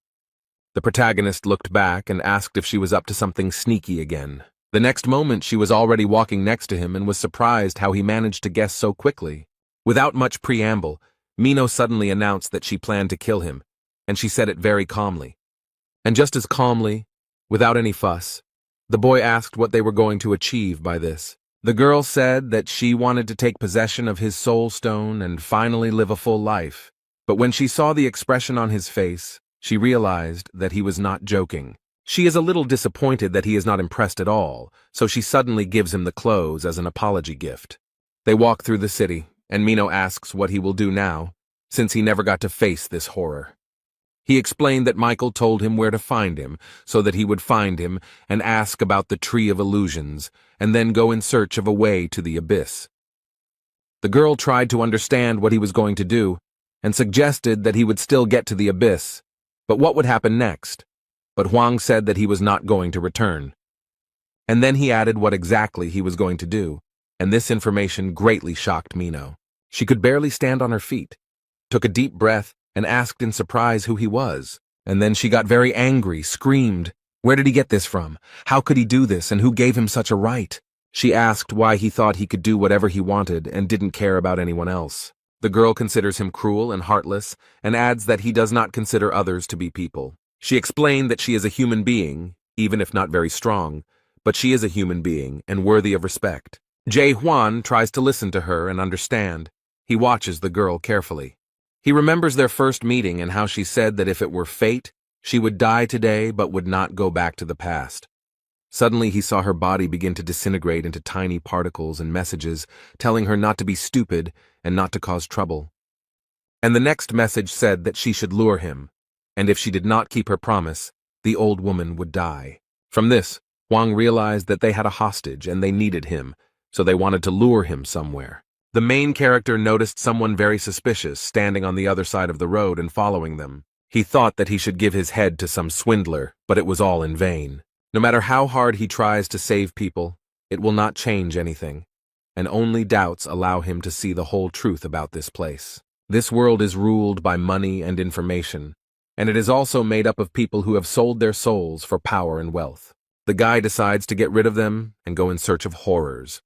The protagonist looked back and asked if she was up to something sneaky again. The next moment she was already walking next to him and was surprised how he managed to guess so quickly. Without much preamble, Mino suddenly announced that she planned to kill him, and she said it very calmly. And just as calmly, without any fuss, the boy asked what they were going to achieve by this. The girl said that she wanted to take possession of his soul stone and finally live a full life. But when she saw the expression on his face, she realized that he was not joking. She is a little disappointed that he is not impressed at all, so she suddenly gives him the clothes as an apology gift. They walk through the city, and Mino asks what he will do now, since he never got to face this horror. He explained that Michael told him where to find him, so that he would find him and ask about the Tree of Illusions, and then go in search of a way to the abyss. The girl tried to understand what he was going to do, and suggested that he would still get to the abyss, but what would happen next? But Huang said that he was not going to return. And then he added what exactly he was going to do, and this information greatly shocked Mino. She could barely stand on her feet, took a deep breath, and asked in surprise who he was. And then she got very angry, screamed, "Where did he get this from? How could he do this, and who gave him such a right?" She asked why he thought he could do whatever he wanted and didn't care about anyone else. The girl considers him cruel and heartless, and adds that he does not consider others to be people. She explained that she is a human being, even if not very strong, but she is a human being and worthy of respect. Jae Hwan tries to listen to her and understand. He watches the girl carefully. He remembers their first meeting and how she said that if it were fate, she would die today but would not go back to the past. Suddenly he saw her body begin to disintegrate into tiny particles and messages, telling her not to be stupid and not to cause trouble. And the next message said that she should lure him, and if she did not keep her promise, the old woman would die. From this, Huang realized that they had a hostage and they needed him, so they wanted to lure him somewhere. The main character noticed someone very suspicious standing on the other side of the road and following them. He thought that he should give his head to some swindler, but it was all in vain. No matter how hard he tries to save people, it will not change anything, and only doubts allow him to see the whole truth about this place. This world is ruled by money and information, and it is also made up of people who have sold their souls for power and wealth. The guy decides to get rid of them and go in search of horrors,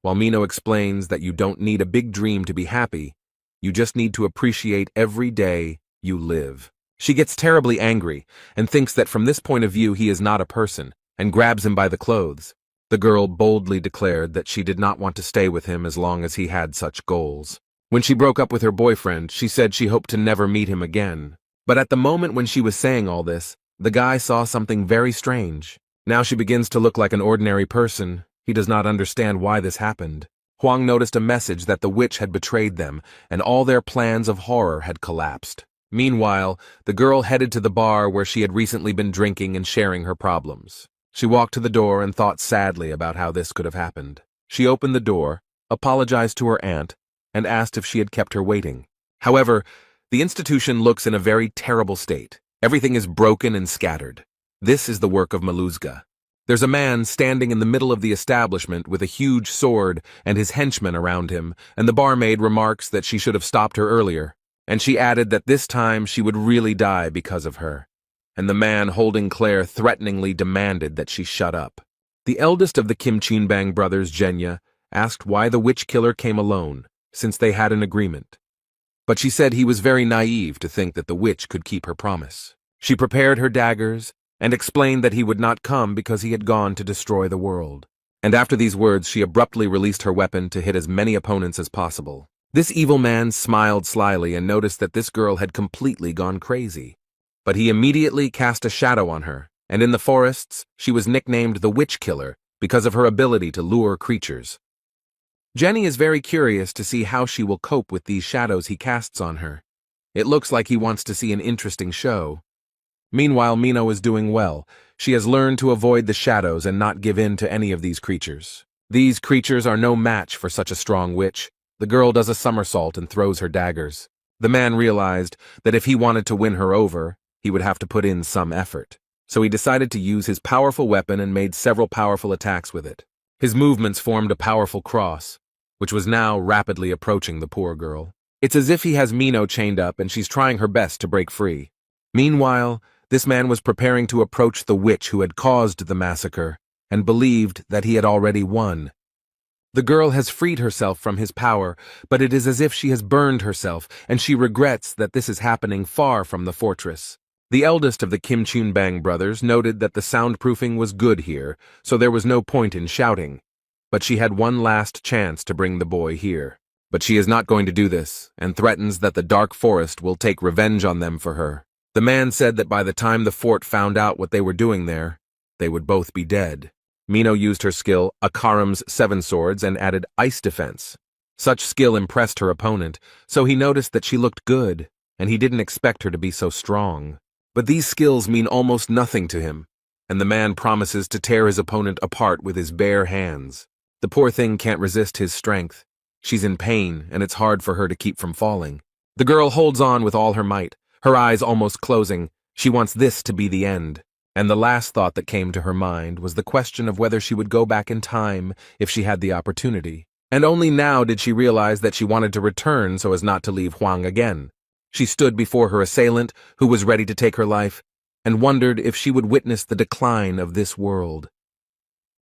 while Mino explains that you don't need a big dream to be happy, you just need to appreciate every day you live. She gets terribly angry and thinks that from this point of view he is not a person, and grabs him by the clothes. The girl boldly declared that she did not want to stay with him as long as he had such goals. When she broke up with her boyfriend, she said she hoped to never meet him again. But at the moment when she was saying all this, the guy saw something very strange. Now she begins to look like an ordinary person. He does not understand why this happened. Huang noticed a message that the witch had betrayed them, and all their plans of horror had collapsed. Meanwhile, the girl headed to the bar where she had recently been drinking and sharing her problems. She walked to the door and thought sadly about how this could have happened. She opened the door, apologized to her aunt, and asked if she had kept her waiting. However, the institution looks in a very terrible state. Everything is broken and scattered. This is the work of Maluzga. There's a man standing in the middle of the establishment with a huge sword and his henchmen around him, and the barmaid remarks that she should have stopped her earlier. And she added that this time she would really die because of her. And the man holding Claire threateningly demanded that she shut up. The eldest of the Kim Chinbang brothers, Jenya, asked why the witch killer came alone, since they had an agreement. But she said he was very naive to think that the witch could keep her promise. She prepared her daggers and explained that he would not come because he had gone to destroy the world. And after these words, she abruptly released her weapon to hit as many opponents as possible. This evil man smiled slyly and noticed that this girl had completely gone crazy. But he immediately cast a shadow on her, and in the forests, she was nicknamed the Witch Killer because of her ability to lure creatures. Jenny is very curious to see how she will cope with these shadows he casts on her. It looks like he wants to see an interesting show. Meanwhile, Mino is doing well. She has learned to avoid the shadows and not give in to any of these creatures. These creatures are no match for such a strong witch. The girl does a somersault and throws her daggers. The man realized that if he wanted to win her over, he would have to put in some effort. So he decided to use his powerful weapon and made several powerful attacks with it. His movements formed a powerful cross, which was now rapidly approaching the poor girl. It's as if he has Mino chained up and she's trying her best to break free. Meanwhile, this man was preparing to approach the witch who had caused the massacre and believed that he had already won. The girl has freed herself from his power, but it is as if she has burned herself, and she regrets that this is happening far from the fortress. The eldest of the Kim Chunbang brothers noted that the soundproofing was good here, so there was no point in shouting. But she had one last chance to bring the boy here. But she is not going to do this, and threatens that the dark forest will take revenge on them for her. The man said that by the time the fort found out what they were doing there, they would both be dead. Mino used her skill, Akaram's 7 swords, and added ice defense. Such skill impressed her opponent, so he noticed that she looked good, and he didn't expect her to be so strong. But these skills mean almost nothing to him, and the man promises to tear his opponent apart with his bare hands. The poor thing can't resist his strength. She's in pain, and it's hard for her to keep from falling. The girl holds on with all her might, her eyes almost closing. She wants this to be the end. And the last thought that came to her mind was the question of whether she would go back in time if she had the opportunity. And only now did she realize that she wanted to return so as not to leave Huang again. She stood before her assailant, who was ready to take her life, and wondered if she would witness the decline of this world.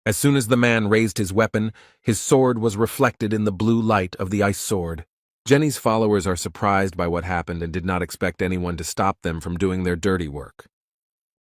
As soon as the man raised his weapon, his sword was reflected in the blue light of the ice sword. Jenny's followers are surprised by what happened and did not expect anyone to stop them from doing their dirty work.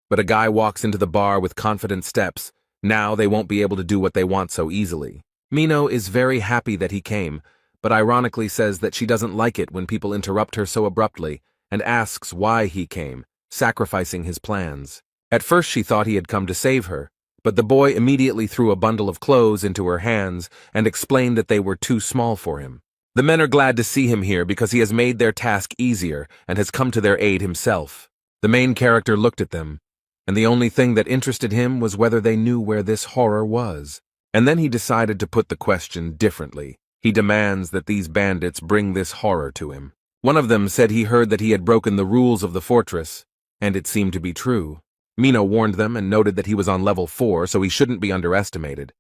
But a guy walks into the bar with confident steps. Now they won't be able to do what they want so easily. Mino is very happy that he came, but ironically says that she doesn't like it when people interrupt her so abruptly and asks why he came, sacrificing his plans. At first she thought he had come to save her, but the boy immediately threw a bundle of clothes into her hands and explained that they were too small for him. The men are glad to see him here because he has made their task easier and has come to their aid himself. The main character looked at them, and the only thing that interested him was whether they knew where this horror was. And then he decided to put the question differently. He demands that these bandits bring this horror to him. One of them said he heard that he had broken the rules of the fortress, and it seemed to be true. Mino warned them and noted that he was on level 4, so he shouldn't be underestimated.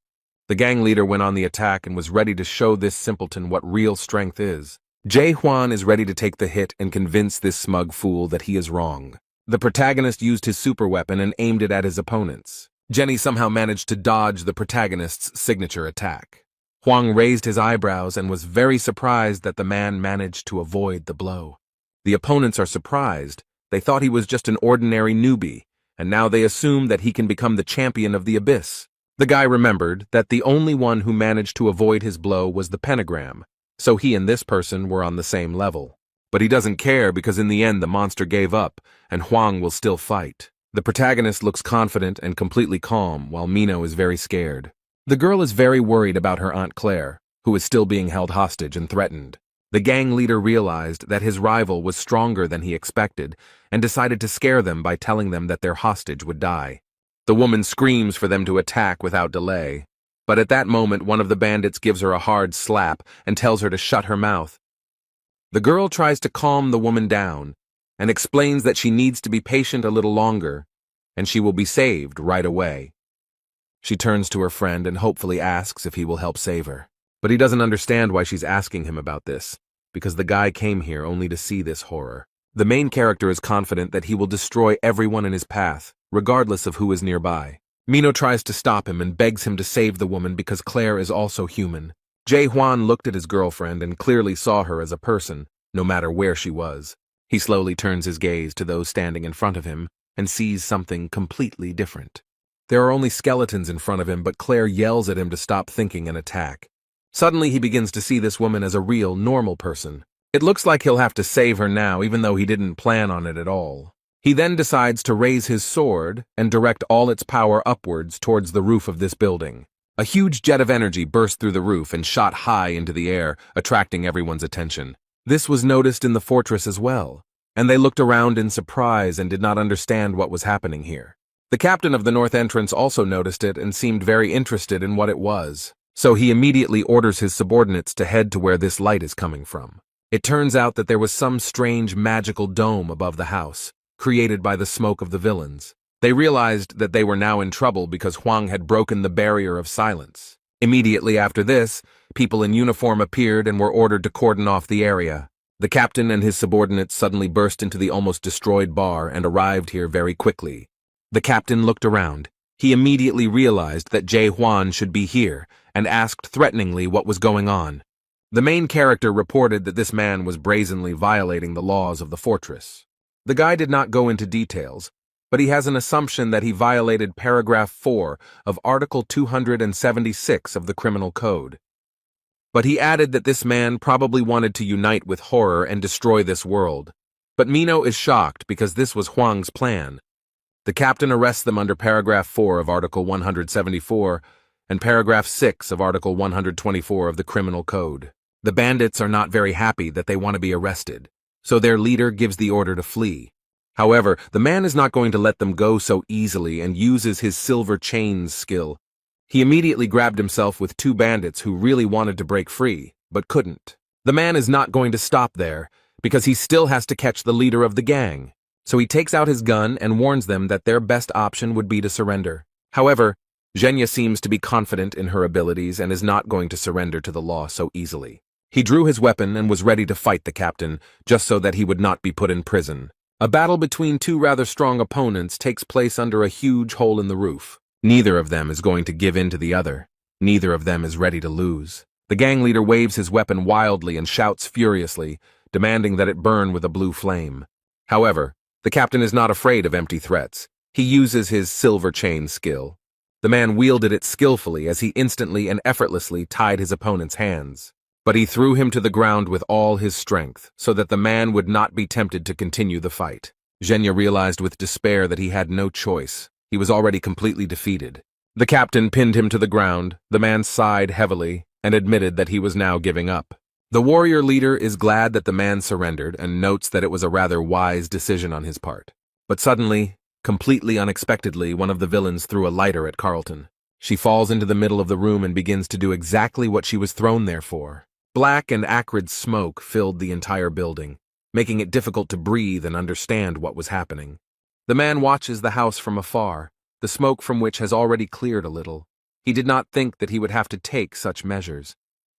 The gang leader went on the attack and was ready to show this simpleton what real strength is. Jae-hwan is ready to take the hit and convince this smug fool that he is wrong. The protagonist used his super weapon and aimed it at his opponents. Jenny somehow managed to dodge the protagonist's signature attack. Hwang raised his eyebrows and was very surprised that the man managed to avoid the blow. The opponents are surprised. They thought he was just an ordinary newbie, and now they assume that he can become the champion of the abyss. The guy remembered that the only one who managed to avoid his blow was the pentagram, so he and this person were on the same level. But he doesn't care because in the end the monster gave up, and Hwang will still fight. The protagonist looks confident and completely calm, while Mino is very scared. The girl is very worried about her Aunt Claire, who is still being held hostage and threatened. The gang leader realized that his rival was stronger than he expected and decided to scare them by telling them that their hostage would die. The woman screams for them to attack without delay, but at that moment one of the bandits gives her a hard slap and tells her to shut her mouth. The girl tries to calm the woman down and explains that she needs to be patient a little longer and she will be saved right away. She turns to her friend and hopefully asks if he will help save her. But he doesn't understand why she's asking him about this, because the guy came here only to see this horror. The main character is confident that he will destroy everyone in his path, regardless of who is nearby. Mino tries to stop him and begs him to save the woman because Claire is also human. Jae-hwan looked at his girlfriend and clearly saw her as a person, no matter where she was. He slowly turns his gaze to those standing in front of him and sees something completely different. There are only skeletons in front of him, but Claire yells at him to stop thinking and attack. Suddenly he begins to see this woman as a real, normal person. It looks like he'll have to save her now, even though he didn't plan on it at all. He then decides to raise his sword and direct all its power upwards towards the roof of this building. A huge jet of energy burst through the roof and shot high into the air, attracting everyone's attention. This was noticed in the fortress as well, and they looked around in surprise and did not understand what was happening here. The captain of the north entrance also noticed it and seemed very interested in what it was, so he immediately orders his subordinates to head to where this light is coming from. It turns out that there was some strange magical dome above the house, created by the smoke of the villains. They realized that they were now in trouble because Hwang had broken the barrier of silence. Immediately after this, people in uniform appeared and were ordered to cordon off the area. The captain and his subordinates suddenly burst into the almost destroyed bar and arrived here very quickly. The captain looked around. He immediately realized that Jae-hwan should be here and asked threateningly what was going on. The main character reported that this man was brazenly violating the laws of the fortress. The guy did not go into details, but he has an assumption that he violated paragraph 4 of Article 276 of the Criminal Code. But he added that this man probably wanted to unite with horror and destroy this world. But Mino is shocked because this was Hwang's plan. The captain arrests them under paragraph 4 of Article 174 and paragraph 6 of Article 124 of the Criminal Code. The bandits are not very happy that they want to be arrested, so their leader gives the order to flee. However, the man is not going to let them go so easily and uses his silver chains skill. He immediately grabbed himself with 2 bandits who really wanted to break free, but couldn't. The man is not going to stop there, because he still has to catch the leader of the gang. So he takes out his gun and warns them that their best option would be to surrender. However, Zhenya seems to be confident in her abilities and is not going to surrender to the law so easily. He drew his weapon and was ready to fight the captain, just so that he would not be put in prison. A battle between 2 rather strong opponents takes place under a huge hole in the roof. Neither of them is going to give in to the other. Neither of them is ready to lose. The gang leader waves his weapon wildly and shouts furiously, demanding that it burn with a blue flame. However, the captain is not afraid of empty threats. He uses his silver chain skill. The man wielded it skillfully as he instantly and effortlessly tied his opponent's hands. But he threw him to the ground with all his strength, so that the man would not be tempted to continue the fight. Zhenya realized with despair that he had no choice. He was already completely defeated. The captain pinned him to the ground. The man sighed heavily and admitted that he was now giving up. The warrior leader is glad that the man surrendered and notes that it was a rather wise decision on his part. But suddenly, completely unexpectedly, one of the villains threw a lighter at Carlton. She falls into the middle of the room and begins to do exactly what she was thrown there for. Black and acrid smoke filled the entire building, making it difficult to breathe and understand what was happening. The man watches the house from afar, the smoke from which has already cleared a little. He did not think that he would have to take such measures.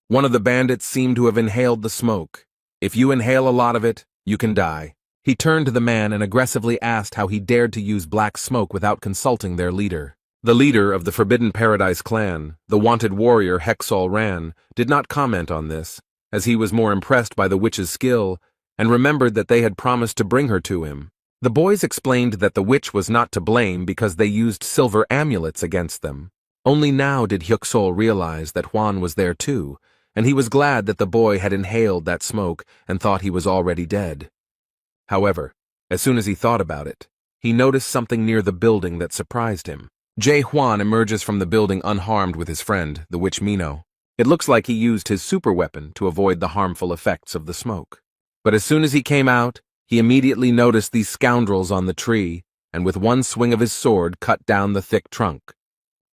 One of the bandits seemed to have inhaled the smoke. If you inhale a lot of it, you can die. He turned to the man and aggressively asked how he dared to use black smoke without consulting their leader. The leader of the Forbidden Paradise clan, the wanted warrior Hexal Ran, did not comment on this, as he was more impressed by the witch's skill and remembered that they had promised to bring her to him. The boys explained that the witch was not to blame because they used silver amulets against them. Only now did Hyuksol realize that Juan was there too, and he was glad that the boy had inhaled that smoke and thought he was already dead. However, as soon as he thought about it, he noticed something near the building that surprised him. Jae Hwan emerges from the building unharmed with his friend, the witch Mino. It looks like he used his super weapon to avoid the harmful effects of the smoke. But as soon as he came out, he immediately noticed these scoundrels on the tree, and with one swing of his sword cut down the thick trunk.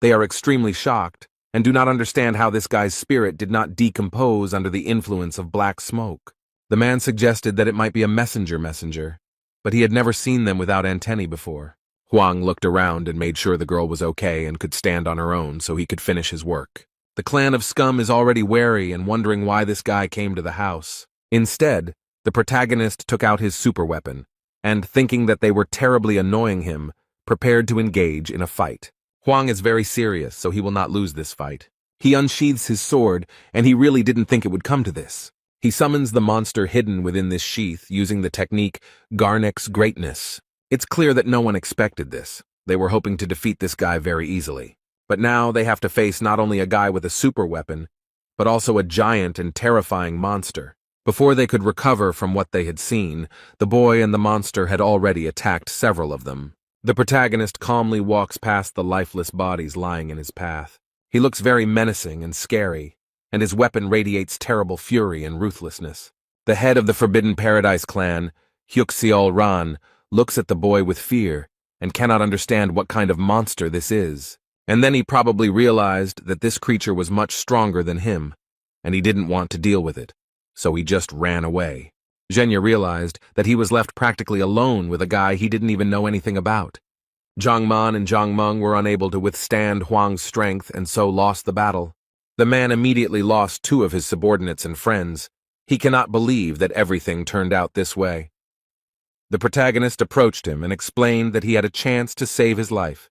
They are extremely shocked, and do not understand how this guy's spirit did not decompose under the influence of black smoke. The man suggested that it might be a messenger, but he had never seen them without antennae before. Huang looked around and made sure the girl was okay and could stand on her own so he could finish his work. The clan of Scum is already wary and wondering why this guy came to the house. Instead, the protagonist took out his super weapon, and thinking that they were terribly annoying him, prepared to engage in a fight. Huang is very serious, so he will not lose this fight. He unsheathes his sword, and he really didn't think it would come to this. He summons the monster hidden within this sheath using the technique Garnek's Greatness. It's clear that no one expected this. They were hoping to defeat this guy very easily. But now they have to face not only a guy with a super weapon, but also a giant and terrifying monster. Before they could recover from what they had seen, the boy and the monster had already attacked several of them. The protagonist calmly walks past the lifeless bodies lying in his path. He looks very menacing and scary, and his weapon radiates terrible fury and ruthlessness. The head of the Forbidden Paradise clan, Hyuksol Ran, looks at the boy with fear and cannot understand what kind of monster this is. And then he probably realized that this creature was much stronger than him, and he didn't want to deal with it, so he just ran away. Zhenya realized that he was left practically alone with a guy he didn't even know anything about. Zhang Man and Zhang Meng were unable to withstand Huang's strength and so lost the battle. The man immediately lost 2 of his subordinates and friends. He cannot believe that everything turned out this way. The protagonist approached him and explained that he had a chance to save his life.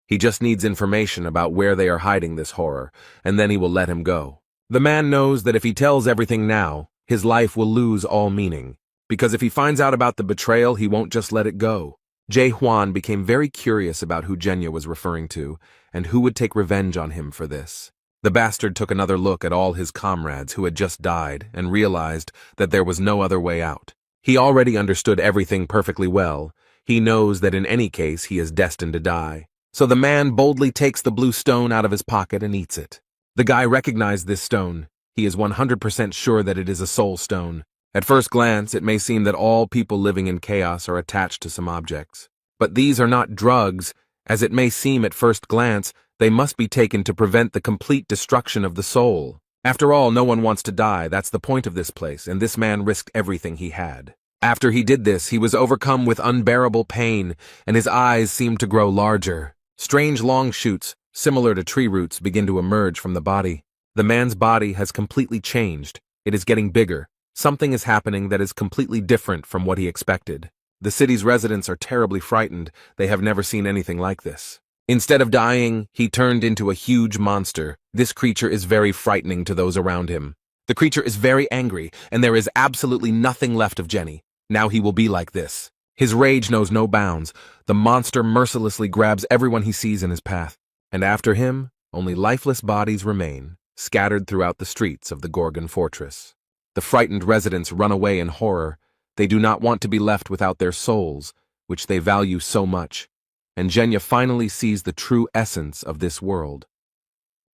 He just needs information about where they are hiding this horror, and then he will let him go. The man knows that if he tells everything now, his life will lose all meaning, because if he finds out about the betrayal, he won't just let it go. Jae Hwan became very curious about who Zhenya was referring to, and who would take revenge on him for this. The bastard took another look at all his comrades who had just died and realized that there was no other way out. He already understood everything perfectly well. He knows that in any case he is destined to die. So the man boldly takes the blue stone out of his pocket and eats it. The guy recognized this stone. He is 100% sure that it is a soul stone. At first glance, it may seem that all people living in chaos are attached to some objects. But these are not drugs. As it may seem at first glance, they must be taken to prevent the complete destruction of the soul. After all, no one wants to die. That's the point of this place, and this man risked everything he had. After he did this, he was overcome with unbearable pain, and his eyes seemed to grow larger. Strange long shoots, similar to tree roots, begin to emerge from the body. The man's body has completely changed. It is getting bigger. Something is happening that is completely different from what he expected. The city's residents are terribly frightened. They have never seen anything like this. Instead of dying, he turned into a huge monster. This creature is very frightening to those around him. The creature is very angry, and there is absolutely nothing left of Jenny. Now he will be like this. His rage knows no bounds. The monster mercilessly grabs everyone he sees in his path. And after him, only lifeless bodies remain, scattered throughout the streets of the Gorgon fortress. The frightened residents run away in horror. They do not want to be left without their souls, which they value so much. And Zhenya finally sees the true essence of this world.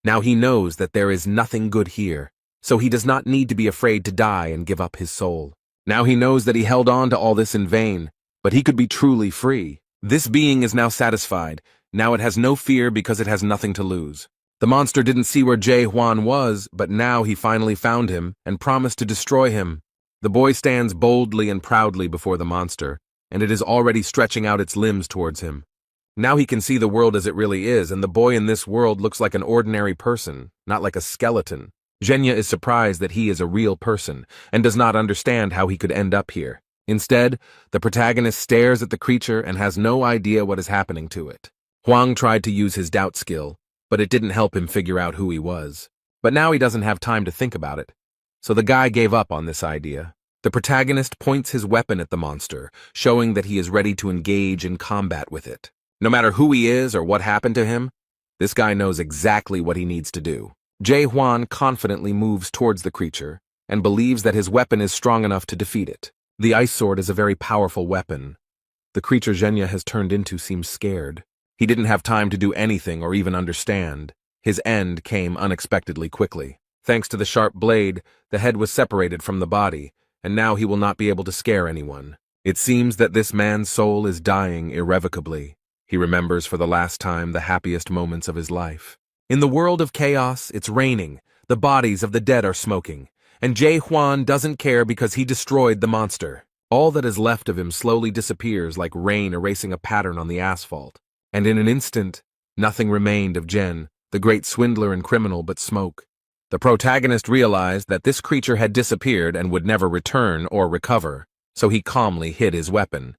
Now he knows that there is nothing good here, so he does not need to be afraid to die and give up his soul. Now he knows that he held on to all this in vain, but he could be truly free. This being is now satisfied. Now it has no fear because it has nothing to lose. The monster didn't see where Jae-hwan was, but now he finally found him and promised to destroy him. The boy stands boldly and proudly before the monster, and it is already stretching out its limbs towards him. Now he can see the world as it really is, and the boy in this world looks like an ordinary person, not like a skeleton. Zhenya is surprised that he is a real person, and does not understand how he could end up here. Instead, the protagonist stares at the creature and has no idea what is happening to it. Hwang tried to use his doubt skill, but it didn't help him figure out who he was. But now he doesn't have time to think about it. So the guy gave up on this idea. The protagonist points his weapon at the monster, showing that he is ready to engage in combat with it. No matter who he is or what happened to him, this guy knows exactly what he needs to do. Jae-hwan confidently moves towards the creature and believes that his weapon is strong enough to defeat it. The ice sword is a very powerful weapon. The creature Zhenya has turned into seems scared. He didn't have time to do anything or even understand. His end came unexpectedly quickly. Thanks to the sharp blade, the head was separated from the body, and now he will not be able to scare anyone. It seems that this man's soul is dying irrevocably. He remembers for the last time the happiest moments of his life. In the world of chaos, it's raining, the bodies of the dead are smoking, and Jae-hwan doesn't care because he destroyed the monster. All that is left of him slowly disappears like rain erasing a pattern on the asphalt. And in an instant, nothing remained of Jen, the great swindler and criminal, but smoke. The protagonist realized that this creature had disappeared and would never return or recover, so he calmly hid his weapon.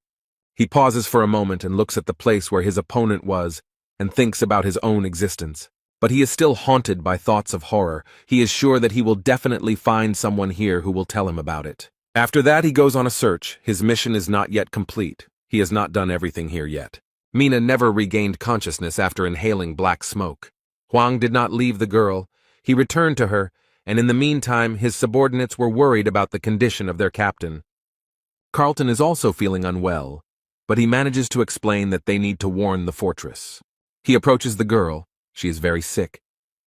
He pauses for a moment and looks at the place where his opponent was and thinks about his own existence. But he is still haunted by thoughts of horror. He is sure that he will definitely find someone here who will tell him about it. After that, he goes on a search. His mission is not yet complete. He has not done everything here yet. Mina never regained consciousness after inhaling black smoke. Hwang did not leave the girl. He returned to her, and in the meantime, his subordinates were worried about the condition of their captain. Carlton is also feeling unwell, but he manages to explain that they need to warn the fortress. He approaches the girl. She is very sick.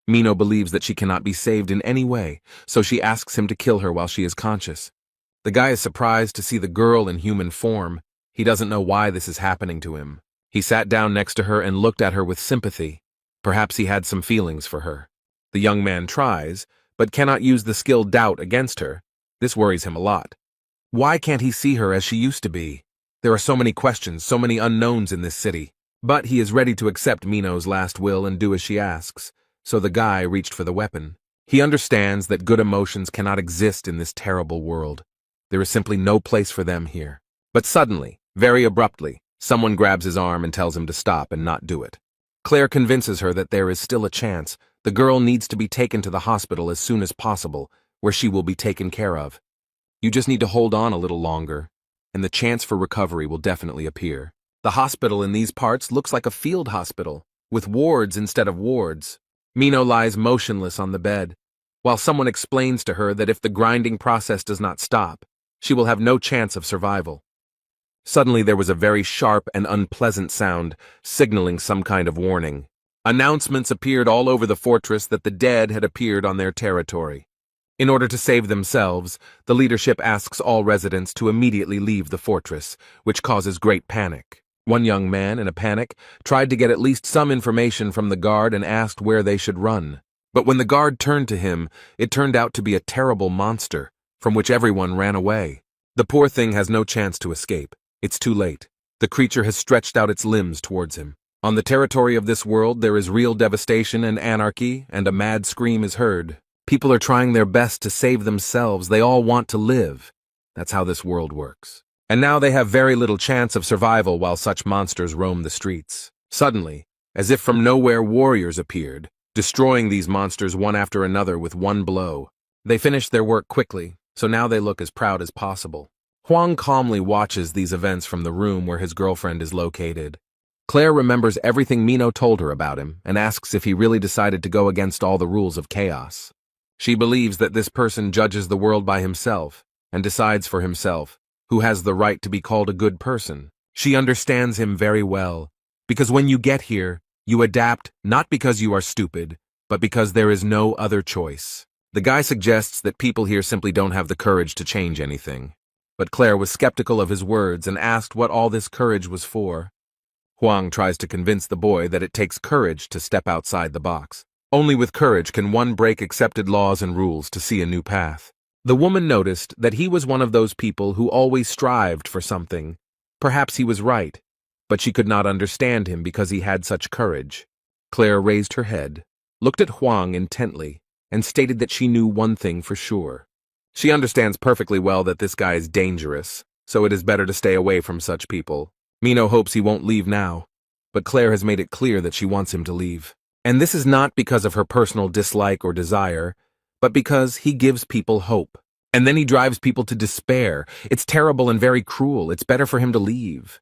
Mino believes that she cannot be saved in any way, so she asks him to kill her while she is conscious. The guy is surprised to see the girl in human form. He doesn't know why this is happening to him. He sat down next to her and looked at her with sympathy. Perhaps he had some feelings for her. The young man tries, but cannot use the skill doubt against her. This worries him a lot. Why can't he see her as she used to be? There are so many questions, so many unknowns in this city. But he is ready to accept Mino's last will and do as she asks, so the guy reached for the weapon. He understands that good emotions cannot exist in this terrible world. There is simply no place for them here. But suddenly, very abruptly, someone grabs his arm and tells him to stop and not do it. Claire convinces her that there is still a chance. The girl needs to be taken to the hospital as soon as possible, where she will be taken care of. You just need to hold on a little longer, and the chance for recovery will definitely appear. The hospital in these parts looks like a field hospital, with wards instead of wards. Mino lies motionless on the bed, while someone explains to her that if the grinding process does not stop, she will have no chance of survival. Suddenly there was a very sharp and unpleasant sound, signaling some kind of warning. Announcements appeared all over the fortress that the dead had appeared on their territory. In order to save themselves, the leadership asks all residents to immediately leave the fortress, which causes great panic. One young man, in a panic, tried to get at least some information from the guard and asked where they should run. But when the guard turned to him, it turned out to be a terrible monster, from which everyone ran away. The poor thing has no chance to escape. It's too late. The creature has stretched out its limbs towards him. On the territory of this world, there is real devastation and anarchy, and a mad scream is heard. People are trying their best to save themselves. They all want to live. That's how this world works. And now they have very little chance of survival while such monsters roam the streets. Suddenly, as if from nowhere, warriors appeared, destroying these monsters one after another with one blow. They finished their work quickly, so now they look as proud as possible. Hwang calmly watches these events from the room where his girlfriend is located. Claire remembers everything Mino told her about him and asks if he really decided to go against all the rules of chaos. She believes that this person judges the world by himself and decides for himself who has the right to be called a good person. She understands him very well, because when you get here, you adapt not because you are stupid, but because there is no other choice. The guy suggests that people here simply don't have the courage to change anything. But Claire was skeptical of his words and asked what all this courage was for. Huang tries to convince the boy that it takes courage to step outside the box. Only with courage can one break accepted laws and rules to see a new path. The woman noticed that he was one of those people who always strived for something. Perhaps he was right, but she could not understand him because he had such courage. Claire raised her head, looked at Huang intently, and stated that she knew one thing for sure. She understands perfectly well that this guy is dangerous, so it is better to stay away from such people. Mino hopes he won't leave now, but Claire has made it clear that she wants him to leave. And this is not because of her personal dislike or desire, but because he gives people hope. And then he drives people to despair. It's terrible and very cruel. It's better for him to leave.